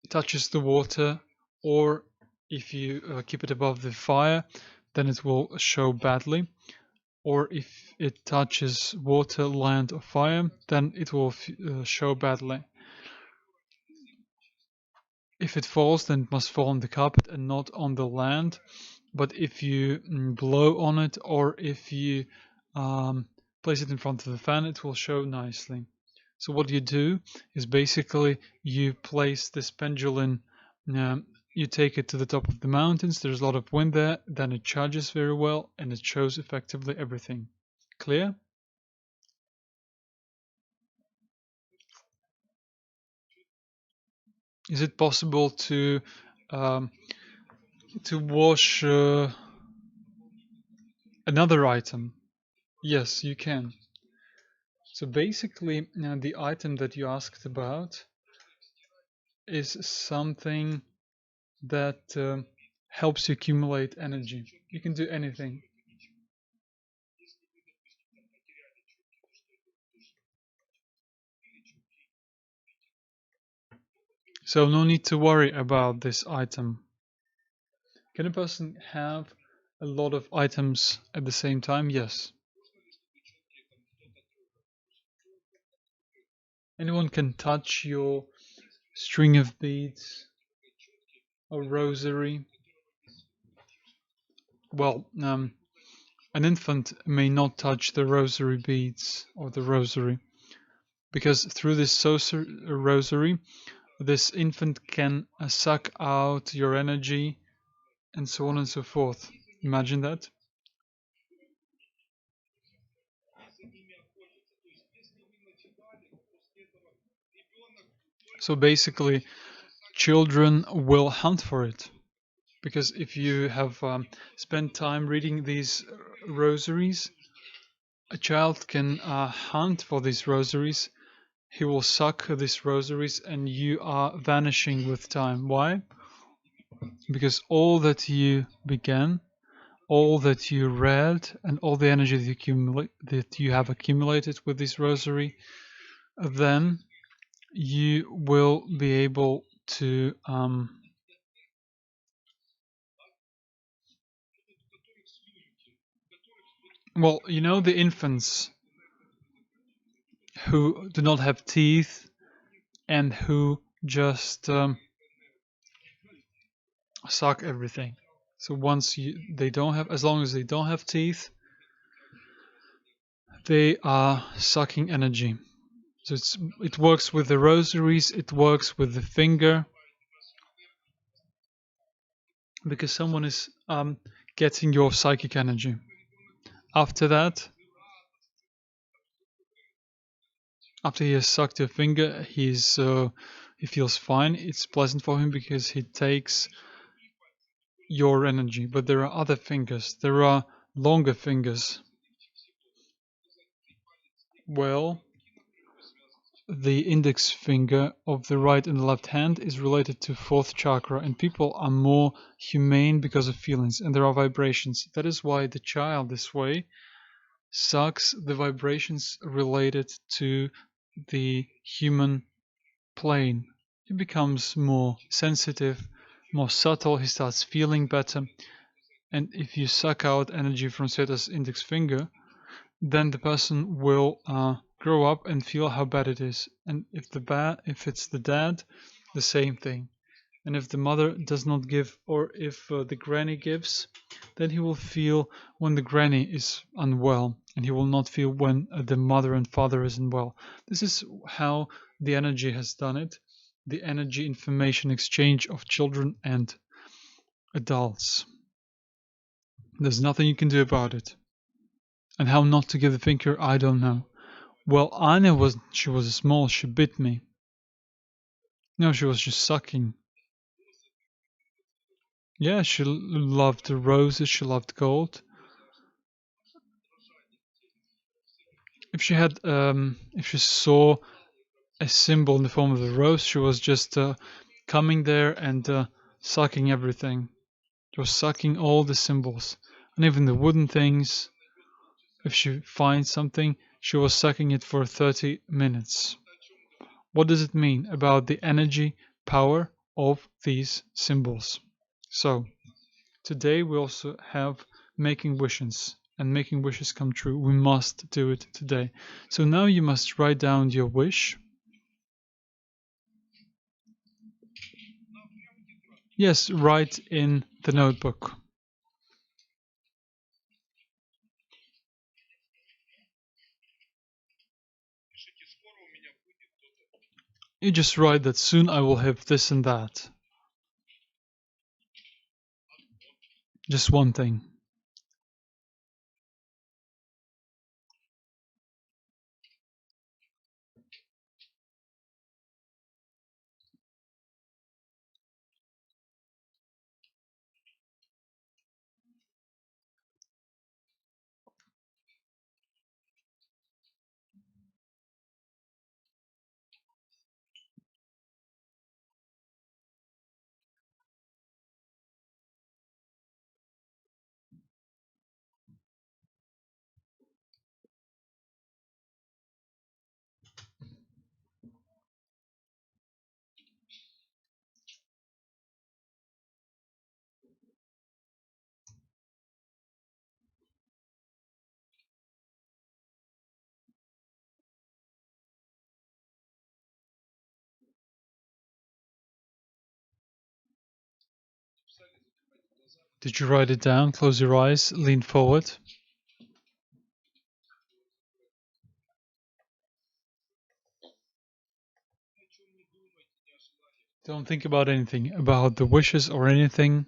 [SPEAKER 1] touches the water, or if you keep it above the fire, then it will show badly. Or if it touches water, land, or fire, then it will show badly. If it falls, then it must fall on the carpet and not on the land. But if you blow on it, or if you place it in front of the fan, it will show nicely. So what you do is basically you place this pendulum, you take it to the top of the mountains, there's a lot of wind there, then it charges very well and it shows effectively everything. Clear? Is it possible to wash another item? Yes, you can. So basically, the item that you asked about is something that helps you accumulate energy. You can do anything. So no need to worry about this item. Can a person have a lot of items at the same time? Yes. Anyone can touch your string of beads or rosary. Well, an infant may not touch the rosary beads or the rosary, because through this rosary, this infant can suck out your energy and so on and so forth. Imagine that. So basically, children will hunt for it, because if you have spent time reading these rosaries, a child can hunt for these rosaries. He will suck these rosaries, and you are vanishing with time. Why? Because all that you began, all that you read, and all the energy that you have accumulated with this rosary, then you will be able to well, you know, the infants who do not have teeth and who just suck everything. So they don't have, as long as they don't have teeth, they are sucking energy. So it works with the rosaries, it works with the finger, because someone is getting your psychic energy. After that, after he has sucked your finger, he feels fine. It's pleasant for him because he takes your energy. But there are other fingers. There are longer fingers. Well, the index finger of the right and the left hand is related to fourth chakra, and people are more humane because of feelings, and there are vibrations. That is why the child this way sucks the vibrations related to the human plane. He becomes more sensitive, more subtle, he starts feeling better. And if you suck out energy from Seta's index finger, then the person will grow up and feel how bad it is. And if it's the dad, the same thing. And if the mother does not give, or if the granny gives, then he will feel when the granny is unwell, and he will not feel when the mother and father is unwell. This is how the energy has done it. The energy information exchange of children and adults. There's nothing you can do about it. And how not to give the finger, I don't know. Well, Anya she was small, she bit me. No, she was just sucking. Yeah, she loved roses, she loved gold. If she saw a symbol in the form of a rose, she was just coming there and sucking everything. She was sucking all the symbols, and even the wooden things. If she finds something, she was sucking it for 30 minutes. What does it mean about the energy power of these symbols? So, today we also have making wishes, and making wishes come true. We must do it today. So now you must write down your wish. Yes, write in the notebook. You just write that soon I will have this and that. Just one thing. Did you write it down? Close your eyes, lean forward. Don't think about anything, about the wishes or anything.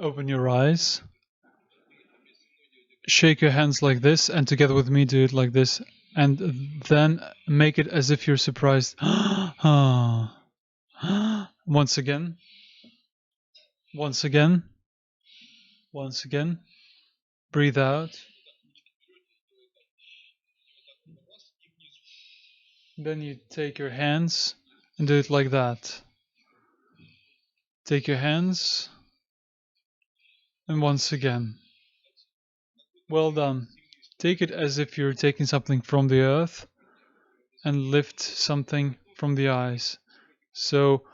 [SPEAKER 1] Open your eyes. Shake your hands like this, and together with me do it like this. And then make it as if you're surprised. Once again. Once again. Once again. Breathe out. Then you take your hands and do it like that. Take your hands. And once again. Well done. Take it as if you're taking something from the earth and lift something from the eyes. So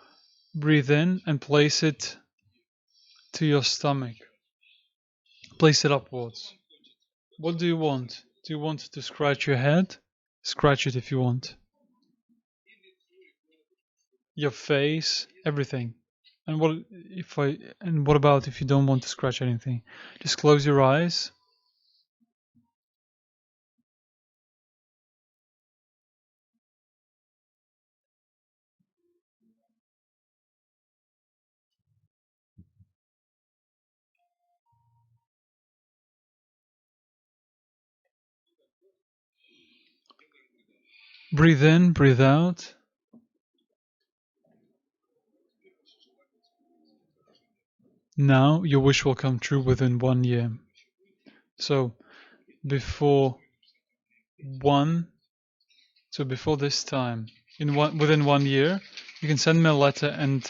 [SPEAKER 1] breathe in and place it to your stomach. Place it upwards. What do you want? Do you want to scratch your head? Scratch it if you want. Your face, everything. And what about if you don't want to scratch anything? Just close your eyes. Breathe in, breathe out. Now your wish will come true within 1 year. So before this time, within 1 year, you can send me a letter and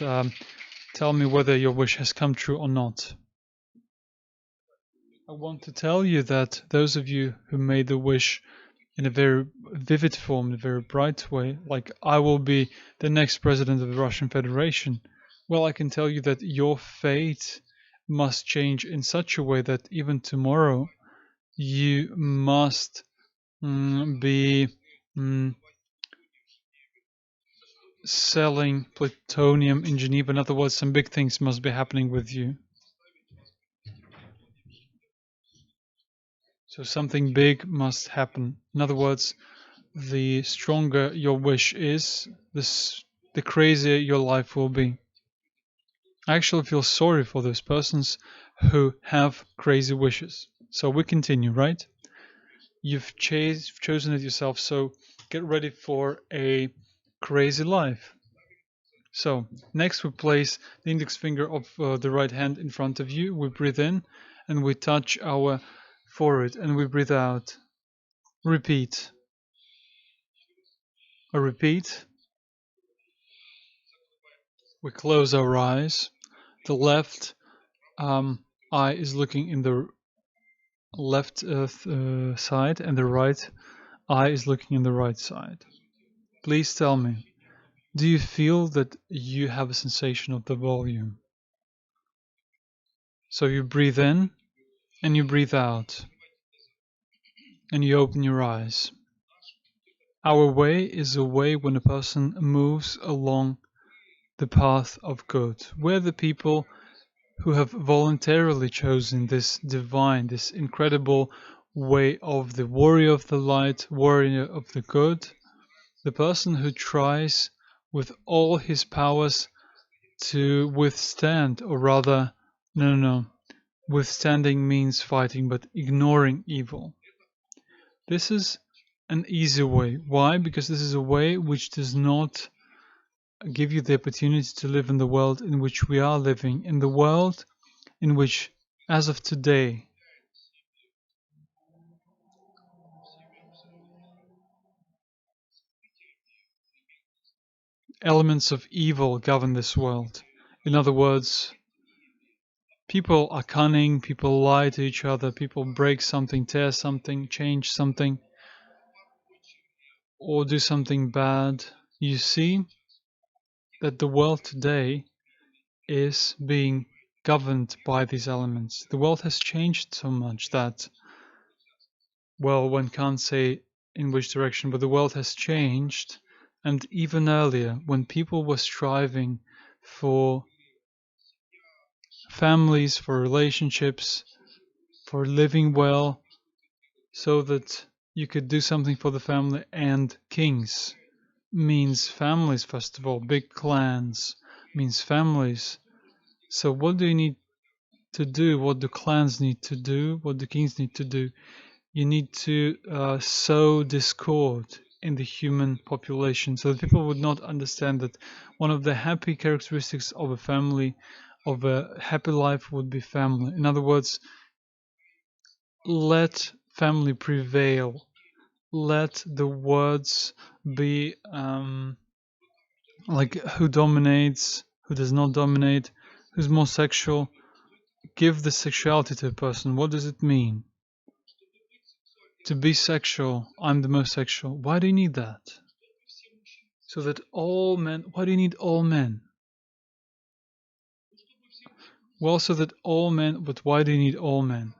[SPEAKER 1] tell me whether your wish has come true or not. I want to tell you that those of you who made the wish in a very vivid form, in a very bright way, like I will be the next president of the Russian Federation, well, I can tell you that your fate must change in such a way that even tomorrow you must be selling plutonium in Geneva. In other words, some big things must be happening with you. So something big must happen. In other words, the stronger your wish is, the crazier your life will be. I actually feel sorry for those persons who have crazy wishes. So we continue, right? You've chosen it yourself, so get ready for a crazy life. So next we place the index finger of the right hand in front of you. We breathe in and we touch our forehead and we breathe out. Repeat. A repeat. We close our eyes. The left eye is looking in the left side and the right eye is looking in the right side. Please tell me, do you feel that you have a sensation of the volume? So you breathe in and you breathe out and you open your eyes. Our way is a way when a person moves along the path of good. We're the people who have voluntarily chosen this divine, this incredible way of the warrior of the light, warrior of the good, the person who tries with all his powers to withstand, or rather, no, withstanding means fighting, but ignoring evil. This is an easy way. Why? Because this is a way which does not give you the opportunity to live in the world in which we are living, in the world in which, as of today, elements of evil govern this world. In other words, People are cunning, people lie to each other, people break something, tear something, change something, or do something bad. You see that the world today is being governed by these elements. The world has changed so much that, well, one can't say in which direction, but the world has changed. And even earlier, when people were striving for families, for relationships, for living well, so that you could do something for the family, and kings means families, first of all, big clans means families. So what do you need to do? What do clans need to do? What do kings need to do? You need to sow discord in the human population so that people would not understand that one of the happy characteristics of a family, of a happy life, would be family. In other words, let family prevail. Let the words be like who dominates, who does not dominate, who's more sexual. Give the sexuality to a person. What does it mean? To be sexual, I'm the most sexual. Why do you need that? So that all men, why do you need all men? Well, so that all men, but why do you need all men?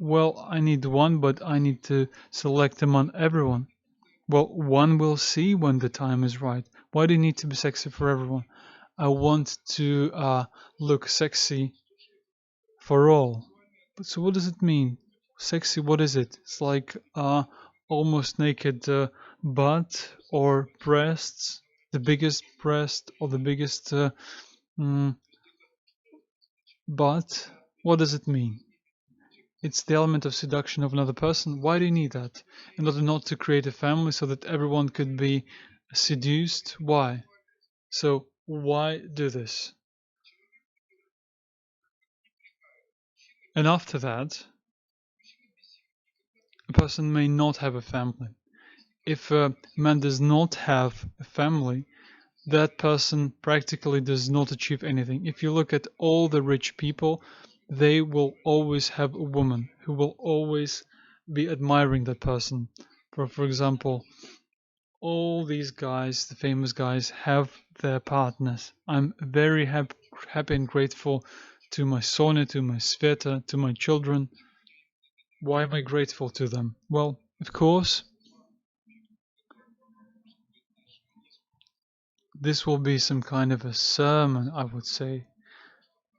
[SPEAKER 1] Well, I need one, but I need to select among everyone. Well, one will see when the time is right. Why do you need to be sexy for everyone? I want to look sexy for all. But so what does it mean? Sexy, what is it? It's like almost naked butt or breasts, the biggest breast or the biggest butt. What does it mean? It's the element of seduction of another person. Why do you need that? In order not to create a family so that everyone could be seduced? Why? So why do this? And after that, a person may not have a family. If a man does not have a family, that person practically does not achieve anything. If you look at all the rich people, they will always have a woman who will always be admiring that person. For example, all these guys, the famous guys, have their partners. I'm very happy and grateful to my Sonia, to my Sveta, to my children. Why am I grateful to them? Well, of course, this will be some kind of a sermon, I would say,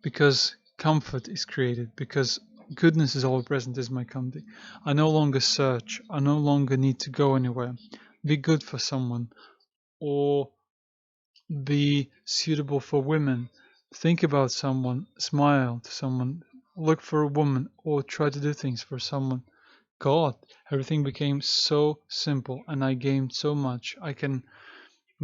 [SPEAKER 1] because comfort is created, because goodness is all present is my comfort. I no longer search, I no longer need to go anywhere. Be good for someone, or be suitable for women. Think about someone, smile to someone, look for a woman, or try to do things for someone. God, everything became so simple, and I gained so much. I can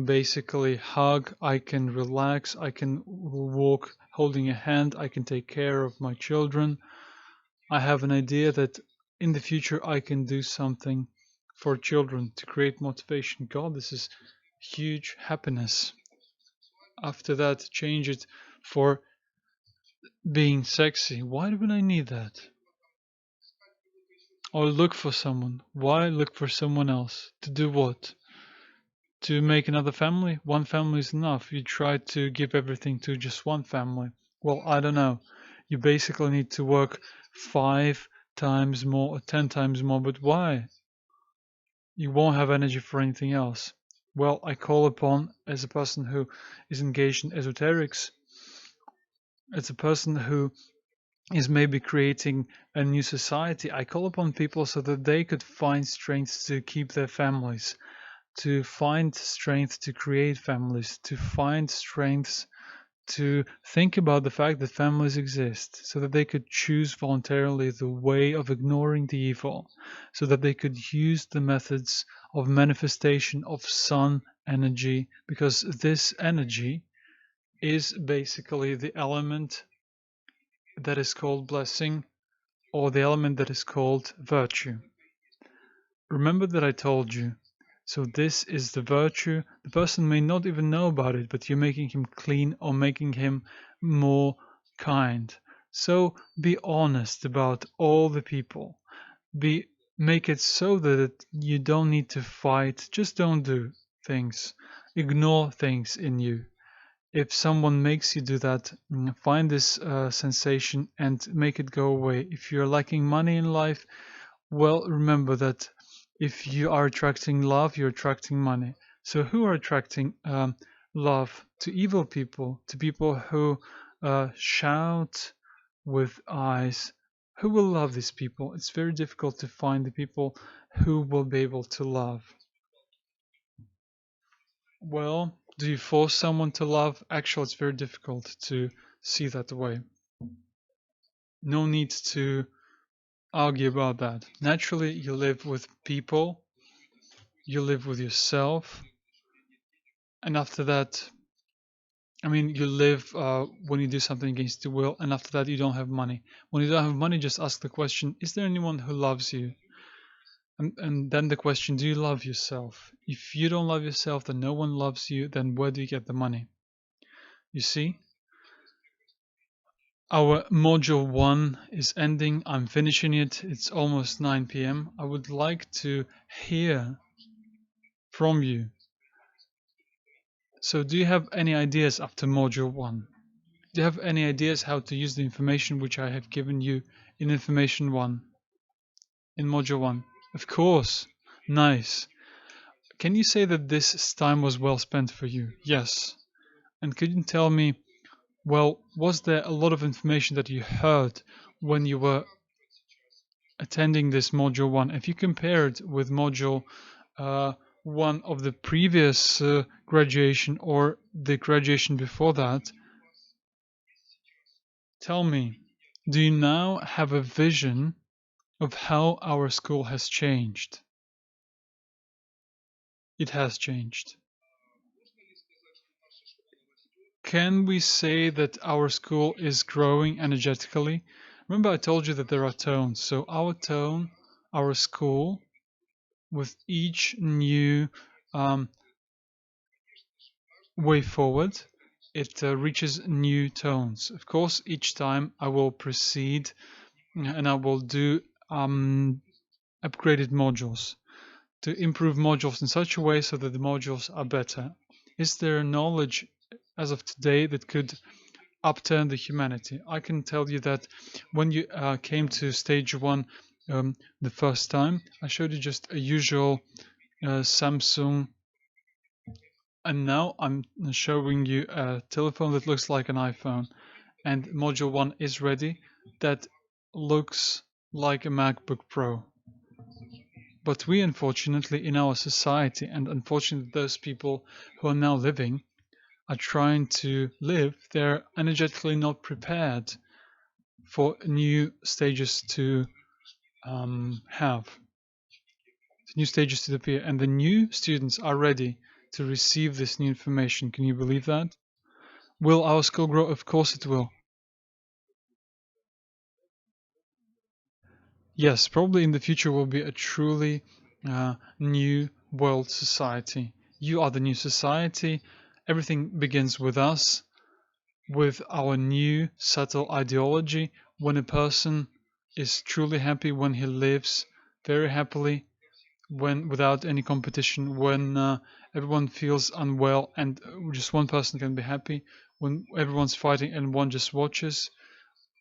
[SPEAKER 1] basically hug, I can relax, I can walk holding a hand, I can take care of my children. I have an idea that in the future I can do something for children to create motivation. God, this is huge happiness. After that, change it for being sexy. Why would I need that? Or look for someone. Why look for someone else? To do what? To make another family? One family is enough. You try to give everything to just one family. Well, I don't know. You basically need to work 5 times more or 10 times more. But why? You won't have energy for anything else. Well, I call upon, as a person who is engaged in esoterics, as a person who is maybe creating a new society, I call upon people so that they could find strength to keep their families, to find strength to create families, to find strength to think about the fact that families exist, so that they could choose voluntarily the way of ignoring the evil, so that they could use the methods of manifestation of sun energy, because this energy is basically the element that is called blessing, or the element that is called virtue. Remember that I told you. So this is the virtue. The person may not even know about it, but you're making him clean or making him more kind. So be honest about all the people. Make it so that you don't need to fight. Just don't do things. Ignore things in you. If someone makes you do that, find this sensation and make it go away. If you're lacking money in life, well, remember that if you are attracting love, you're attracting money. So who are attracting love? To evil people, to people who shout with eyes. Who will love these people? It's very difficult to find the people who will be able to love. Well, do you force someone to love? Actually, it's very difficult to see that way. No need to argue about that. Naturally, you live with people, you live with yourself, and after that, you live when you do something against your will, and after that, you don't have money. When you don't have money, just ask the question, is there anyone who loves you? And then the question, do you love yourself? If you don't love yourself, then no one loves you, then where do you get the money? You see? Our module 1 is ending. I'm finishing it. It's almost 9 p.m. I would like to hear from you. So do you have any ideas after module 1? Do you have any ideas how to use the information which I have given you in information 1? In module 1? Of course. Nice. Can you say that this time was well spent for you? Yes. And could you tell me, well, was there a lot of information that you heard when you were attending this module 1? If you compare it with module 1 of the previous graduation or the graduation before that, tell me, do you now have a vision of how our school has changed? It has changed. Can we say that our school is growing energetically? Remember I told you that there are tones. So our tone, our school, with each new way forward, it reaches new tones. Of course, each time I will proceed and I will do upgraded modules to improve modules in such a way so that the modules are better. Is there knowledge as of today that could upturn the humanity? I can tell you that when you came to stage 1 the first time, I showed you just a usual Samsung, and now I'm showing you a telephone that looks like an iPhone, and module 1 is ready. That looks like a MacBook Pro. But we, unfortunately, in our society, and unfortunately those people who are now living are trying to live, they're energetically not prepared for new stages to new stages to appear, and the new students are ready to receive this new information. Can you believe that? Will our school grow? Of course it will. Yes, probably in the future will be a truly new world society. You are the new society. Everything begins with us, with our new subtle ideology. When a person is truly happy, when he lives very happily, when without any competition, when everyone feels unwell and just one person can be happy, when everyone's fighting and one just watches,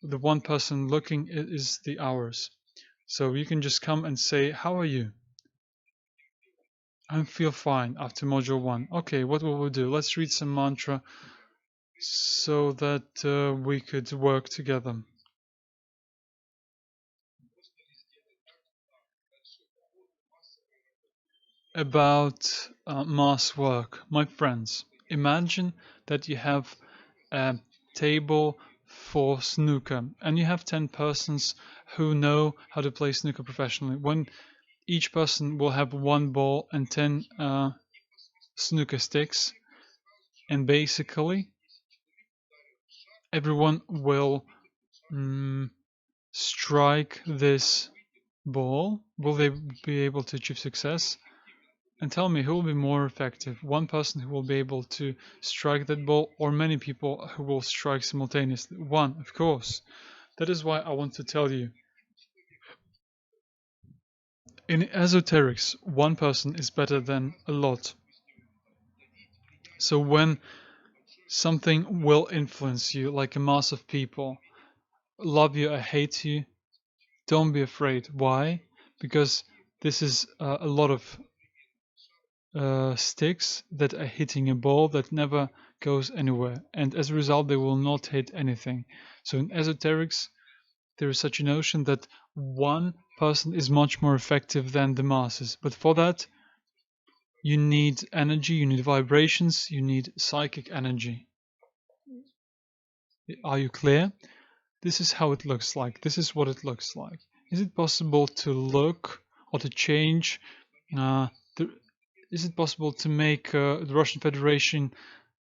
[SPEAKER 1] the one person looking is the ours. So you can just come and say, how are you? I feel fine after module 1. Okay, what will we do? Let's read some mantra so that we could work together. About mass work. My friends, imagine that you have a table for snooker and you have 10 persons who know how to play snooker professionally. When each person will have one ball and 10 snooker sticks, and basically everyone will strike this ball. Will they be able to achieve success? And tell me, who will be more effective? One person who will be able to strike that ball, or many people who will strike simultaneously? One, of course. That is why I want to tell you. In esoterics, one person is better than a lot. So when something will influence you, like a mass of people, love you or hate you, don't be afraid. Why? Because this is a lot of sticks that are hitting a ball that never goes anywhere, and as a result they will not hit anything. So in esoterics there is such a notion that one person is much more effective than the masses, but for that you need energy, you need vibrations, you need psychic energy. Are you clear? This is how it looks like. This is what it looks like. Is it possible to look or to change is it possible to make the Russian Federation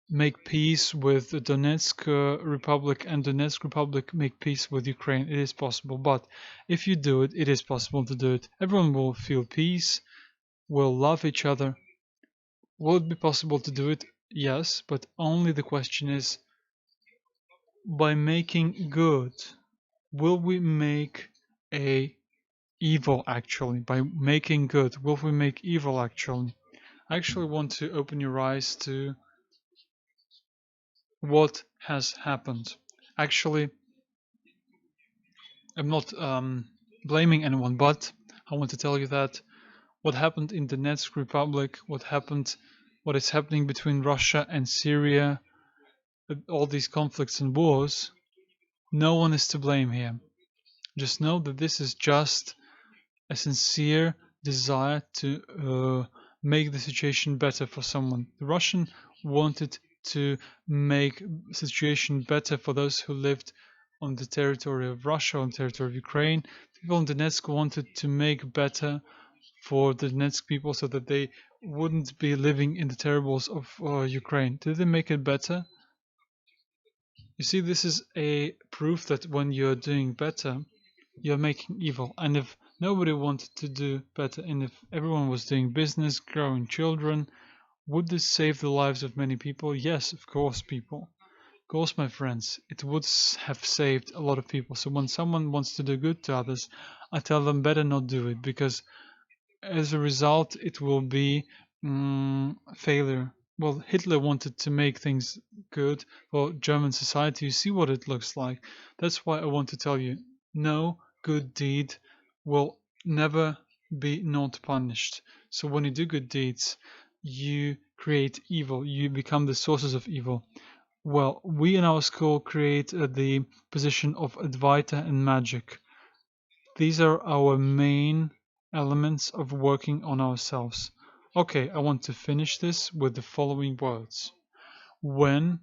[SPEAKER 1] make peace with the Donetsk Republic and Donetsk Republic make peace with Ukraine? It is possible, but if you do it, it is possible to do it. Everyone will feel peace, will love each other. Will it be possible to do it? Yes, but only the question is, by making good, will we make a evil actually? By making good, will we make evil actually? I actually want to open your eyes to what has happened. Actually, I'm not blaming anyone, but I want to tell you that what happened in the Donetsk Republic, what is happening between Russia and Syria, all these conflicts and wars, no one is to blame here. Just know that this is just a sincere desire to make the situation better for someone. The Russian wanted to make the situation better for those who lived on the territory of Russia, on the territory of Ukraine. People in Donetsk wanted to make better for the Donetsk people so that they wouldn't be living in the terribles of Ukraine. Did they make it better? You see, this is a proof that when you're doing better, you're making evil. And if nobody wanted to do better, and if everyone was doing business, growing children, would this save the lives of many people? Yes, of course, people. Of course, my friends, it would have saved a lot of people. So when someone wants to do good to others, I tell them better not do it, because as a result, it will be failure. Well, Hitler wanted to make things good for German society. You see what it looks like. That's why I want to tell you, no good deed will never be not punished. So when you do good deeds, you create evil. You become the sources of evil. Well, we in our school create the position of Advaita and magic. These are our main elements of working on ourselves. Okay, I want to finish this with the following words. When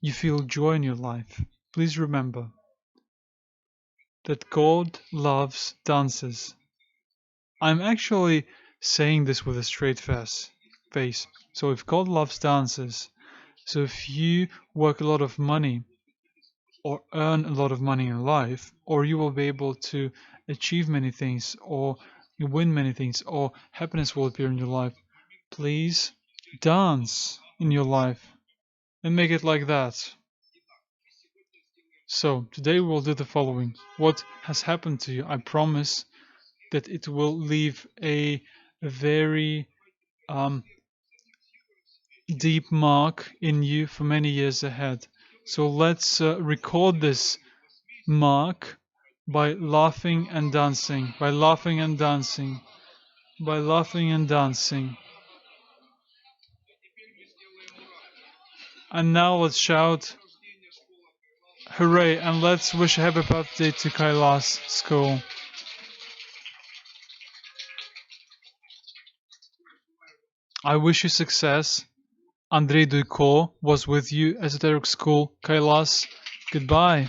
[SPEAKER 1] you feel joy in your life, please remember that God loves dances. I'm actually saying this with a straight face. So if God loves dances, so if you work a lot of money or earn a lot of money in life, or you will be able to achieve many things, or you win many things, or happiness will appear in your life, please dance in your life and make it like that. So today we'll do the following. What has happened to you, I promise that it will leave a very deep mark in you for many years ahead. So let's record this mark by laughing and dancing, by laughing and dancing, by laughing and dancing. And now let's shout hooray, and let's wish a happy birthday to Kailas School. I wish you success. Andrei Duiko was with you, Ezoteric School, Kailas. Goodbye.